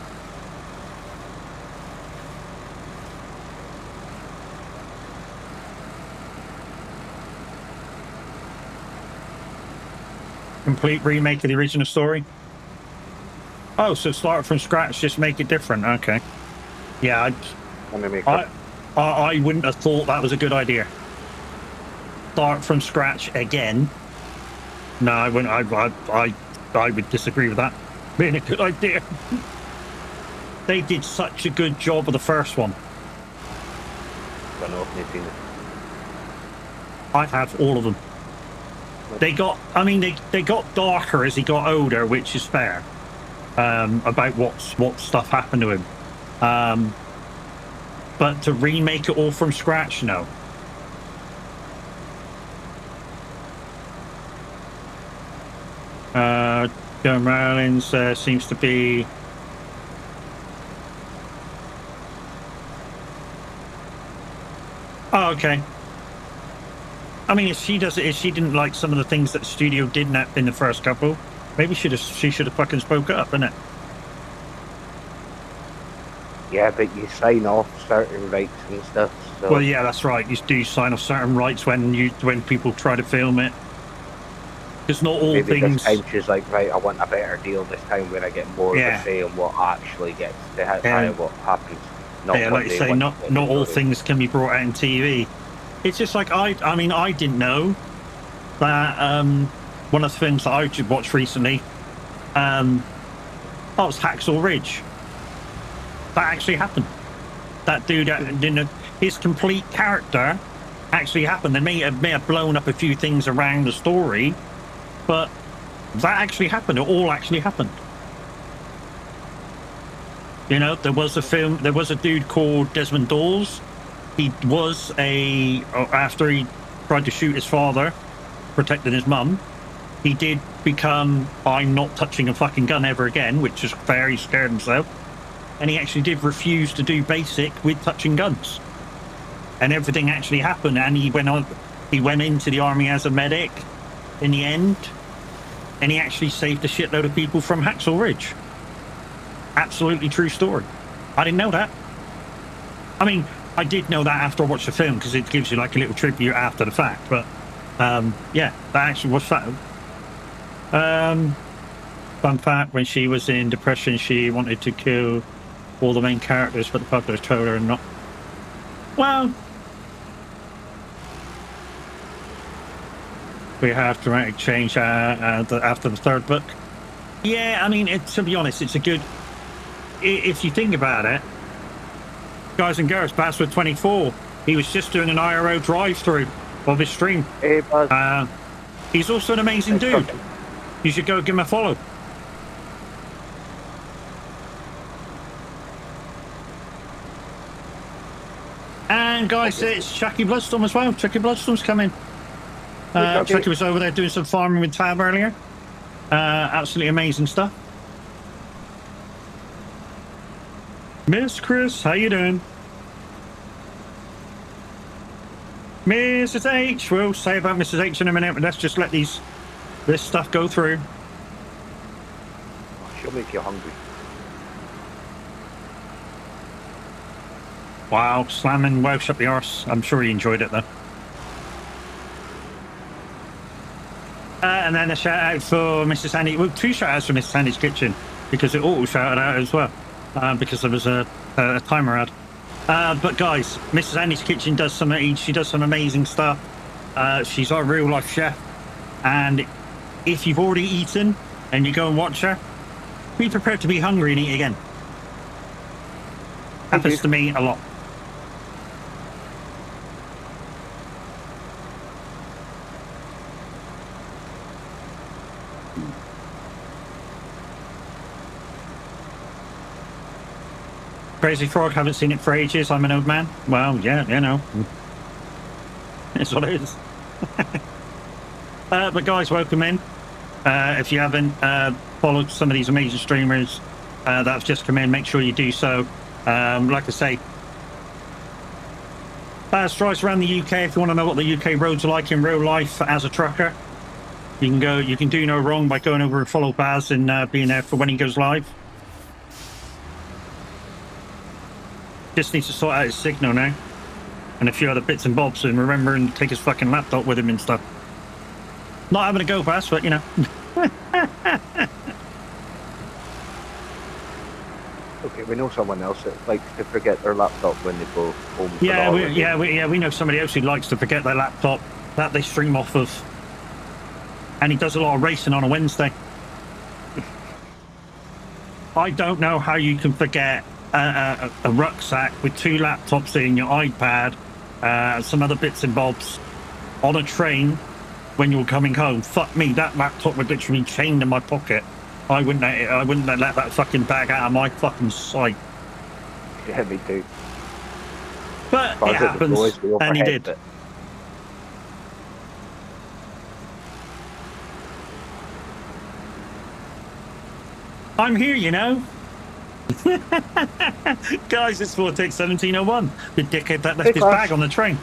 Complete remake of the original story. Oh, so start from scratch, just make it different. Okay. Yeah, I wouldn't have thought that was a good idea. Start from scratch again. No, I wouldn't. I would disagree with that being a good idea. They did such a good job of the first one. Don't know if you've seen it. I have all of them. They got darker as he got older, which is fair. About what stuff happened to him. But to remake it all from scratch, no. Joe Rollins seems to be... Oh, okay. I mean, if she didn't like some of the things that the studio did in the first couple, maybe she should have fucking spoke up, innit? Yeah, but you sign off certain rights and stuff. So. Well, yeah, that's right. You do sign off certain rights when people try to film it. Because not all maybe things. This time she's like, right, I want a better deal this time where I get more of a say on what actually gets what happens. Yeah, like you say, not all things can be brought out on TV. It's just like I mean, I didn't know that one of the films that I watched recently, that was Hacksaw Ridge. That actually happened. That dude, his complete character actually happened. They may have blown up a few things around the story, but that actually happened. It all actually happened. You know, there was a dude called Desmond Dawes. He was after he tried to shoot his father, protecting his mum, he did become, I'm not touching a fucking gun ever again, which is fair, he scared himself. And he actually did refuse to do basic with touching guns. And everything actually happened, and he went into the army as a medic in the end, and he actually saved a shitload of people from Hacksaw Ridge. Absolutely true story. I didn't know that. I mean, I did know that after I watched the film, because it gives you like a little tribute after the fact, but yeah, that actually was fact. Fun fact, when she was in depression, she wanted to kill all the main characters, but the publisher told her not. Well, we have dramatic change after the third book. Yeah, I mean, to be honest, it's a good... If you think about it, guys and girls, Password 24, he was just doing an IRO drive-through of his stream. Hey, Buzz. He's also an amazing dude. You should go give him a follow. And guys, it's Chucky Bloodstorm as well. Chucky Bloodstorm's coming. Chucky was over there doing some farming with Tab earlier. Absolutely amazing stuff. Miss Chris, how you doing? Mrs. H, we'll say about Mrs. H in a minute, but let's just let this stuff go through. She'll make you hungry. Wow, slamming Welsh up the arse. I'm sure he enjoyed it though. And then a shout out for Mrs. Sandy. Well, 2 shout outs for Mrs. Sandy's Kitchen, because it auto shouted out as well, because there was a timer ad. But guys, Mrs. Sandy's Kitchen does some amazing stuff. She's our real life chef, and if you've already eaten and you go and watch her, be prepared to be hungry and eat again. Happens to me a lot. Crazy Frog, haven't seen it for ages. I'm an old man. Well, yeah, you know. It's what it is. But guys, welcome in. If you haven't followed some of these amazing streamers that have just come in, make sure you do so. Like I say, drives around the UK. If you want to know what the UK roads are like in real life as a trucker, you can do no wrong by going over and follow Baz and being there for when he goes live. Just needs to sort out his signal now, and a few other bits and bobs, and remembering to take his fucking laptop with him and stuff. Not having a go past, but you know. Okay, we know someone else that likes to forget their laptop when they go home. Yeah, we know somebody else who likes to forget their laptop that they stream off of, and he does a lot of racing on a Wednesday. I don't know how you can forget a rucksack with 2 laptops in, your iPad, some other bits and bobs on a train when you're coming home. Fuck me, that laptop would literally be chained in my pocket. I wouldn't let that fucking bag out of my fucking sight. Yeah, me too. But it happens, and he did. It. I'm here, you know. Guys, it's Vortex 1701, the dickhead that left his bag on the train.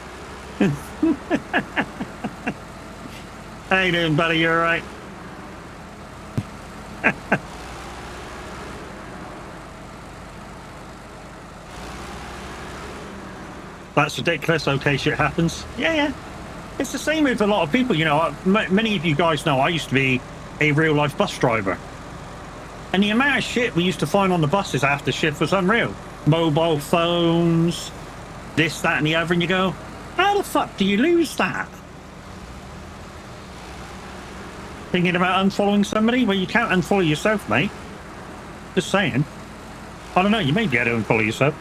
How you doing, buddy? You alright? That's ridiculous. Okay, shit happens. Yeah. It's the same with a lot of people, you know. Many of you guys know I used to be a real life bus driver. And the amount of shit we used to find on the buses after shift was unreal. Mobile phones, this, that, and the other, and you go, how the fuck do you lose that? Thinking about unfollowing somebody? Well, you can't unfollow yourself, mate. Just saying. I don't know, you may be able to unfollow yourself.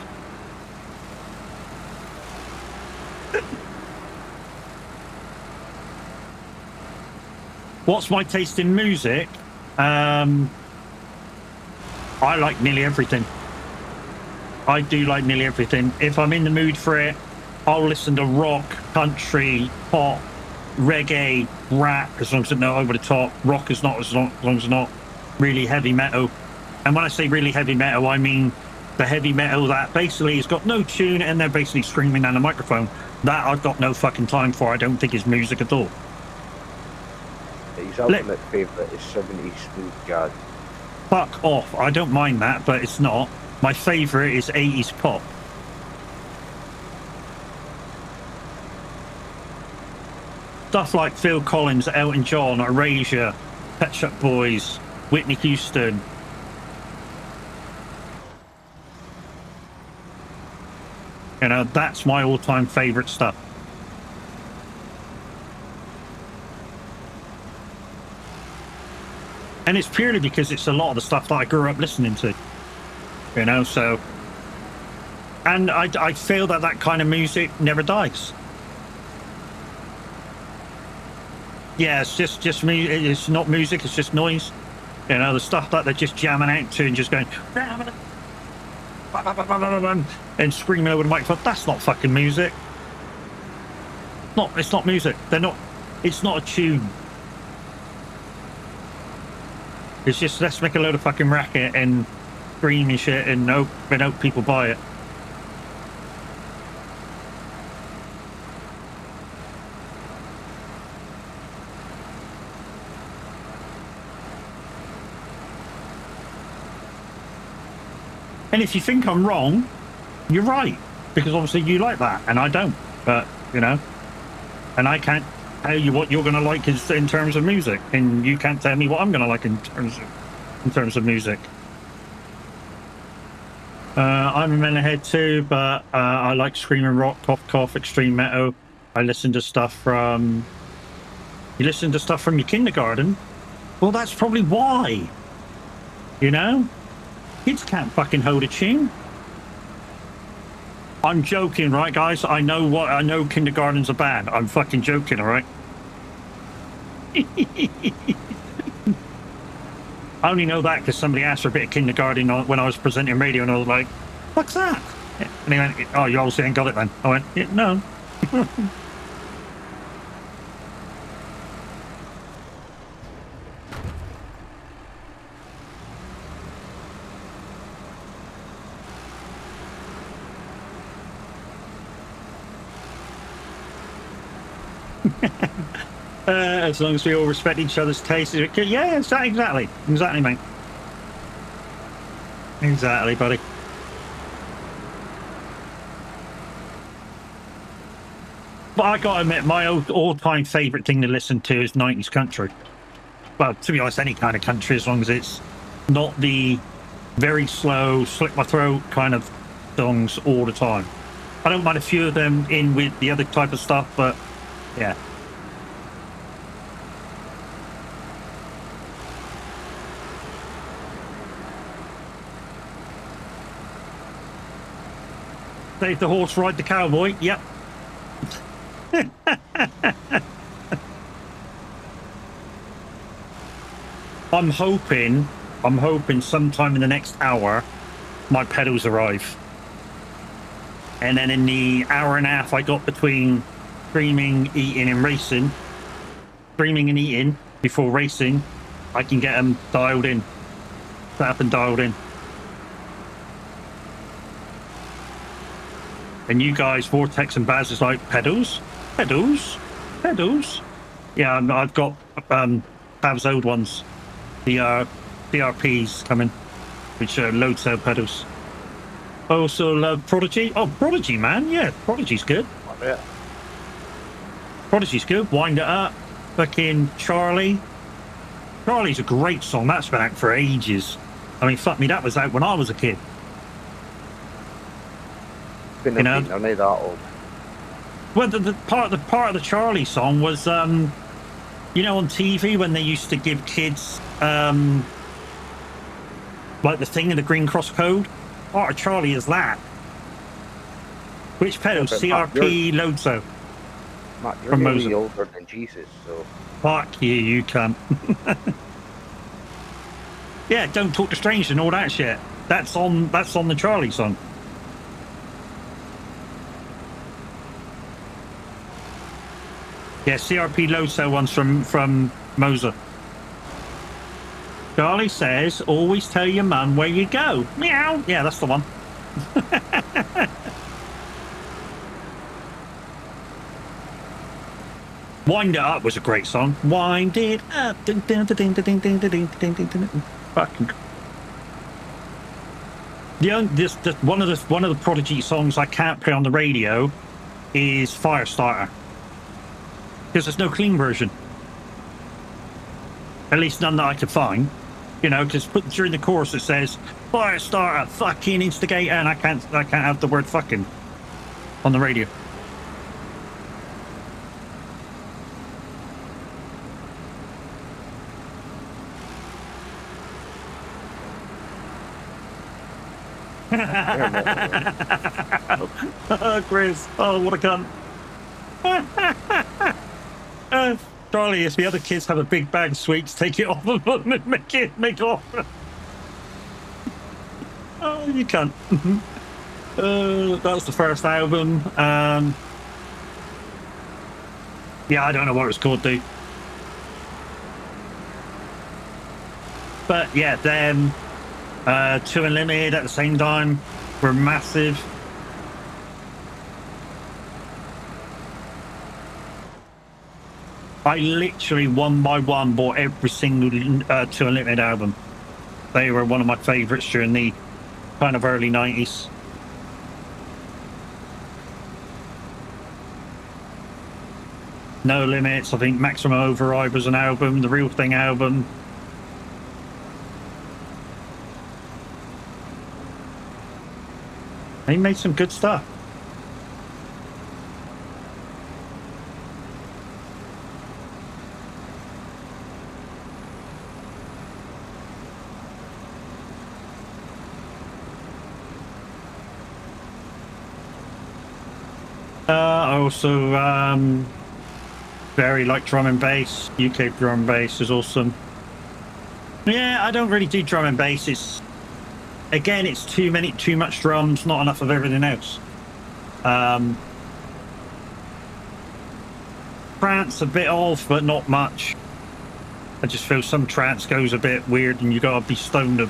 What's my taste in music? I like nearly everything. I do like nearly everything. If I'm in the mood for it, I'll listen to rock, country, pop, reggae, rap, as long as it's not over the top. Rock is not, as long as it's not really heavy metal. And when I say really heavy metal, I mean the heavy metal that basically has got no tune and they're basically screaming down the microphone. That I've got no fucking time for. I don't think it's music at all. His ultimate favourite is 70s smooth jazz. Fuck off. I don't mind that, but it's not. My favourite is 80s pop. Stuff like Phil Collins, Elton John, Erasure, Pet Shop Boys, Whitney Houston. You know, that's my all-time favourite stuff. And it's purely because it's a lot of the stuff that I grew up listening to. You know, so... And I feel that that kind of music never dies. Yeah, it's just me. It's not music, it's just noise. You know, the stuff that they're just jamming out to and just going... and screaming over the microphone. That's not fucking music. It's not music. They're not... It's not a tune. It's just, let's make a load of fucking racket and scream and shit and hope people buy it. And if you think I'm wrong, you're right. Because obviously you like that and I don't. But, you know, and I can't tell you what you're going to like in terms of music, and you can't tell me what I'm going to like in terms of music. I'm a metalhead too, but I like screaming rock, cough cough, extreme metal. I listen to stuff from... You listen to stuff from your kindergarten? Well, that's probably why. You know? Kids can't fucking hold a tune. I'm joking, right, guys? I know kindergarten's a band. I'm fucking joking, all right? I only know that because somebody asked for a bit of kindergarten when I was presenting radio, and I was like, "What's that?" And he went, "Oh, you obviously ain't got it then." I went, yeah, "No." As long as we all respect each other's tastes. Yeah, exactly, mate. Exactly, buddy. But I gotta admit, my all-time favourite thing to listen to is 90s country. Well, to be honest, any kind of country, as long as it's not the very slow, slit my throat kind of songs all the time. I don't mind a few of them in with the other type of stuff, but yeah. Save the horse, ride the cowboy. Yep. I'm hoping sometime in the next hour my pedals arrive. And then in the hour and a half I got between streaming, eating and racing, streaming and eating before racing, I can get them dialed in. Set up and dialed in. And you guys, Vortex and Baz, is like, pedals? Pedals? Pedals? Yeah, I've got Bav's old ones. The DRPs coming, which are load cell pedals. I also love Prodigy. Oh, Prodigy, man. Yeah, Prodigy's good. Oh, yeah. Prodigy's good. Wind It Up. Fucking Charlie. Charlie's a great song. That's been out for ages. I mean, fuck me, that was out when I was a kid. Couldn't You know? have been only that old. Well, the part of the Charlie song was, you know, on TV when they used to give kids, like the thing in the Green Cross Code, part of Charlie is that? Which pedal? Yeah, but Matt, CRP Lodzo. Matt, you're From nearly Moser. older than Jesus, so Fuck you cunt. Yeah, don't talk to strangers and all that shit. That's on the Charlie song. Yeah, CRP Loso one's from Moser. Charlie says, always tell your mum where you go. Meow. Yeah, that's the one. Wind It Up was a great song. Wind it up. Fucking. One of the Prodigy songs I can't play on the radio is Firestarter, because there's no clean version. At least none that I could find. You know, because during the chorus it says Firestarter, fucking instigator, and I can't have the word fucking on the radio. Chris, oh, what a cunt. Charlie, if the other kids have a big bag of sweets, take it off of them and make off. Oh, you can't. That was the first album. Yeah, I don't know what it was called, dude. But yeah, them, Two Unlimited at the same time were massive. I literally one by one bought every single Two Unlimited album. They were one of my favourites during the kind of early 90s. No Limits, I think Maximum Override was an album, the Real Thing album. They made some good stuff. I also very like drum and bass. UK drum and bass is awesome. Yeah, I don't really do drum and bass. It's too much drums, not enough of everything else. Trance a bit of, but not much. I just feel some trance goes a bit weird and you gotta be stoned to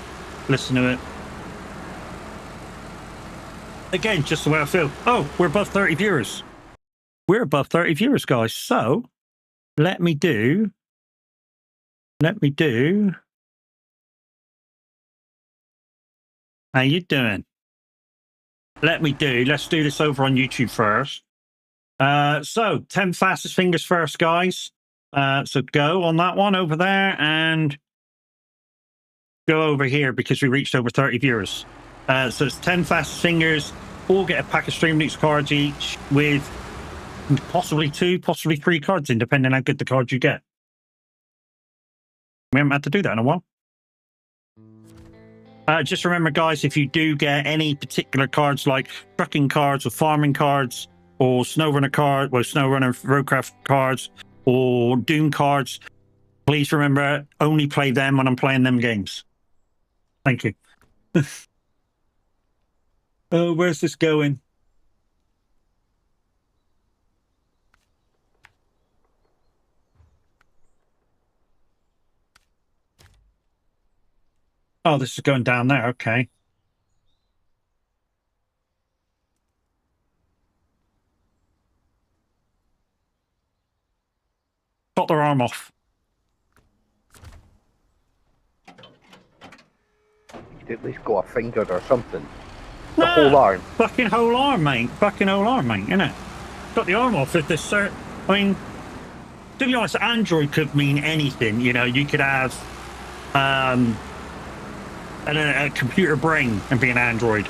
listen to it. Again, just the way I feel. Oh, we're above 30 viewers. We're above 30 viewers, guys. So let me do. How you doing? Let's do this over on YouTube first. So 10 fastest fingers first, guys. So go on that one over there and go over here because we reached over 30 viewers. So it's 10 fastest fingers. All get a pack of Stream Links cards each with possibly 2, possibly 3 cards in, depending on how good the cards you get. We haven't had to do that in a while. Just remember, guys, if you do get any particular cards like trucking cards or farming cards or SnowRunner Roadcraft cards or Doom cards, please remember, only play them when I'm playing them games. Thank you. Oh, where's this going? Oh, this is going down there. Okay. Got their arm off. you'd at least go a finger or something. The whole arm. Fucking whole arm, mate. Fucking whole arm, mate, innit? Got the arm off with this cert. I mean, to be honest, Android could mean anything. You know, you could have a computer brain and be an Android.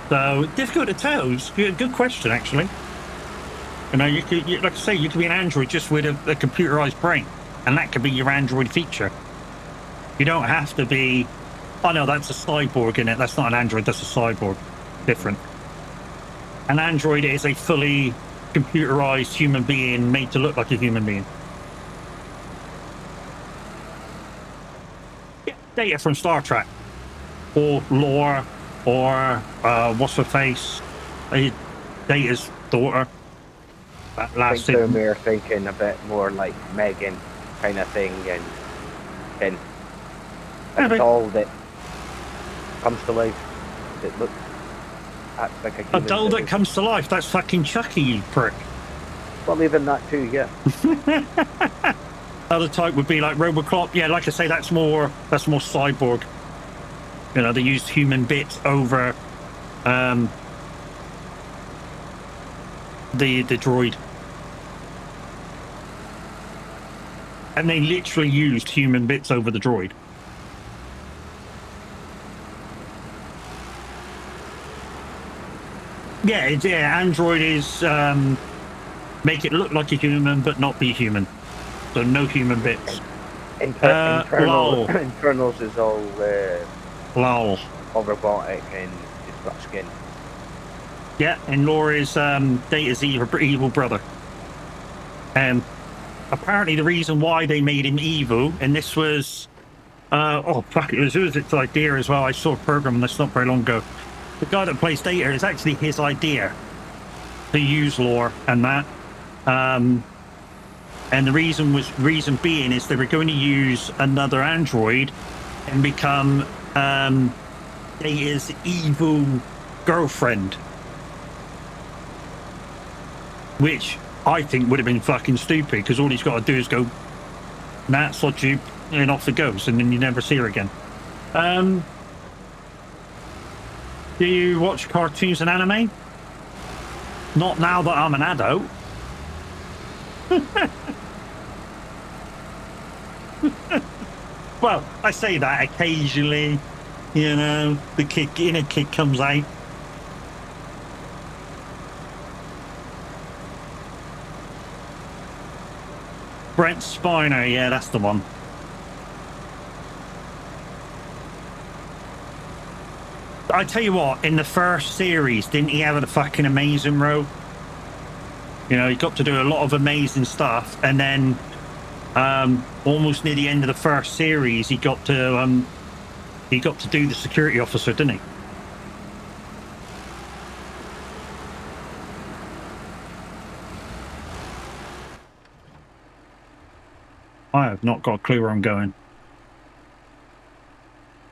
So difficult to tell. It's a good question, actually. You know, like I say, you could be an Android just with a computerized brain, and that could be your Android feature. You don't have to be Oh no, that's a cyborg in it. That's not an android. That's a cyborg. Different. An android is a fully computerized human being made to look like a human being. Yeah, Data from Star Trek, or Lore, or what's her face? Data's daughter. That I last think they're thinking a bit more like Megan kind of thing, and Yeah, a but- doll that comes to life that looks acts like a A human. doll that comes to life. That's fucking Chucky, you prick. Well, even that too, yeah. Other type would be like Robocop. Yeah, like I say, that's more cyborg. You know, they used human bits over the droid. And they literally used human bits over the droid. Yeah, Android is make it look like a human but not be human. So no human bits. Lol. Internals is all Lol. robotic and it's got skin. Yeah, and Laura is Data's evil brother. Apparently the reason why they made him evil, and this was oh fuck, it was its idea as well. I saw a program on this not very long ago. The guy that plays Data is actually his idea to use Lore and that. And the reason being is they were going to use another android and become Data's evil girlfriend, which I think would have been fucking stupid because all he's got to do is go, nah, sod you, and off it goes, and then you never see her again. Do you watch cartoons and anime? Not now that I'm an adult. Well, I say that occasionally, you know, the inner kid comes out. Brent Spiner, yeah, that's the one. I tell you what, in the first series, didn't he have a fucking amazing role? You know, he got to do a lot of amazing stuff, and then almost near the end of the first series, he got to do the security officer, didn't he? I have not got a clue where I'm going.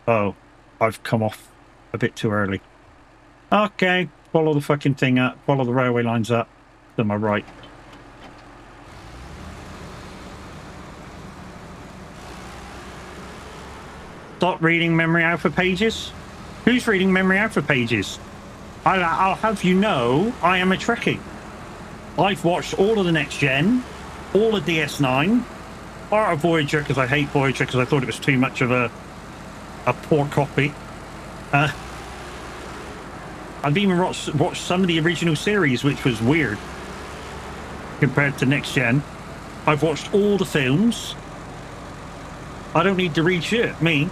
Oh, I've come off a bit too early. Okay, follow the fucking thing up, follow the railway lines up to my right. Stop reading Memory Alpha pages? Who's reading Memory Alpha pages? I'll have you know, I am a Trekkie. I've watched all of the Next Gen, all of DS9, part of Voyager because I hate Voyager because I thought it was too much of a poor copy. I've even watched some of the original series, which was weird compared to Next Gen. I've watched all the films. I don't need to read shit, me.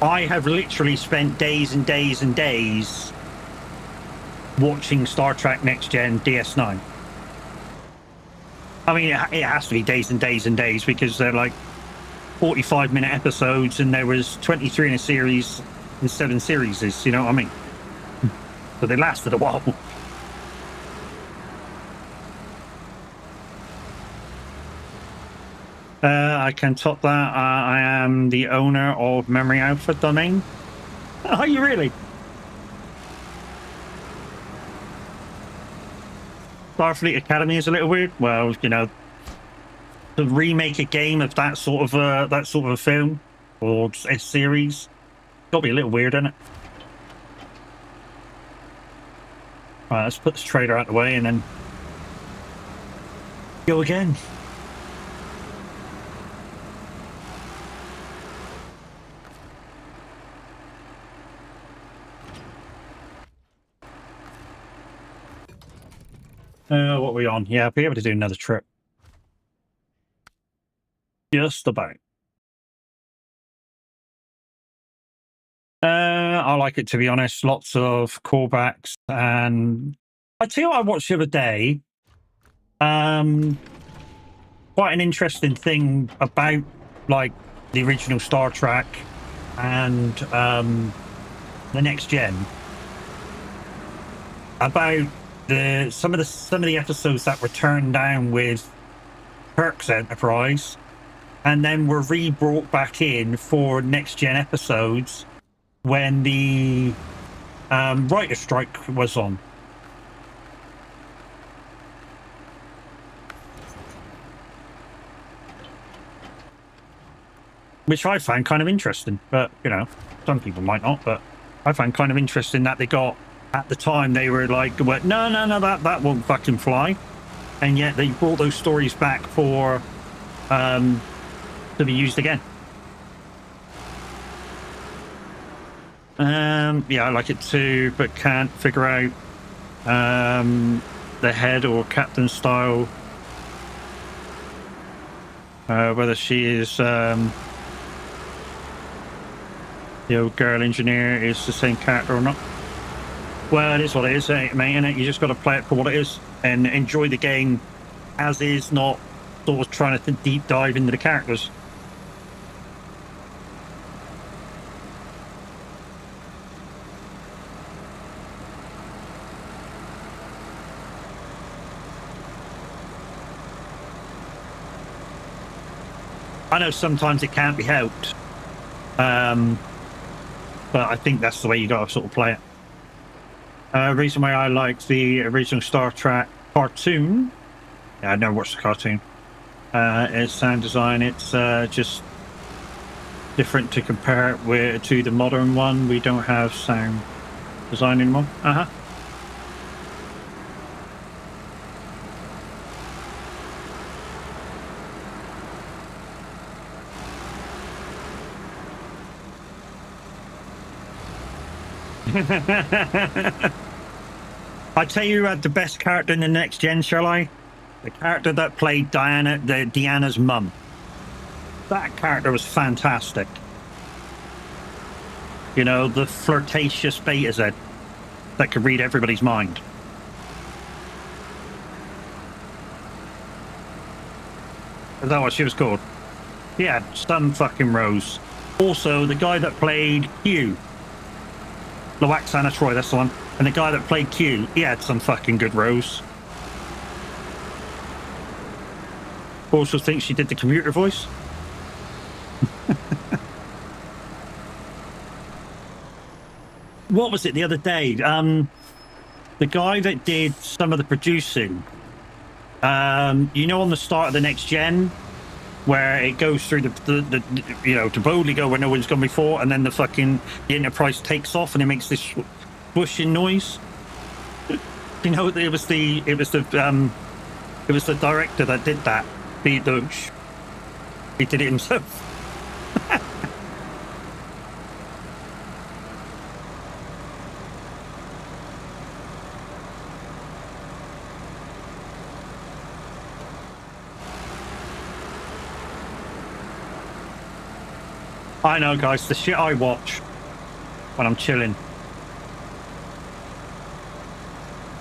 I have literally spent days and days and days watching Star Trek Next Gen DS9. I mean, it has to be days and days and days because they're like 45-minute episodes and there was 23 in a series and 7 series, you know what I mean? So they lasted a while. I can top that. I am the owner of Memory Alpha domain. Are you really? Starfleet Academy is a little weird. Well, you know, to remake a game of that sort of a film or a series, got to be a little weird, isn't it? All right, let's put this trailer out of the way and then go again. What are we on? Yeah, I'll be able to do another trip. Just about. I like it, to be honest. Lots of callbacks, and I tell you what I watched the other day. Quite an interesting thing about like the original Star Trek and the next gen, about some of the episodes that were turned down with Kirk's Enterprise, and then were re-brought back in for next gen episodes when the writer strike was on. Which I found kind of interesting, but you know, some people might not. But I found kind of interesting that they got, at the time they were like, no, that won't fucking fly, and yet they brought those stories back for to be used again. Yeah, I like it too, but can't figure out the head or captain style, whether she is the old girl engineer is the same character or not. Well, it is what it is, mate, innit? You just got to play it for what it is and enjoy the game as is, not sort of trying to deep dive into the characters. I know sometimes it can't be helped, but I think that's the way you got to sort of play it. Reason why I like the original Star Trek cartoon, yeah, I never watched the cartoon, is sound design. It's just different to compare it with to the modern one. We don't have sound design anymore. I tell you, the best character in the next gen, shall I? The character that played Deanna's mum. That character was fantastic. You know, the flirtatious Betazed that could read everybody's mind. Is that what she was called? Yeah, some fucking Rose. Also, the guy that played Q, Loaxana Troy, that's the one. And the guy that played Q, he had some fucking good rows. Also thinks she did the commuter voice. What was it the other day? The guy that did some of the producing, you know, on the start of the next gen, where it goes through the you know, to boldly go where no one's gone before, and then the Enterprise takes off and it makes this whooshing noise. You know, it was the director that did that. He did it himself. I know, guys, the shit I watch when I'm chilling.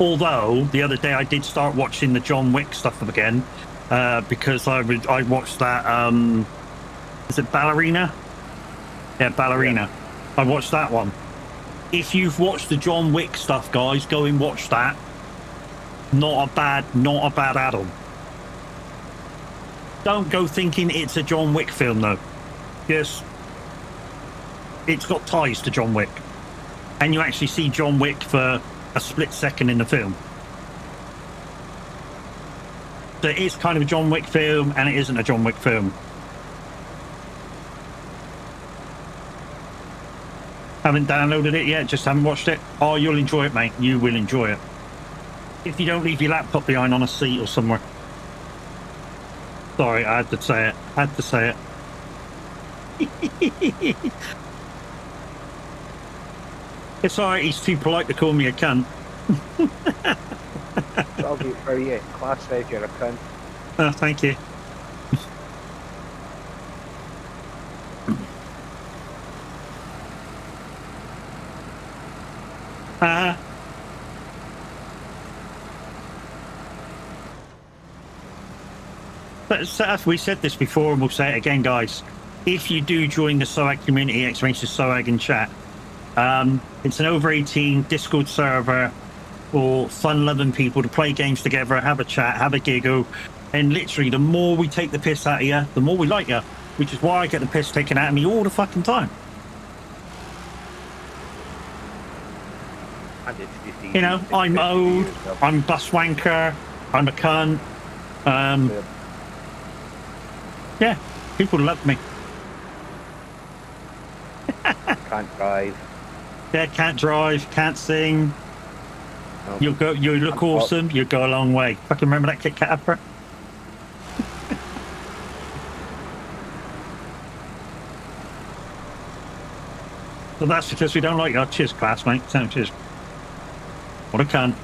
Although the other day I did start watching the John Wick stuff again, because I watched that. Is it Ballerina? Yeah, Ballerina. Yeah. I watched that one. If you've watched the John Wick stuff, guys, go and watch that. Not a bad add-on. Don't go thinking it's a John Wick film, though. Yes, it's got ties to John Wick, and you actually see John Wick for a split second in the film. So it is kind of a John Wick film, and it isn't a John Wick film. Haven't downloaded it yet, just haven't watched it. Oh, you'll enjoy it, mate. You will enjoy it. If you don't leave your laptop behind on a seat or somewhere. Sorry, I had to say it. I had to say it. It's alright, he's too polite to call me a cunt. I'll do it for you. Class says you're a cunt. Oh, thank you. Uh, but we said this before and we'll say it again, guys. If you do join the SOAG community, exclamation SOAG in chat, it's an over 18 Discord server for fun-loving people to play games together, have a chat, have a giggle, and literally the more we take the piss out of you, the more we like you, which is why I get the piss taken out of me all the fucking time. And it's just easy. You know, It's I'm good to do old, yourself. I'm a bus wanker, I'm a cunt. Yeah, people love me. Can't drive. Yeah, can't drive, can't sing. No. You look awesome, you go a long way. Fucking remember that Kit Kat advert? So that's because we don't like your cheers, classmate. Cheers. What a cunt.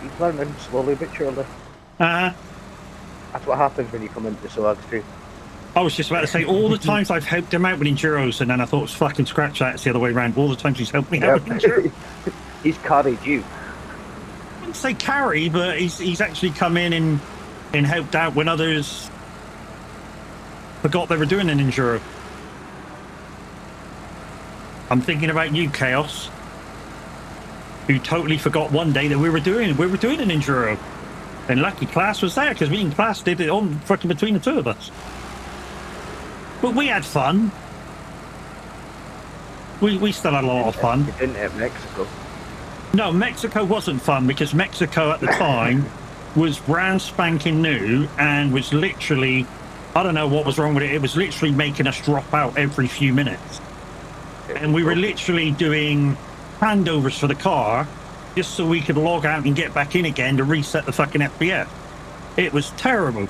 He's learning slowly but surely. Uh, That's what happens when you come into the SOAG stream. I was just about to say, all the times I've helped him out with Enduros, and then I thought, it's fucking scratch that, it's the other way around. All the times he's helped me out with Enduros. Yep. He's carried you. I wouldn't say carry, but he's actually come in and helped out when others forgot they were doing an Enduro. I'm thinking about you, Chaos, who totally forgot one day that we were doing an Enduro. And lucky Class was there, because me and Class did it on fucking between the two of us. But we had fun. We still had a lot of fun. You didn't at Mexico. No, Mexico wasn't fun because Mexico at the time was brand spanking new and was literally, I don't know what was wrong with it. It was literally making us drop out every few minutes. And we were literally doing handovers for the car just so we could log out and get back in again to reset the fucking FPS. It was terrible.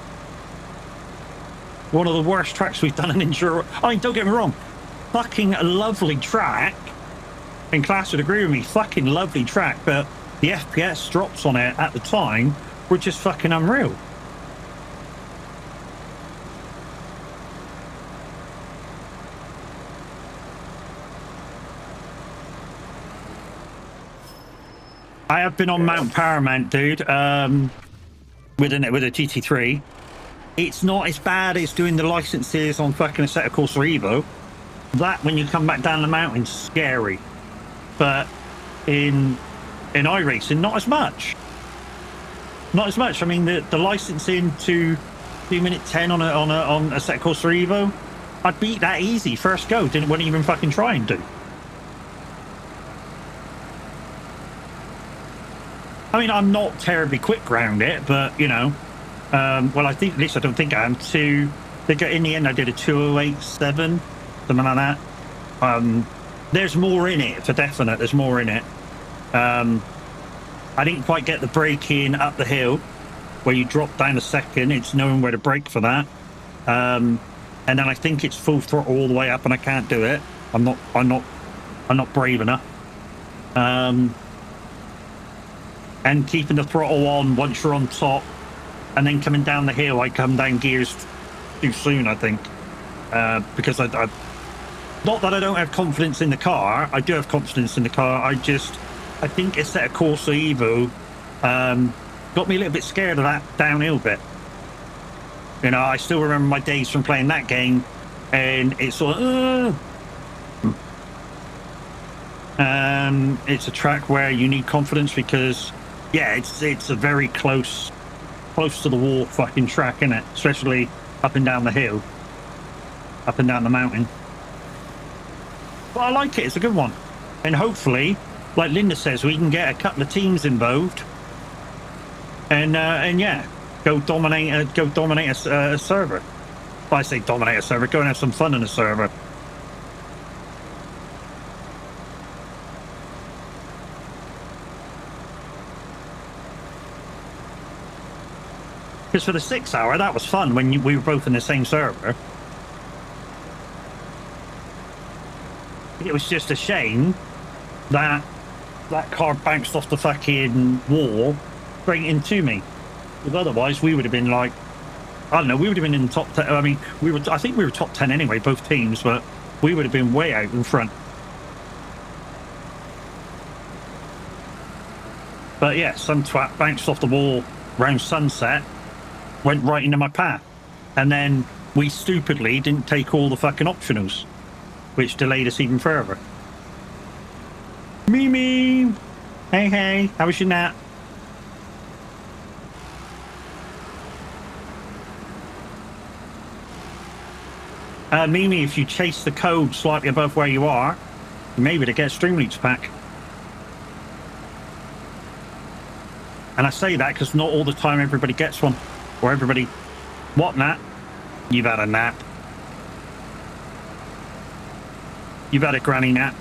One of the worst tracks we've done in Enduro. I mean, don't get me wrong. Fucking lovely track. And Class would agree with me. Fucking lovely track. But the FPS drops on it at the time were just fucking unreal. I have been on Mount Paramount, dude, with a GT3. It's not as bad as doing the licenses on fucking Assetto Corsa Evo. That, when you come back down the mountain's scary. But in iRacing, not as much. Not as much. I mean, the licensing to 2 minute 10 on Assetto Corsa Evo, I'd beat that easy first go. Wouldn't even fucking try and do. I mean, I'm not terribly quick around it, but you know, well, I think, at least I don't think I am. In the end, I did a 2:08.7, something like that. There's more in it for definite. There's more in it. I didn't quite get the braking up the hill where you drop down a second. It's knowing where to brake for that. And then I think it's full throttle all the way up, and I can't do it. I'm not brave enough. And keeping the throttle on once you're on top, and then coming down the hill, I come down gears too soon, I think, because I not that I don't have confidence in the car. I do have confidence in the car. I think Assetto Corsa Evo got me a little bit scared of that downhill bit. You know, I still remember my days from playing that game, and it's sort of it's a track where you need confidence because, yeah, it's a very close to the wall fucking track, isn't it? Especially up and down the hill, up and down the mountain. But I like it. It's a good one, and hopefully, like Linda says, we can get a couple of teams involved, and yeah, go dominate a server. If I say dominate a server, go and have some fun in a server. Because for the 6 hour, that was fun when we were both in the same server. It was just a shame that that car bounced off the fucking wall straight into me. Because otherwise, we would have been like, I don't know, we would have been in the top 10. I mean, I think we were top 10 anyway, both teams, but we would have been way out in front. But yeah, some twat bounced off the wall round sunset, went right into my path. And then we stupidly didn't take all the fucking optionals, which delayed us even further. Mimi! Hey, how was your nap? Mimi, if you chase the code slightly above where you are, maybe to get a Streamleech pack. And I say that because not all the time everybody gets one. Or everybody... What, Nat? You've had a nap. You've had a granny nap.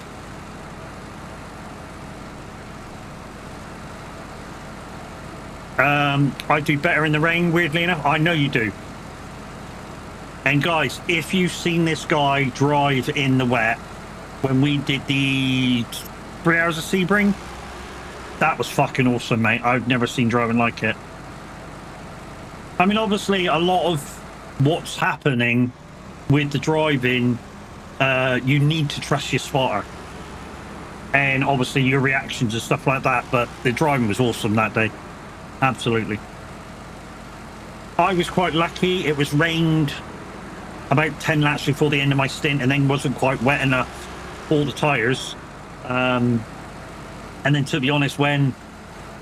I do better in the rain, weirdly enough. I know you do. And guys, if you've seen this guy drive in the wet, when we did the 3 hours of Sebring, that was fucking awesome, mate. I've never seen driving like it. I mean, obviously, a lot of what's happening with the driving, you need to trust your spotter. And obviously your reactions and stuff like that, but the driving was awesome that day. Absolutely. I was quite lucky. It was rained about 10 laps before the end of my stint and then wasn't quite wet enough for the tyres. And then, to be honest, when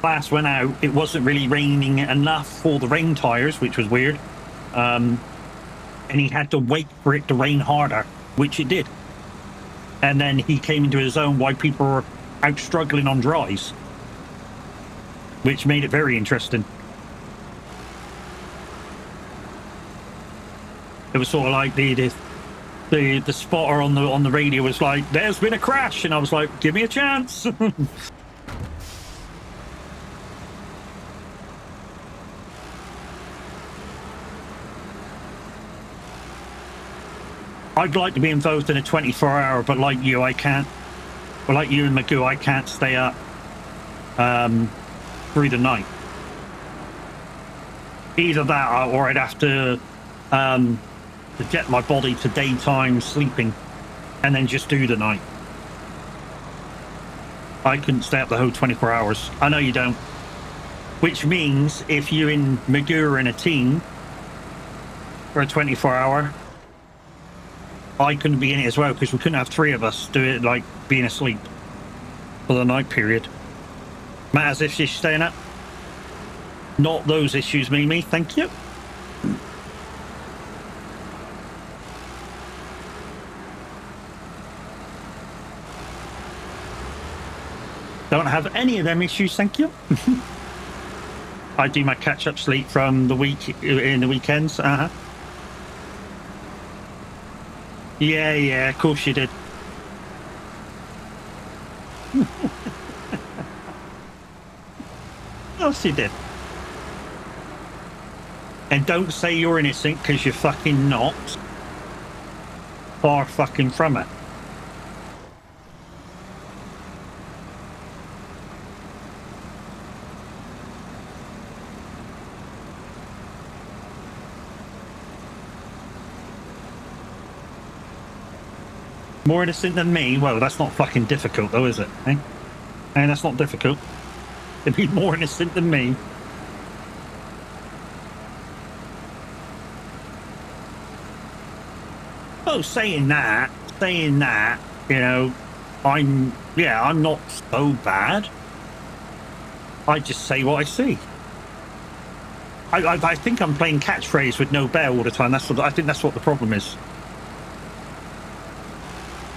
class went out, it wasn't really raining enough for the rain tyres, which was weird. And he had to wait for it to rain harder, which it did. And then he came into his own while people were out struggling on dries, which made it very interesting. It was sort of like the spotter on the radio was like, "There's been a crash," and I was like, "Give me a chance." I'd like to be involved in a 24-hour, but like you, I can't. Or like you and Magoo, I can't stay up through the night. Either that, or I'd have to get my body to daytime sleeping, and then just do the night. I couldn't stay up the whole 24 hours. I know you don't. Which means if you and Magoo are in a team for a 24-hour. I couldn't be in it as well because we couldn't have three of us do it like being asleep for the night period. Matt, as if she's staying up. Not those issues, Mimi. Thank you. Don't have any of them issues, thank you. I do my catch-up sleep from the week in the weekends. Yeah, of course you did. Of course you did. And don't say you're innocent, because you're fucking not. Far fucking from it. More innocent than me? Well, that's not fucking difficult though, is it? Eh? And that's not difficult. To be more innocent than me. Oh, saying that, you know, I'm not so bad. I just say what I see. I think I'm playing catchphrase with no bear all the time. I think that's what the problem is.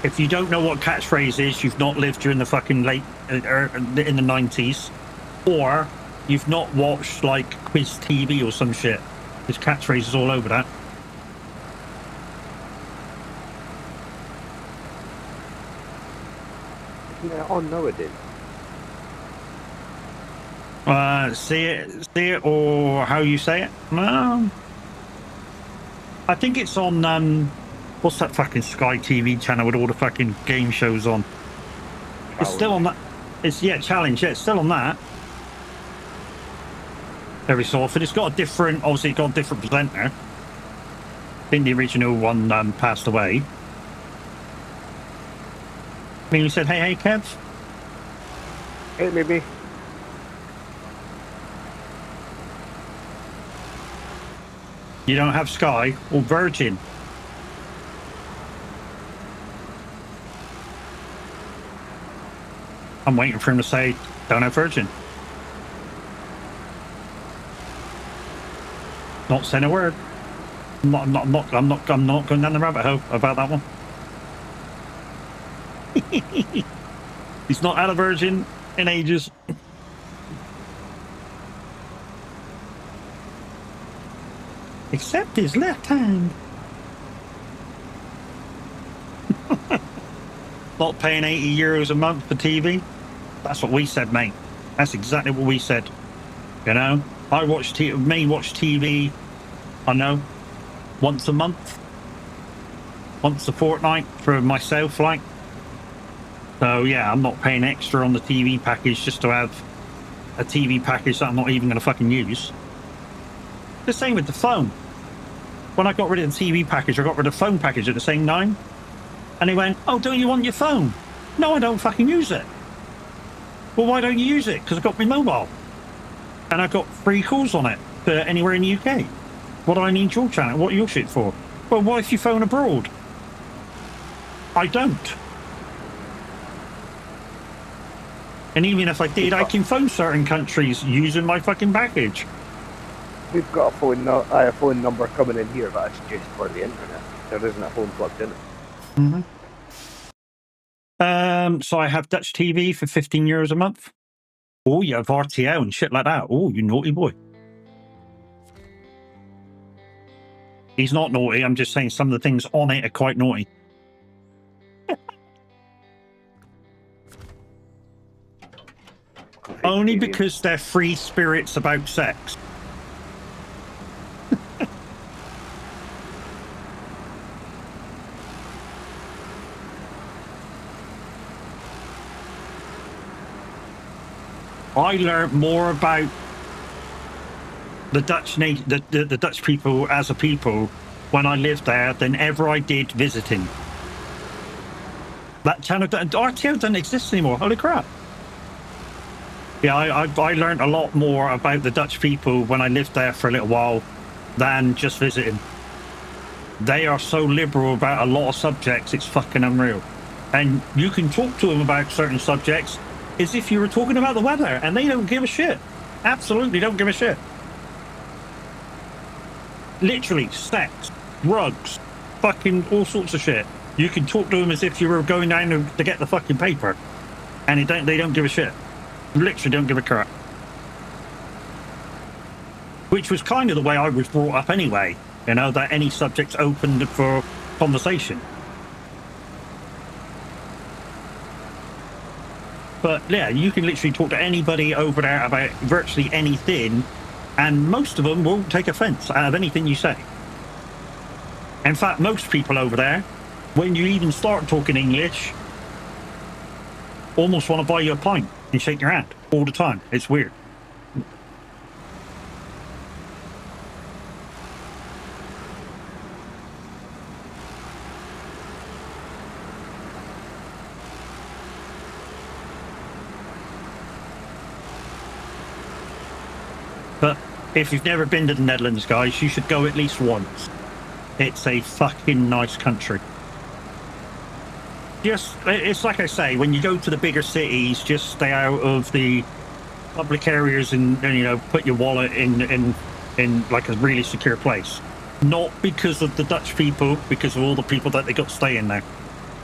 If you don't know what catchphrase is, you've not lived during the fucking late in the 90s, or you've not watched like Quiz TV or some shit. There's catchphrases all over that. Yeah, on nowadays. See it, or how you say it? I think it's on what's that fucking Sky TV channel with all the fucking game shows on? It's still on that. It's, yeah, challenge. Yeah, it's still on that. Every so often. It's got a different, obviously, it's got a different presenter. I think the original one passed away. I mean, you said, hey, Kev? Hey, maybe. You don't have Sky or Virgin. I'm waiting for him to say, don't have Virgin. Not saying a word. I'm not going down the rabbit hole about that one. He's not had a Virgin in ages. Except his left hand. Not paying €80 a month for TV. That's what we said, mate. That's exactly what we said. You know, I watch TV. I know, once a month, once a fortnight for myself, like. So yeah, I'm not paying extra on the TV package just to have a TV package that I'm not even going to fucking use. The same with the phone. When I got rid of the TV package, I got rid of the phone package at the same time. And he went, oh, don't you want your phone? No, I don't fucking use it. Well, why don't you use it? Because I got my mobile. And I got free calls on it for anywhere in the UK. What do I need your channel? What are your shit for? Well, what if you phone abroad? I don't. And even if I did, I can phone certain countries using my fucking package. We've got a phone number coming in here, but it's just for the internet. There isn't a phone plugged in it. So I have Dutch TV for €15 a month. Oh, you have RTL and shit like that. Oh, you naughty boy. He's not naughty. I'm just saying some of the things on it are quite naughty. Only because they're free spirits about sex. I learned more about the the Dutch people as a people when I lived there than ever I did visiting. That channel, RTL doesn't exist anymore. Holy crap. Yeah, I learned a lot more about the Dutch people when I lived there for a little while than just visiting. They are so liberal about a lot of subjects, it's fucking unreal. And you can talk to them about certain subjects as if you were talking about the weather, and they don't give a shit. Absolutely don't give a shit. Literally, sex, drugs, fucking all sorts of shit. You can talk to them as if you were going down to get the fucking paper, and they don't give a shit. Literally don't give a crap. Which was kind of the way I was brought up anyway, you know, that any subject's open for conversation. But yeah, you can literally talk to anybody over there about virtually anything, and most of them won't take offense out of anything you say. In fact, most people over there, when you even start talking English, almost want to buy you a pint and shake your hand all the time. It's weird. But if you've never been to the Netherlands, guys, you should go at least once. It's a fucking nice country. Just, it's like I say, when you go to the bigger cities, just stay out of the public areas and you know, put your wallet in like a really secure place. Not because of the Dutch people, because of all the people that they got staying there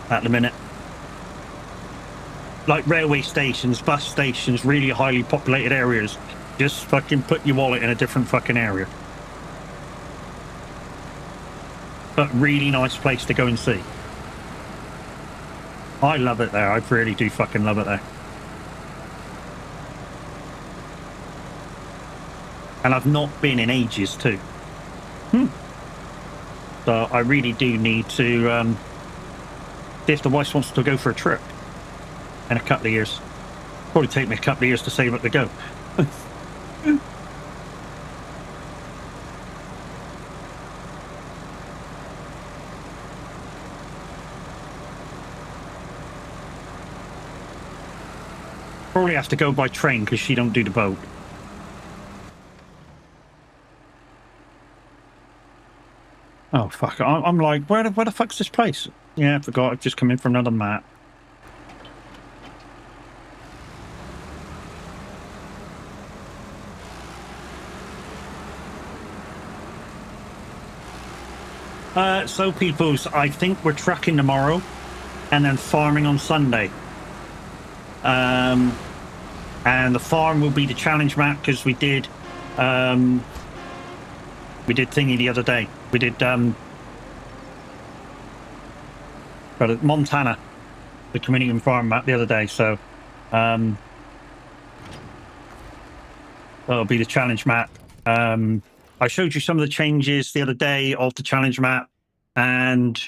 at the minute. Like railway stations, bus stations, really highly populated areas. Just fucking put your wallet in a different fucking area. But really nice place to go and see. I love it there. I really do fucking love it there. And I've not been in ages too. So I really do need to see if the wife wants to go for a trip in a couple of years. Probably take me a couple of years to save up to go. Probably have to go by train because she don't do the boat. Oh fuck! I'm like, where the fuck's this place? Yeah, I forgot. I've just come in from another map. So peoples, I think we're trucking tomorrow, and then farming on Sunday. And the farm will be the challenge map because we did thingy the other day. We did Montana, the community and farm map the other day. So that'll be the challenge map. I showed you some of the changes the other day of the challenge map, and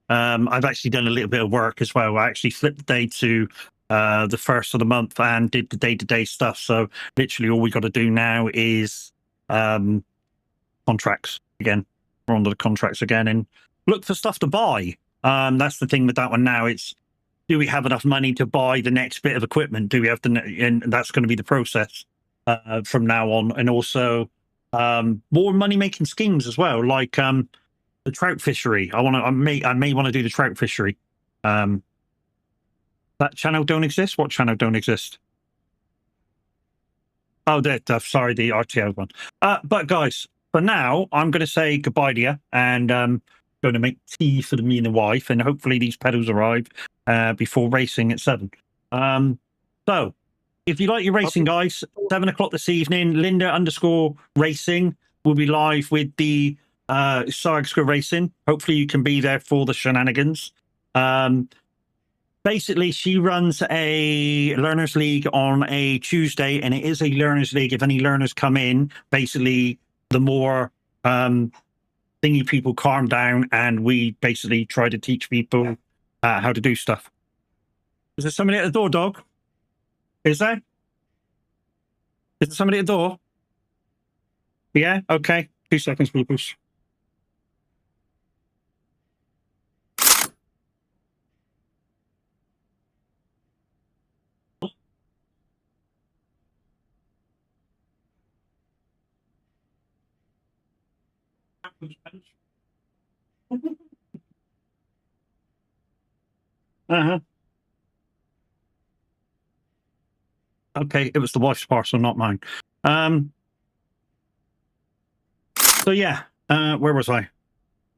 I've actually done a little bit of work as well. I actually flipped the day to the first of the month and did the day-to-day stuff. So literally all we got to do now is contracts again. We're on to the contracts again and look for stuff to buy. That's the thing with that one now. It's, do we have enough money to buy the next bit of equipment? Do we have to, and that's going to be the process from now on. And also more money-making schemes as well, like the trout fishery. I may want to do the trout fishery. That channel don't exist? What channel don't exist? Oh, sorry, the RTO one. But guys, for now, I'm going to say goodbye to you, and going to make tea for me and the wife, and hopefully these pedals arrive before racing at 7. So, if you like your racing, guys, 7 o'clock this evening, Linda_racing will be live with the Sargsco Racing. Hopefully you can be there for the shenanigans. Basically, she runs a Learners League on a Tuesday, and it is a Learners League. If any learners come in, basically, the more thingy people calm down, and we basically try to teach people how to do stuff. Is there somebody at the door, dog? Is there? Is there somebody at the door? Yeah? Okay. 2 seconds, people. Uh-huh. Okay, it was the wife's parcel, not mine. So yeah, where was I?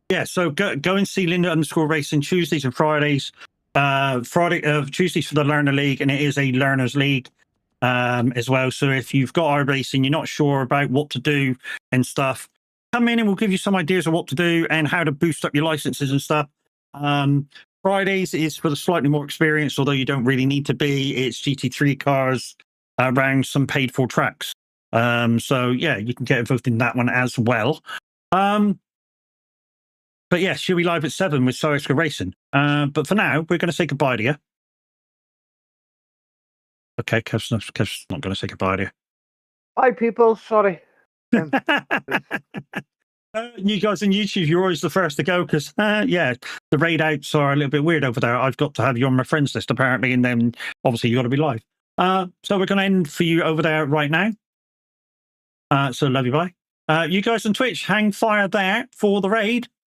Yeah, so go and see Linda_racing Tuesdays and Fridays. Tuesdays for the Learner League, and it is a Learners League as well. So if you've got our racing, you're not sure about what to do and stuff, come in and we'll give you some ideas of what to do and how to boost up your licenses and stuff. Fridays is for the slightly more experienced, although you don't really need to be. It's GT3 cars around some paid for tracks. So yeah, you can get involved in that one as well. But yeah, she'll be live at 7 with Sargsco Racing. But for now, we're going to say goodbye to you. Okay, Kev's not going to say goodbye to you. Bye, people. Sorry. You guys on YouTube, you're always the first to go because, yeah, the raid outs are a little bit weird over there. I've got to have you on my friends list, apparently, and then obviously you got to be live. So we're going to end for you over there right now. So love you, bye. You guys on Twitch, hang fire there for the raid.